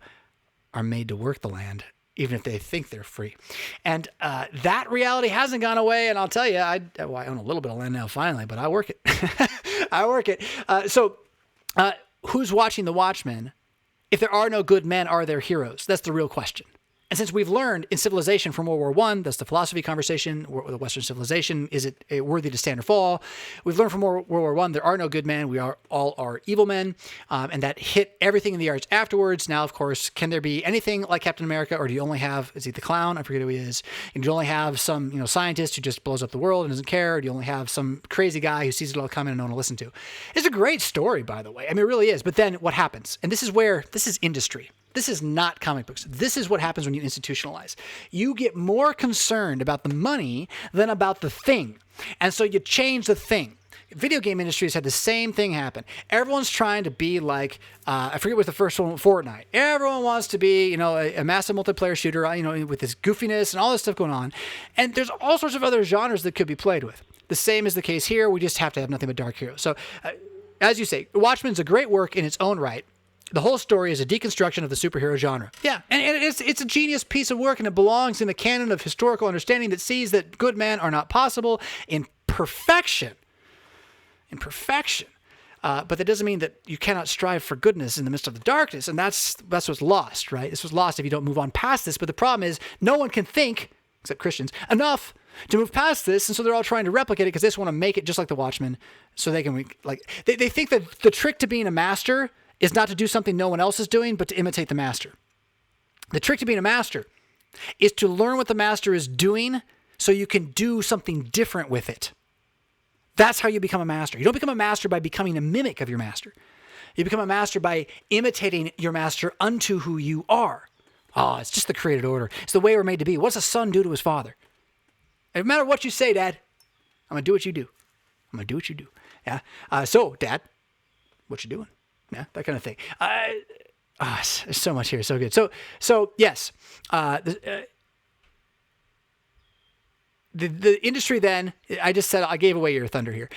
are made to work the land, even if they think they're free. And that reality hasn't gone away. And I'll tell you, I own a little bit of land now finally, but I work it. I work it. So who's watching The Watchmen If there are no good men, are there heroes? That's the real question. And since we've learned in civilization from World War I, that's the philosophy conversation, the Western civilization, is it worthy to stand or fall? We've learned from World War I, there are no good men. We are all are evil men. And that hit everything in the arts afterwards. Now, of course, can there be anything like Captain America, or do you only have, is he the clown? I forget who he is. And do you only have some, scientist who just blows up the world and doesn't care? Or do you only have some crazy guy who sees it all coming and no one will listen to? It's a great story, by the way. I mean, it really is. But then what happens? And this is industry. This is not comic books. This is what happens when you institutionalize. You get more concerned about the money than about the thing. And so you change the thing. Video game industries had the same thing happen. Everyone's trying to be like, I forget what the first one, Fortnite. Everyone wants to be, a massive multiplayer shooter, with this goofiness and all this stuff going on. And there's all sorts of other genres that could be played with. The same is the case here. We just have to have nothing but dark heroes. So, as you say, Watchmen's a great work in its own right. The whole story is a deconstruction of the superhero genre. Yeah, and it's a genius piece of work, and it belongs in the canon of historical understanding that sees that good men are not possible in perfection. But that doesn't mean that you cannot strive for goodness in the midst of the darkness, and that's what's lost, right? This was lost if you don't move on past this. But the problem is no one can think, except Christians, enough to move past this, and so they're all trying to replicate it because they just want to make it just like the Watchmen, so they can they think that the trick to being a master is not to do something no one else is doing, but to imitate the master. The trick to being a master is to learn what the master is doing so you can do something different with it. That's how you become a master. You don't become a master by becoming a mimic of your master. You become a master by imitating your master unto who you are. Oh, it's just the created order. It's the way we're made to be. What's a son do to his father? And no matter what you say, Dad, I'm going to do what you do. I'm going to do what you do. Yeah. So, Dad, what you doing? Yeah, that kind of thing. There's so much here, so good. So yes, the industry then, I just said, I gave away your thunder here.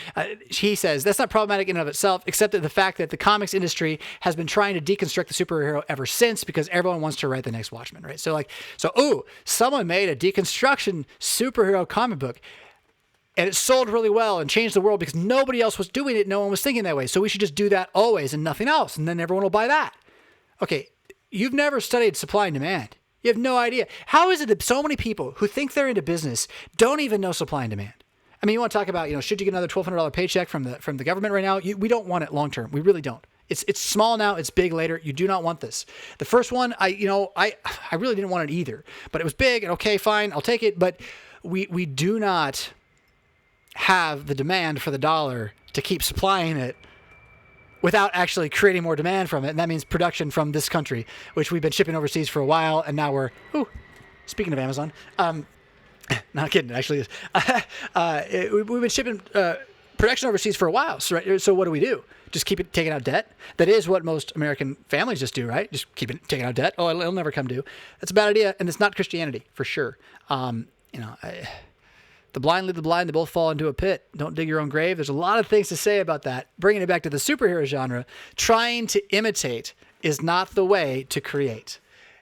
He says, that's not problematic in and of itself, except that the fact that the comics industry has been trying to deconstruct the superhero ever since because everyone wants to write the next Watchmen, right? So someone made a deconstruction superhero comic book. And it sold really well and changed the world because nobody else was doing it. No one was thinking that way. So we should just do that always and nothing else. And then everyone will buy that. Okay, you've never studied supply and demand. You have no idea. How is it that so many people who think they're into business don't even know supply and demand? I mean, you want to talk about, should you get another $1,200 paycheck from the government right now? We don't want it long term. We really don't. It's small now. It's big later. You do not want this. The first one, I really didn't want it either. But it was big and okay, fine, I'll take it. But we do not have the demand for the dollar to keep supplying it without actually creating more demand from it. And that means production from this country, which we've been shipping overseas for a while. And now speaking of Amazon, not kidding, it actually is. We've been shipping production overseas for a while. So what do? Just keep it taking out debt? That is what most American families just do, right? Just keep it taking out debt. Oh, it'll never come due. That's a bad idea. And it's not Christianity for sure. The blind lead the blind, they both fall into a pit. Don't dig your own grave. There's a lot of things to say about that. Bringing it back to the superhero genre, trying to imitate is not the way to create.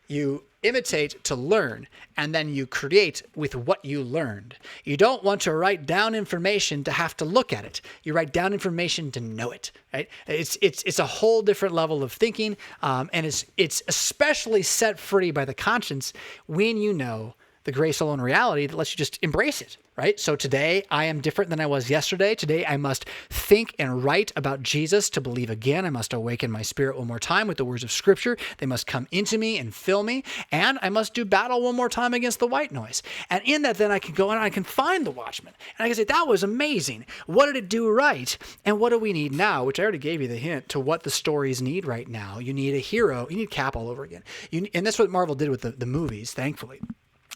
You imitate to learn, and then you create with what you learned. You don't want to write down information to have to look at it. You write down information to know it, right? It's a whole different level of thinking, and it's especially set free by the conscience when you know the grace alone reality that lets you just embrace it, right? So today I am different than I was yesterday. Today I must think and write about Jesus to believe again. I must awaken my spirit one more time with the words of Scripture. They must come into me and fill me. And I must do battle one more time against the white noise. And in that, then I can go and I can find the Watchman. And I can say, that was amazing. What did it do right? And what do we need now? Which I already gave you the hint to what the stories need right now. You need a hero. You need Cap all over again. And that's what Marvel did with the movies, thankfully.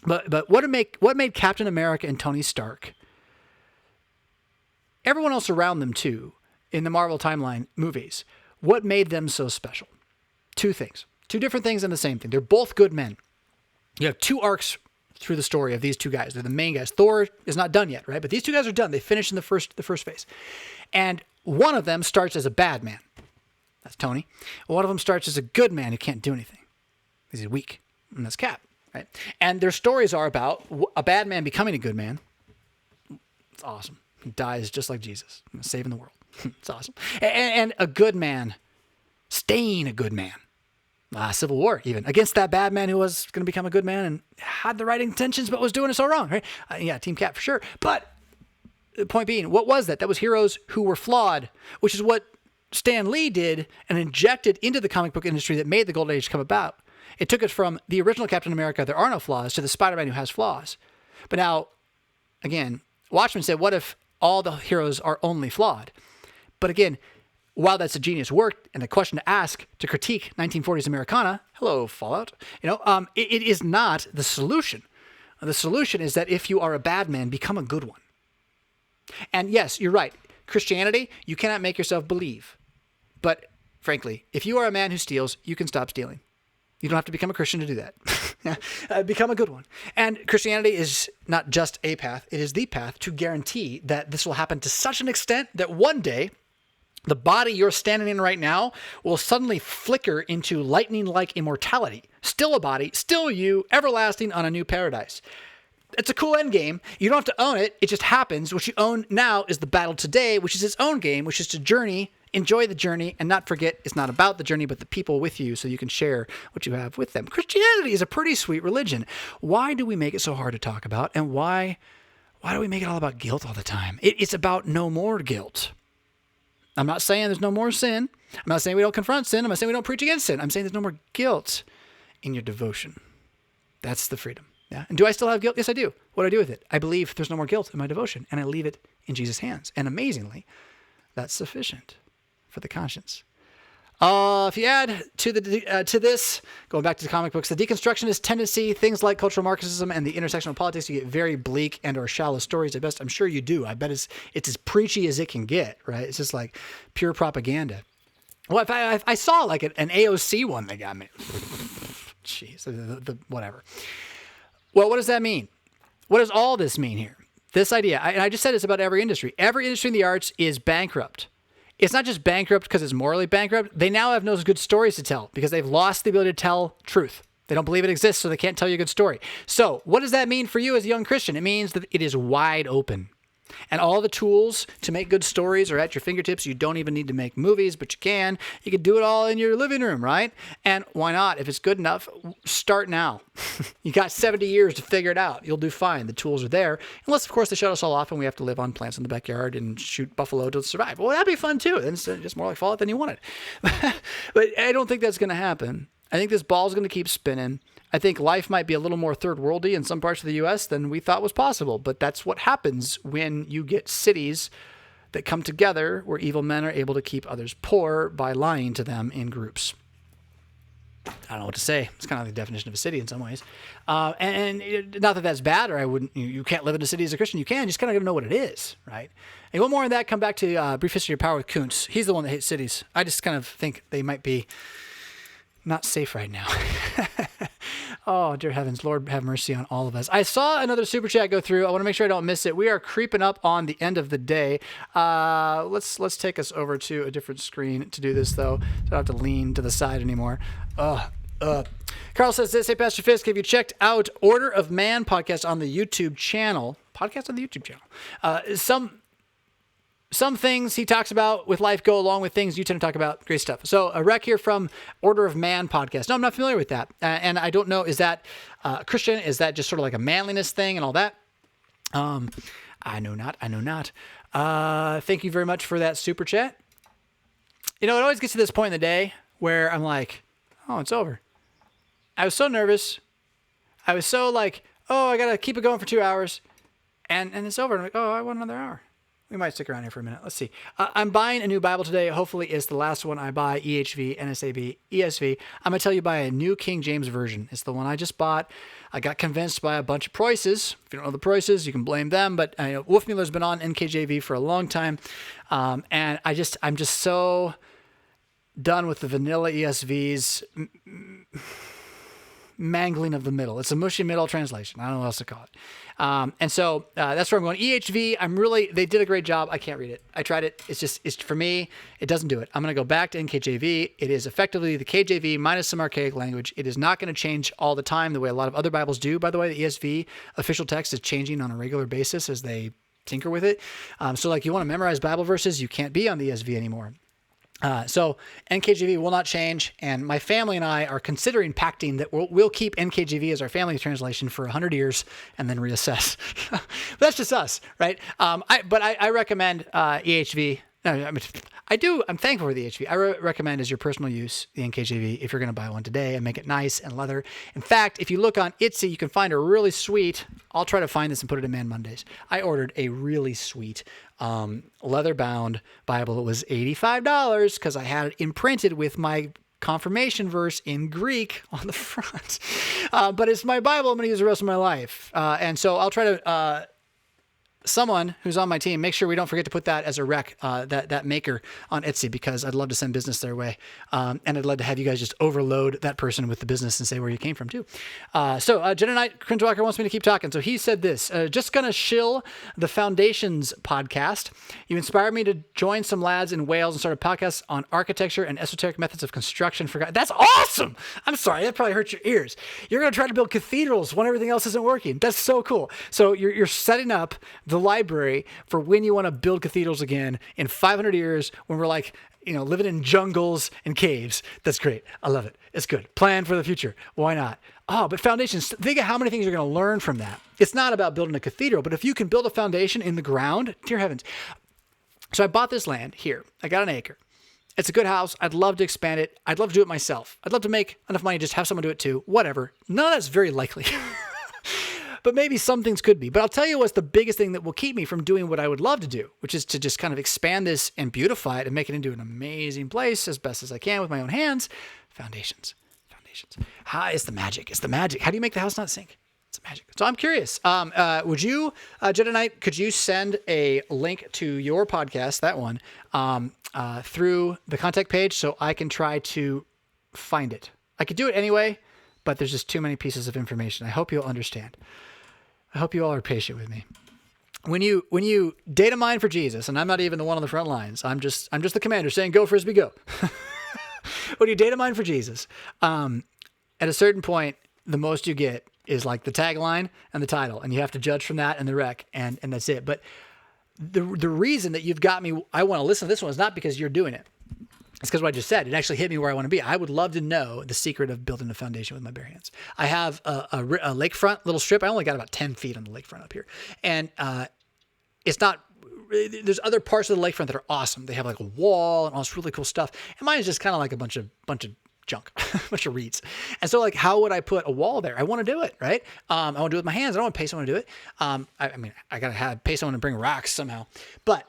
But what made Captain America and Tony Stark, everyone else around them too, in the Marvel timeline movies, what made them so special? Two things. Two different things and the same thing. They're both good men. You have two arcs through the story of these two guys. They're the main guys. Thor is not done yet, right? But these two guys are done. They finished in the first phase. And one of them starts as a bad man. That's Tony. One of them starts as a good man who can't do anything. He's weak. And that's Cap. Right? And their stories are about a bad man becoming a good man. It's awesome. He dies just like Jesus, saving the world. It's awesome. And a good man staying a good man. Civil War, even, against that bad man who was going to become a good man and had the right intentions, but was doing it so wrong, right? Yeah, Team Cap for sure. But the point being, what was that? That was heroes who were flawed, which is what Stan Lee did and injected into the comic book industry that made the Golden Age come about. It took us from the original Captain America, there are no flaws, to the Spider-Man who has flaws. But now, again, Watchmen said, what if all the heroes are only flawed? But again, while that's a genius work and a question to ask to critique 1940s Americana, hello, Fallout, it is not the solution. The solution is that if you are a bad man, become a good one. And yes, you're right. Christianity, you cannot make yourself believe. But frankly, if you are a man who steals, you can stop stealing. You don't have to become a Christian to do that. Become a good one. And Christianity is not just a path. It is the path to guarantee that this will happen to such an extent that one day, the body you're standing in right now will suddenly flicker into lightning-like immortality. Still a body, still you, everlasting on a new paradise. It's a cool end game. You don't have to own it. It just happens. What you own now is the battle today, which is its own game, which is to journey, enjoy the journey, and not forget it's not about the journey, but the people with you so you can share what you have with them. Christianity is a pretty sweet religion. Why do we make it so hard to talk about? And why do we make it all about guilt all the time? It's about no more guilt. I'm not saying there's no more sin. I'm not saying we don't confront sin. I'm not saying we don't preach against sin. I'm saying there's no more guilt in your devotion. That's the freedom. Yeah. And do I still have guilt? Yes, I do. What do I do with it? I believe there's no more guilt in my devotion, and I leave it in Jesus' hands. And amazingly, that's sufficient for the conscience. If you add to this, going back to the comic books, the deconstructionist tendency, things like cultural Marxism and the intersectional politics, you get very bleak and or shallow stories at best. I'm sure you do. I bet it's as preachy as it can get, right? It's just like pure propaganda. Well, if I saw like an AOC one that got me, jeez, the whatever. Well, what does that mean? What does all this mean here? This idea, and I just said this about every industry. Every industry in the arts is bankrupt. It's not just bankrupt because it's morally bankrupt. They now have no good stories to tell because they've lost the ability to tell truth. They don't believe it exists, so they can't tell you a good story. So what does that mean for you as a young Christian? It means that it is wide open. And all the tools to make good stories are at your fingertips. You don't even need to make movies, but you can. You can do it all in your living room, right? And why not? If it's good enough, start now. You got 70 years to figure it out. You'll do fine. The tools are there. Unless, of course, they shut us all off and we have to live on plants in the backyard and shoot buffalo to survive. Well, that'd be fun, too. Then it's just more like Fallout than you wanted. But I don't think that's going to happen. I think this ball's going to keep spinning. I think life might be a little more third worldy in some parts of the U.S. than we thought was possible. But that's what happens when you get cities that come together where evil men are able to keep others poor by lying to them in groups. I don't know what to say. It's kind of the definition of a city in some ways. And not that that's bad, or I wouldn't. You can't live in a city as a Christian. You can. You just kind of got to know what it is, right? And one more on that. Come back to Brief History of Power with Kuntz. He's the one that hates cities. I just kind of think they might be not safe right now. Oh, dear heavens, Lord have mercy on all of us. I saw another super chat go through. I want to make sure I don't miss it. We are creeping up on the end of the day. Let's take us over to a different screen to do this, though. So I don't have to lean to the side anymore. Carl says this, hey, Pastor Fisk, have you checked out Order of Man podcast on the YouTube channel? Podcast on the YouTube channel. Some things he talks about with life go along with things you tend to talk about. Great stuff. So a rec here from Order of Man podcast. No, I'm not familiar with that. And I don't know, is that Christian? Is that just sort of like a manliness thing and all that? I know not. Thank you very much for that super chat. You know, it always gets to this point in the day where I'm like, oh, it's over. I was so nervous. I was so like, oh, I got to keep it going for 2 hours. And it's over. I'm like, oh, I want another hour. We might stick around here for a minute. Let's see. I'm buying a new Bible today. Hopefully it's the last one I buy, EHV, NSAB, ESV. I'm going to tell you buy a New King James Version. It's the one I just bought. I got convinced by a bunch of Preußes. If you don't know the Preußes, you can blame them. But Wolfmueller's been on NKJV for a long time. And I'm just so done with the vanilla ESVs mangling of the middle. It's a mushy middle translation. I don't know what else to call it. And so that's where I'm going. EHV, they did a great job. I can't read it. I tried it. It's for me, it doesn't do it. I'm going to go back to NKJV. It is effectively the KJV minus some archaic language. It is not going to change all the time the way a lot of other Bibles do. By the way, the ESV official text is changing on a regular basis as they tinker with it. So like you want to memorize Bible verses, you can't be on the ESV anymore. So NKJV will not change, and my family and I are considering pacting that we'll keep NKJV as our family translation for 100 years and then reassess. That's just us, right? I recommend EHV. No, I'm thankful for the EHV. I recommend as your personal use the NKJV if you're going to buy one today and make it nice and leather. In fact, if you look on Etsy, you can find a really sweet. I'll try to find this and put it in Man Mondays. I ordered a really sweet leather-bound Bible. It was $85 because I had it imprinted with my confirmation verse in Greek on the front. But it's my Bible I'm going to use the rest of my life. And so I'll try to... someone who's on my team, make sure we don't forget to put that as a rec, that maker on Etsy, because I'd love to send business their way. And I'd love to have you guys just overload that person with the business and say where you came from too. Jenna Knight, Cringe Walker wants me to keep talking. So he said this, just going to shill the Foundations podcast. You inspired me to join some lads in Wales and start a podcast on architecture and esoteric methods of construction for God. That's awesome. I'm sorry. That probably hurt your ears. You're going to try to build cathedrals when everything else isn't working. That's so cool. So you're setting up the library for when you want to build cathedrals again in 500 years when we're like, living in jungles and caves. That's great. I love it. It's good. Plan for the future. Why not? Oh, but foundations, think of how many things you're going to learn from that. It's not about building a cathedral, but if you can build a foundation in the ground, dear heavens. So I bought this land here. I got an acre. It's a good house. I'd love to expand it. I'd love to do it myself. I'd love to make enough money to just have someone do it too. Whatever. None of that's very likely. But maybe some things could be. But I'll tell you what's the biggest thing that will keep me from doing what I would love to do, which is to just kind of expand this and beautify it and make it into an amazing place as best as I can with my own hands. Foundations. It's the magic. How do you make the house not sink? It's magic. So I'm curious. Would you, Jenna Knight, could you send a link to your podcast, that one, through the contact page so I can try to find it? I could do it anyway, but there's just too many pieces of information. I hope you'll understand. I hope you all are patient with me. When you data mine for Jesus, and I'm not even the one on the front lines, I'm just the commander saying, go Frisbee, go. When you data mine for Jesus, at a certain point, the most you get is like the tagline and the title, and you have to judge from that and the rec, and that's it. But the reason that you've got me, I want to listen to this one is not because you're doing it. It's because what I just said, it actually hit me where I want to be. I would love to know the secret of building a foundation with my bare hands. I have a lakefront little strip. I only got about 10 feet on the lakefront up here. And it's not, there's other parts of the lakefront that are awesome. They have like a wall and all this really cool stuff. And mine is just kind of like a bunch of junk, a bunch of reeds. And so like, how would I put a wall there? I want to do it, right? I want to do it with my hands. I don't want to pay someone to do it. I got to pay someone to bring rocks somehow. But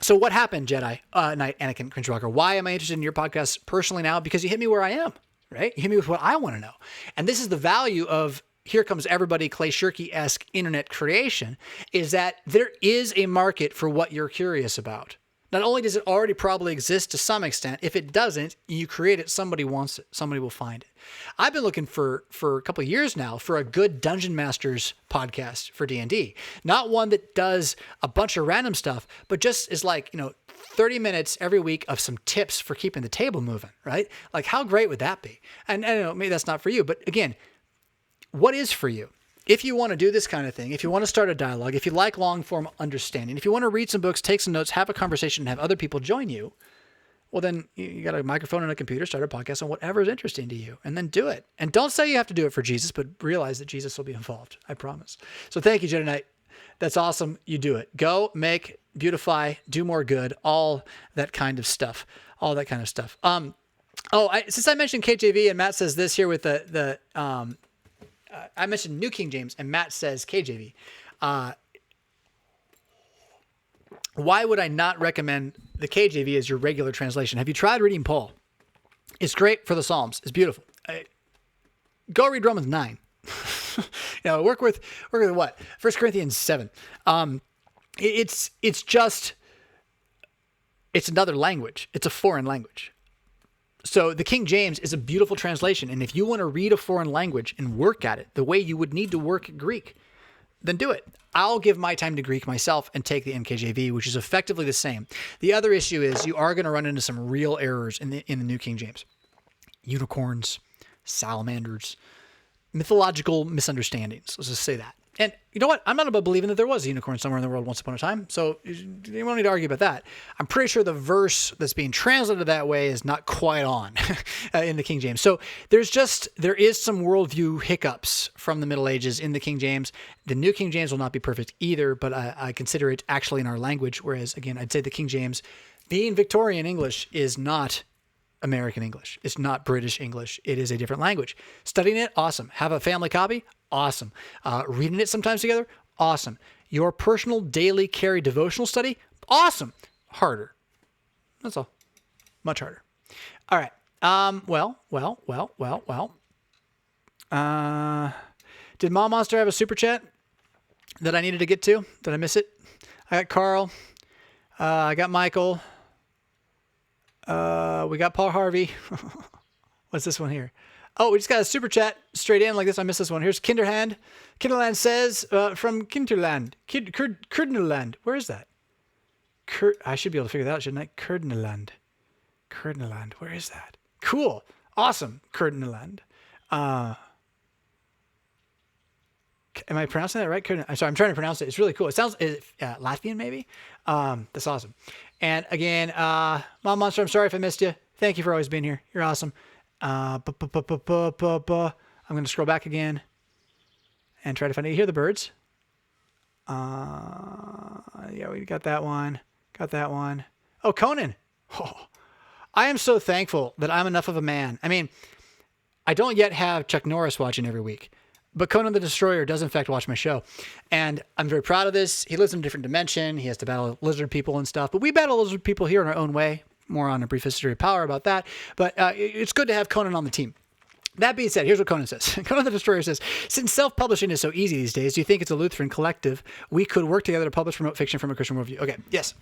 so what happened, Jedi Knight, Anakin, Cringe Walker? Why am I interested in your podcast personally now? Because you hit me where I am, right? You hit me with what I want to know. And this is the value of Here Comes Everybody Clay Shirky-esque internet creation, is that there is a market for what you're curious about. Not only does it already probably exist to some extent, if it doesn't, you create it, somebody wants it, somebody will find it. I've been looking for a couple of years now for a good Dungeon Masters podcast for D&D. Not one that does a bunch of random stuff, but just is like, 30 minutes every week of some tips for keeping the table moving, right? Like how great would that be? And I don't know, maybe that's not for you, but again, what is for you? If you want to do this kind of thing, if you want to start a dialogue, if you like long form understanding, if you want to read some books, take some notes, have a conversation, and have other people join you, well, then you got a microphone and a computer, start a podcast on whatever is interesting to you, and then do it. And don't say you have to do it for Jesus, but realize that Jesus will be involved. I promise. So thank you, Jenna Knight. That's awesome. You do it. Go, make, beautify, do more good, all that kind of stuff. Since I mentioned KJV and Matt says this here with I mentioned New King James and Matt says KJV. Why would I not recommend the KJV as your regular translation? Have you tried reading Paul? It's great for the Psalms. It's beautiful. Go read Romans 9. Work with what? 1 Corinthians 7. It's another language. It's a foreign language. So the King James is a beautiful translation. And if you want to read a foreign language and work at it the way you would need to work Greek, then do it. I'll give my time to Greek myself and take the NKJV, which is effectively the same. The other issue is you are going to run into some real errors in the New King James. Unicorns, salamanders, mythological misunderstandings. Let's just say that. And you know what? I'm not about believing that there was a unicorn somewhere in the world once upon a time. So you don't need to argue about that. I'm pretty sure the verse that's being translated that way is not quite on in the King James. So there is some worldview hiccups from the Middle Ages in the King James. The New King James will not be perfect either, but I consider it actually in our language. Whereas again, I'd say the King James, being Victorian English, is not American English. It's not British English. It is a different language. Studying it, awesome. Have a family copy, awesome. Reading it sometimes together, awesome. Your personal daily carry devotional study, awesome. Harder. That's all. Much harder. All right. Well. Did Mom Monster have a super chat that I needed to get to? Did I miss it? I got Carl. I got Michael. We got Paul Harvey. What's this one here? Oh, we just got a super chat straight in like this. I missed this one. Here's Kinderhand. Kinderland says, from Kinderland. Kurdnerland. Where is that? I should be able to figure that out, shouldn't I? Kurdnerland. Where is that? Cool. Awesome. Kurdnerland. Am I pronouncing that right? I'm sorry, I'm trying to pronounce it. It's really cool. It sounds Latvian, maybe? That's awesome. And again, Mom Monster, I'm sorry if I missed you. Thank you for always being here. You're awesome. I'm going to scroll back again and try to find it. You hear the birds? Yeah, we got that one. Oh, Conan. Oh, I am so thankful that I'm enough of a man. I mean, I don't yet have Chuck Norris watching every week, but Conan the Destroyer does in fact watch my show. And I'm very proud of this. He lives in a different dimension. He has to battle lizard people and stuff, but we battle lizard people here in our own way. More on A Brief History of Power about that. But it's good to have Conan on the team. That being said, here's what Conan says. Conan the Destroyer says, since self-publishing is so easy these days, do you think it's a Lutheran collective we could work together to publish promote fiction from a Christian worldview? Okay, yes.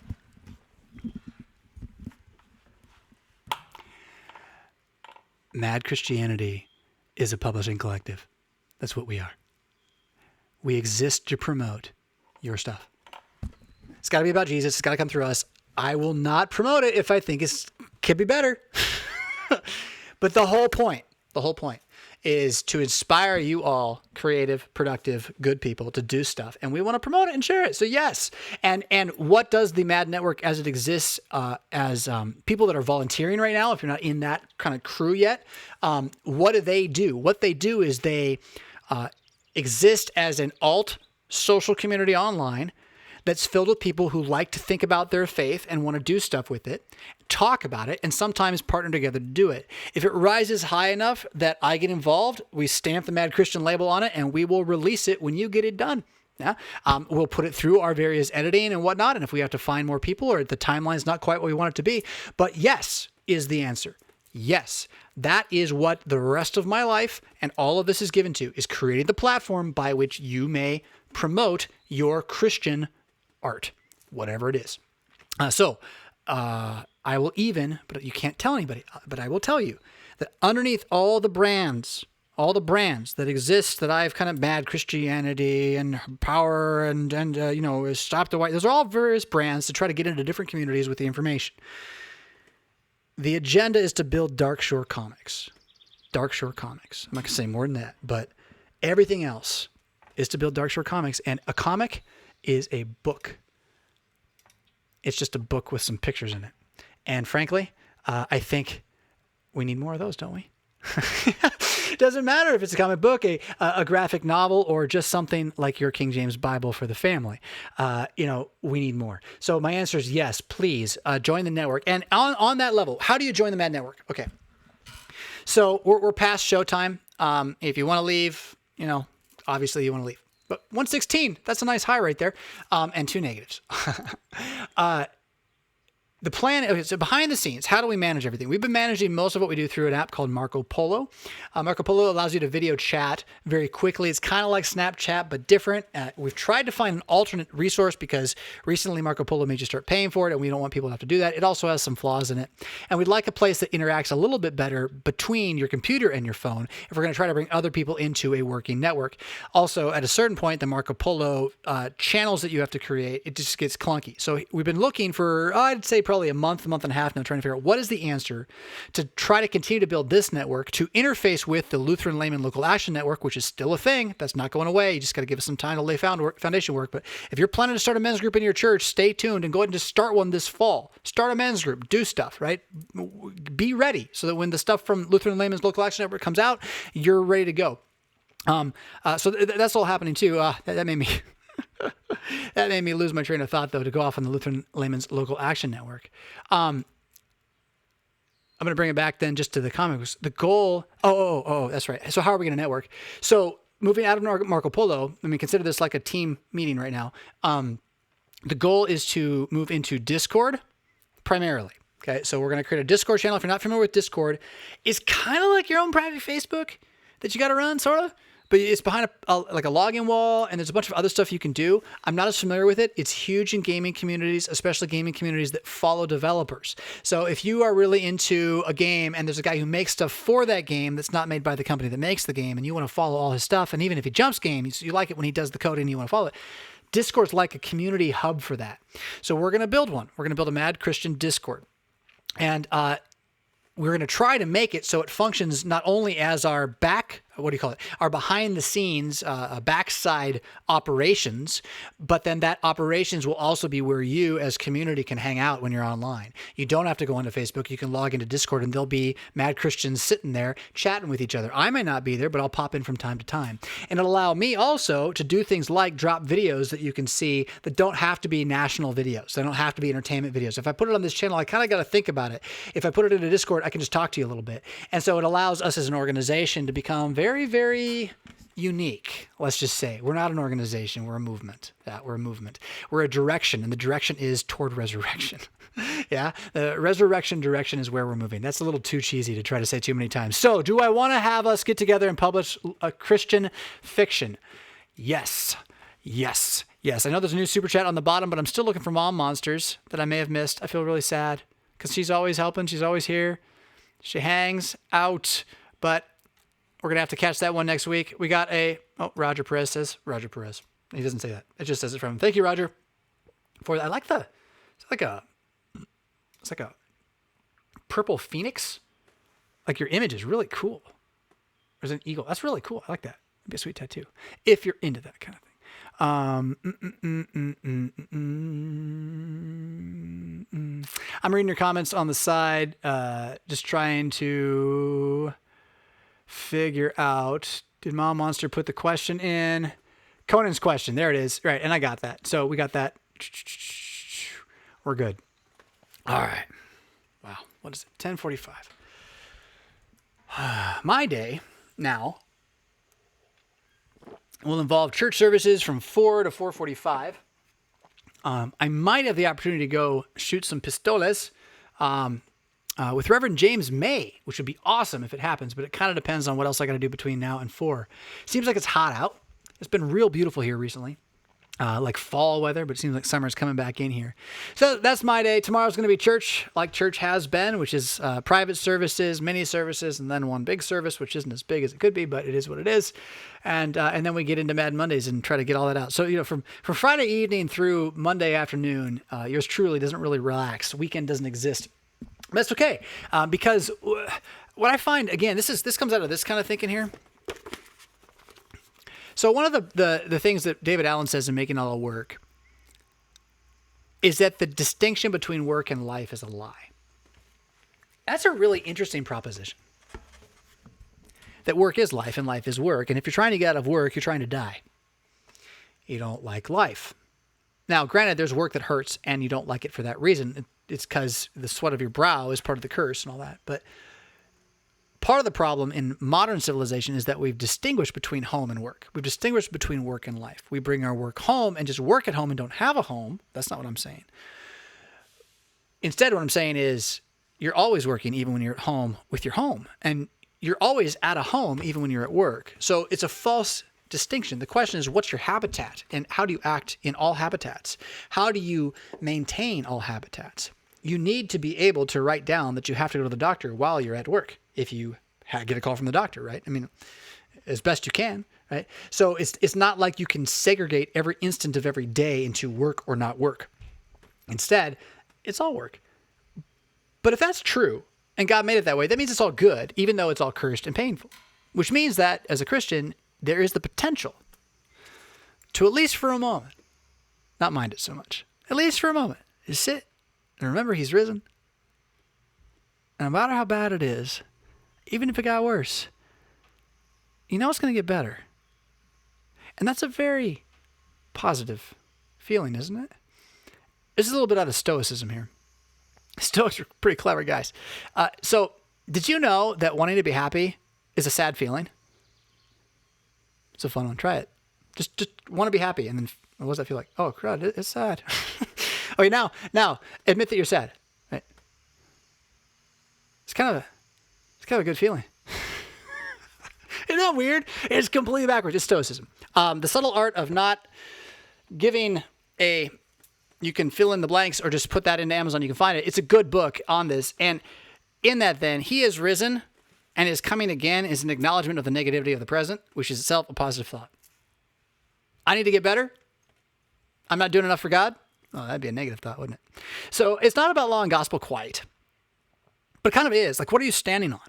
Mad Christianity is a publishing collective. That's what we are. We exist to promote your stuff. It's got to be about Jesus. It's got to come through us. I will not promote it if I think it could be better. But the whole point is to inspire you all, creative, productive, good people, to do stuff. And we want to promote it and share it. So yes. And what does the Mad Network as it exists as people that are volunteering right now, if you're not in that kind of crew yet, what do they do? What they do is they exist as an alt social community online that's filled with people who like to think about their faith and want to do stuff with it, talk about it, and sometimes partner together to do it. If it rises high enough that I get involved, we stamp the Mad Christian label on it, and we will release it when you get it done. Yeah, we'll put it through our various editing and whatnot, and if we have to find more people or the timeline's not quite what we want it to be. But yes is the answer. Yes, that is what the rest of my life and all of this is given to, is creating the platform by which you may promote your Christian art, whatever it is. I will even, but you can't tell anybody, but I will tell you that underneath all the brands that exist that I've kind of Mad Christianity and Power and Stop the White, those are all various brands to try to get into different communities with the information. The agenda is to build Dark Shore Comics. I'm not going to say more than that, but everything else is to build Dark Shore Comics, and a comic is a book. It's just a book with some pictures in it. And frankly, I think we need more of those, don't we? Doesn't matter if it's a comic book, a graphic novel, or just something like your King James Bible for the family. We need more. So my answer is yes, please join the network. And on that level, how do you join the Mad Network? Okay. So we're past showtime. If you want to leave, obviously you want to leave. But 116, that's a nice high right there. And 2 negatives. The plan, okay, so behind the scenes, how do we manage everything? We've been managing most of what we do through an app called Marco Polo. Marco Polo allows you to video chat very quickly. It's kind of like Snapchat, but different. We've tried to find an alternate resource because recently Marco Polo made you start paying for it, and we don't want people to have to do that. It also has some flaws in it. And we'd like a place that interacts a little bit better between your computer and your phone if we're going to try to bring other people into a working network. Also, at a certain point, the Marco Polo channels that you have to create, it just gets clunky. So we've been looking for, I'd say, probably a month and a half now trying to figure out what is the answer to try to continue to build this network to interface with the Lutheran Layman Local Action Network, which is still a thing. That's not going away. You just got to give us some time to lay foundation work. But if you're planning to start a men's group in your church, stay tuned and go ahead and just start one this fall. Start a men's group. Do stuff, right? Be ready so that when the stuff from Lutheran Layman's Local Action Network comes out, you're ready to go. So that's all happening too. That made me that made me lose my train of thought though to go off on the Lutheran Layman's Local Action Network. I'm going to bring it back then just to the comics. The goal. Oh, that's right. So how are we going to network? So moving out of Marco Polo, I mean, consider this like a team meeting right now. The goal is to move into Discord primarily. Okay. So we're going to create a Discord channel. If you're not familiar with Discord, it's kind of like your own private Facebook that you got to run, sort of. But it's behind like a login wall, and there's a bunch of other stuff you can do. I'm not as familiar with it. It's huge in gaming communities, especially gaming communities that follow developers. So if you are really into a game and there's a guy who makes stuff for that game that's not made by the company that makes the game, and you want to follow all his stuff, and even if he jumps games, you like it when he does the coding and you want to follow it, Discord's like a community hub for that. So we're going to build one. We're going to build a Mad Christian Discord. And we're going to try to make it so it functions not only as our our behind the scenes, backside operations, but then that operations will also be where you as community can hang out when you're online. You don't have to go onto Facebook. You can log into Discord and there'll be mad Christians sitting there chatting with each other. I may not be there, but I'll pop in from time to time. And it'll allow me also to do things like drop videos that you can see that don't have to be national videos. They don't have to be entertainment videos. If I put it on this channel, I kind of got to think about it. If I put it in a Discord, I can just talk to you a little bit. And so it allows us as an organization to become very, very unique. Let's just say we're not an organization. We're a movement. We're a movement. We're a direction, and the direction is toward resurrection. Yeah. The resurrection direction is where we're moving. That's a little too cheesy to try to say too many times. So do I want to have us get together and publish a Christian fiction? Yes. Yes. Yes. I know there's a new super chat on the bottom, but I'm still looking for Mom Monsters that I may have missed. I feel really sad because she's always helping. She's always here. She hangs out, but we're going to have to catch that one next week. We got Roger Perez says. Roger Perez. He doesn't say that. It just says it from him. Thank you, Roger. I like it's like a purple phoenix. Like your image is really cool. There's an eagle. That's really cool. I like that. It'd be a sweet tattoo. If you're into that kind of thing. I'm reading your comments on the side, just trying to figure out, did Mom Monster put the question in? Conan's question. There it is. Right. And I got that. So we got that. We're good. All right. Wow. What is it? 10:45. My day now will involve church services from 4 to 4:45. I might have the opportunity to go shoot some pistoles with Reverend James May, which would be awesome if it happens, but it kind of depends on what else I got to do between now and 4. Seems like it's hot out. It's been real beautiful here recently, like fall weather, but it seems like summer's coming back in here. So that's my day. Tomorrow's going to be church, like church has been, which is private services, mini services, and then one big service, which isn't as big as it could be, but it is what it is. And then we get into Mad Mondays and try to get all that out. So, from Friday evening through Monday afternoon, yours truly doesn't really relax. Weekend doesn't exist. But that's okay, because what I find, again, this comes out of this kind of thinking here. So one of the things that David Allen says in Making All Work is that the distinction between work and life is a lie. That's a really interesting proposition. That work is life and life is work. And if you're trying to get out of work, you're trying to die. You don't like life. Now, granted, there's work that hurts and you don't like it for that reason. It's because the sweat of your brow is part of the curse and all that. But part of the problem in modern civilization is that we've distinguished between home and work. We've distinguished between work and life. We bring our work home and just work at home and don't have a home. That's not what I'm saying. Instead, what I'm saying is you're always working even when you're at home with your home. And you're always at a home even when you're at work. So it's a false distinction. The question is, what's your habitat and how do you act in all habitats? How do you maintain all habitats? You need to be able to write down that you have to go to the doctor while you're at work. If you get a call from the doctor, right? I mean, as best you can, right? So it's not like you can segregate every instant of every day into work or not work. Instead, it's all work. But if that's true, and God made it that way, that means it's all good, even though it's all cursed and painful. Which means that, as a Christian, there is the potential to, at least for a moment, not mind it so much, at least for a moment, just sit and remember He's risen. And no matter how bad it is, even if it got worse, you know it's going to get better. And that's a very positive feeling, isn't it? This is a little bit out of Stoicism here. Stoics are pretty clever guys. So, did you know that wanting to be happy is a sad feeling? It's a fun one. Try it. Just want to be happy, and then what does that feel like? Oh, crud, it's sad. Okay, now, admit that you're sad. Right? It's kind of a good feeling. Isn't that weird? It's completely backwards. It's Stoicism. The subtle art of not giving a... You can fill in the blanks or just put that into Amazon. You can find it. It's a good book on this. And in that then, He is risen and His coming again is an acknowledgement of the negativity of the present, which is itself a positive thought. I need to get better. I'm not doing enough for God. Oh, that'd be a negative thought, wouldn't it? So it's not about law and gospel quite, but it kind of is. Like, what are you standing on?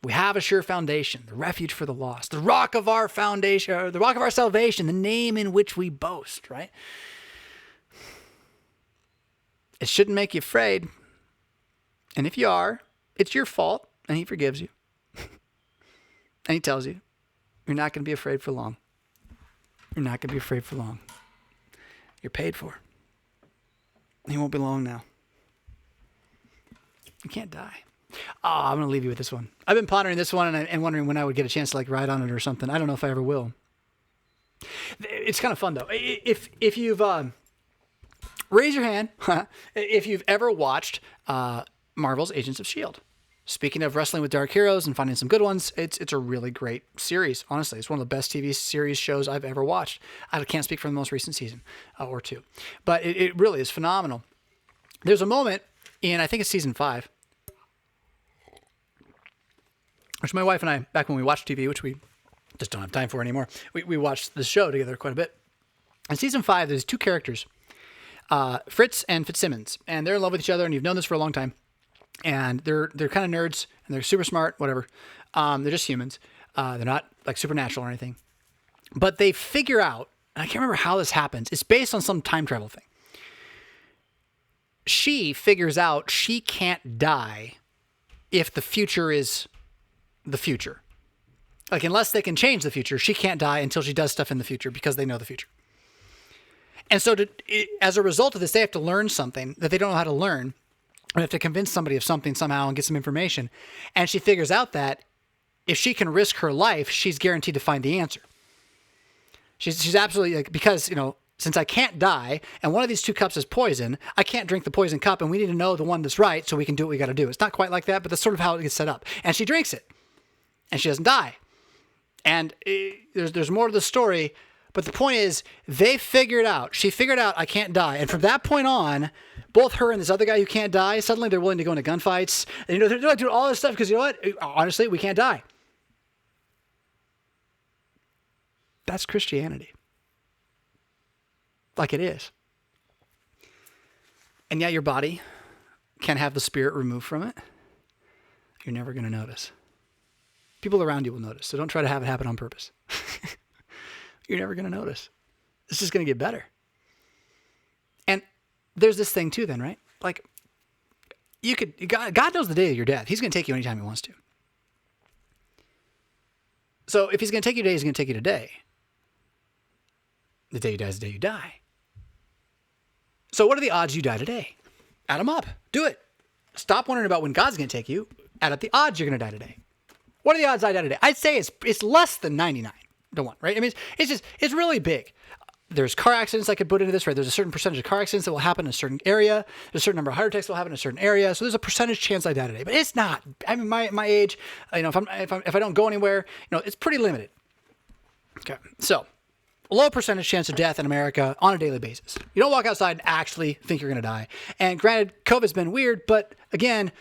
We have a sure foundation, the refuge for the lost, the rock of our foundation, or the rock of our salvation, the name in which we boast, right? It shouldn't make you afraid. And if you are, it's your fault, and He forgives you. And He tells you, you're not going to be afraid for long. You're not going to be afraid for long. You're paid for. He won't be long now. You can't die. Oh, I'm going to leave you with this one. I've been pondering this one and wondering when I would get a chance to ride on it or something. I don't know if I ever will. It's kind of fun though. If you've raise your hand if you've ever watched Marvel's Agents of S.H.I.E.L.D. Speaking of wrestling with dark heroes and finding some good ones, it's a really great series. Honestly, it's one of the best TV series shows I've ever watched. I can't speak for the most recent season or two, but it really is phenomenal. There's a moment in, I think it's season 5, which my wife and I, back when we watched TV, which we just don't have time for anymore, we watched the show together quite a bit. In season 5, there's 2 characters, Fritz and Fitzsimmons, and they're in love with each other, and you've known this for a long time. And they're kind of nerds, and they're super smart, whatever. They're just humans. They're not supernatural or anything. But they figure out, and I can't remember how this happens. It's based on some time travel thing. She figures out she can't die if the future is the future. Unless they can change the future, she can't die until she does stuff in the future because they know the future. And so as a result of this, they have to learn something that they don't know how to learn. They have to convince somebody of something somehow and get some information. And she figures out that if she can risk her life, she's guaranteed to find the answer. She's absolutely because, since I can't die and one of these 2 cups is poison, I can't drink the poison cup and we need to know the one that's right so we can do what we got to do. It's not quite like that, but that's sort of how it gets set up. And she drinks it and she doesn't die. And there's more to the story, but the point is they figured out, she figured out I can't die. And from that point on, both her and this other guy who can't die, suddenly they're willing to go into gunfights. And, they're doing all this stuff because you know what? Honestly, we can't die. That's Christianity. Like it is. And yeah, your body can have the spirit removed from it. You're never going to notice. People around you will notice, so don't try to have it happen on purpose. You're never going to notice. It's just going to get better. And there's this thing too then, right? God knows the day of your death. He's going to take you anytime He wants to. So if He's going to take you today, He's going to take you today. The day you die is the day you die. So what are the odds you die today? Add them up. Do it. Stop wondering about when God's going to take you. Add up the odds you're going to die today. What are the odds I die today? I'd say it's less than 99 to 1, right? I mean, it's really big. There's car accidents I could put into this, right? There's a certain percentage of car accidents that will happen in a certain area. There's a certain number of heart attacks that will happen in a certain area. So there's a percentage chance I die today, but it's not. I mean, my age, if I don't go anywhere, it's pretty limited. Okay, so a low percentage chance of death in America on a daily basis. You don't walk outside and actually think you're going to die. And granted, COVID's been weird, but again,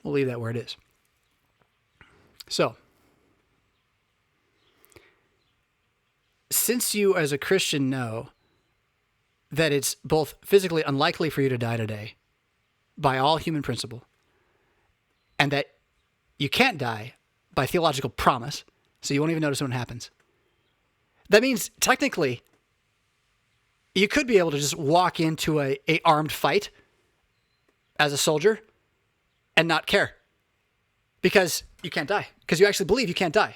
we'll leave that where it is. So, since you as a Christian know that it's both physically unlikely for you to die today by all human principle, and that you can't die by theological promise, so you won't even notice when it happens. That means technically you could be able to just walk into a armed fight as a soldier and not care because you can't die, because you actually believe you can't die.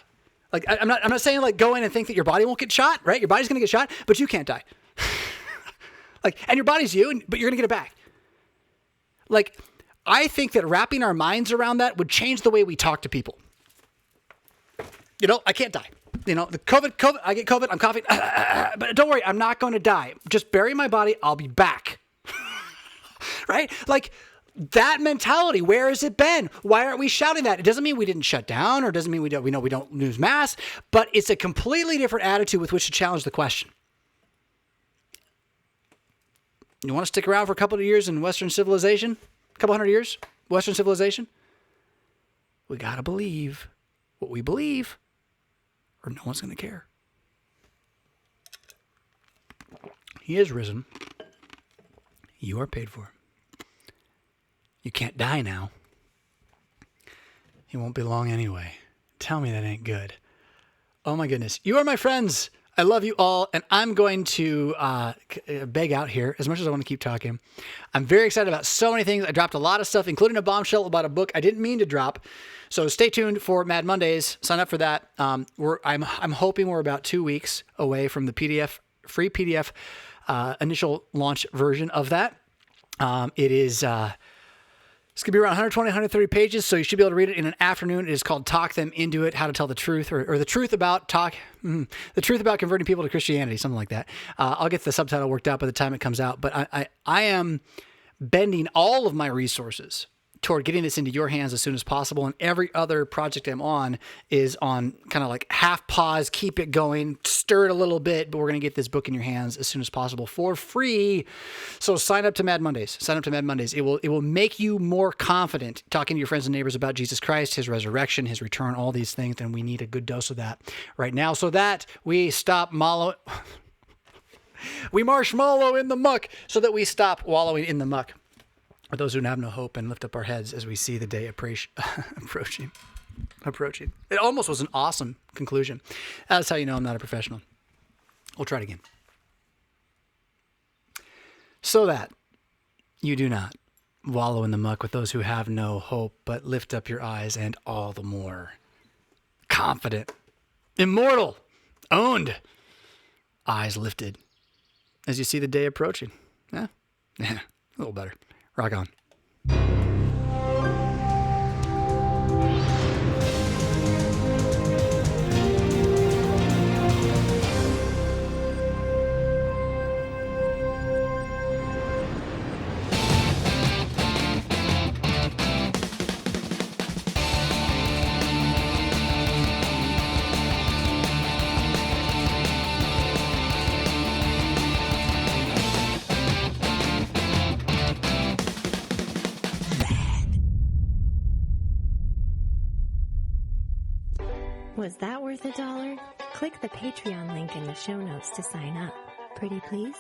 Like, I'm not saying like go in and think that your body won't get shot, right? Your body's going to get shot, but you can't die. Like, and your body's you, but you're going to get it back. Like, I think that wrapping our minds around that would change the way we talk to people. You know, I can't die. You know, the COVID, I get COVID, I'm coughing, but don't worry, I'm not going to die. Just bury my body, I'll be back. Right? Like, that mentality, where has it been? Why aren't we shouting that? It doesn't mean we didn't shut down, or doesn't mean we don't lose mass, but it's a completely different attitude with which to challenge the question. You want to stick around for a couple of years in Western civilization? A couple hundred years? Western civilization? We got to believe what we believe, or no one's going to care. He is risen. You are paid for. You can't die now. He won't be long anyway. Tell me that ain't good. Oh my goodness. You are my friends. I love you all, and I'm going to beg out here as much as I want to keep talking. I'm very excited about so many things. I dropped a lot of stuff, including a bombshell about a book I didn't mean to drop. So stay tuned for Mad Mondays. Sign up for that. I'm hoping we're about 2 weeks away from the free PDF initial launch version of that. It's going to be around 120, 130 pages, so you should be able to read it in an afternoon. It is called Talk Them Into It, How to Tell the Truth, or the truth about converting people to Christianity, something like that. I'll get the subtitle worked out by the time it comes out, but I am bending all of my resources toward getting this into your hands as soon as possible, and every other project I'm on is on kind of like half pause, keep it going, stir it a little bit, but we're going to get this book in your hands as soon as possible for free. So sign up to Mad Mondays. Sign up to Mad Mondays. It will make you more confident talking to your friends and neighbors about Jesus Christ, his resurrection, his return, all these things, and we need a good dose of that right now so that we stop we marshmallow in the muck so that we stop wallowing in the muck. For those who have no hope, and lift up our heads as we see the day approaching. It almost was an awesome conclusion. That's how you know I'm not a professional. We'll try it again. So that you do not wallow in the muck with those who have no hope, but lift up your eyes and all the more confident, immortal, owned, eyes lifted as you see the day approaching. Yeah, a little better. Rock on. Was that worth $1? Click the Patreon link in the show notes to sign up. Pretty please?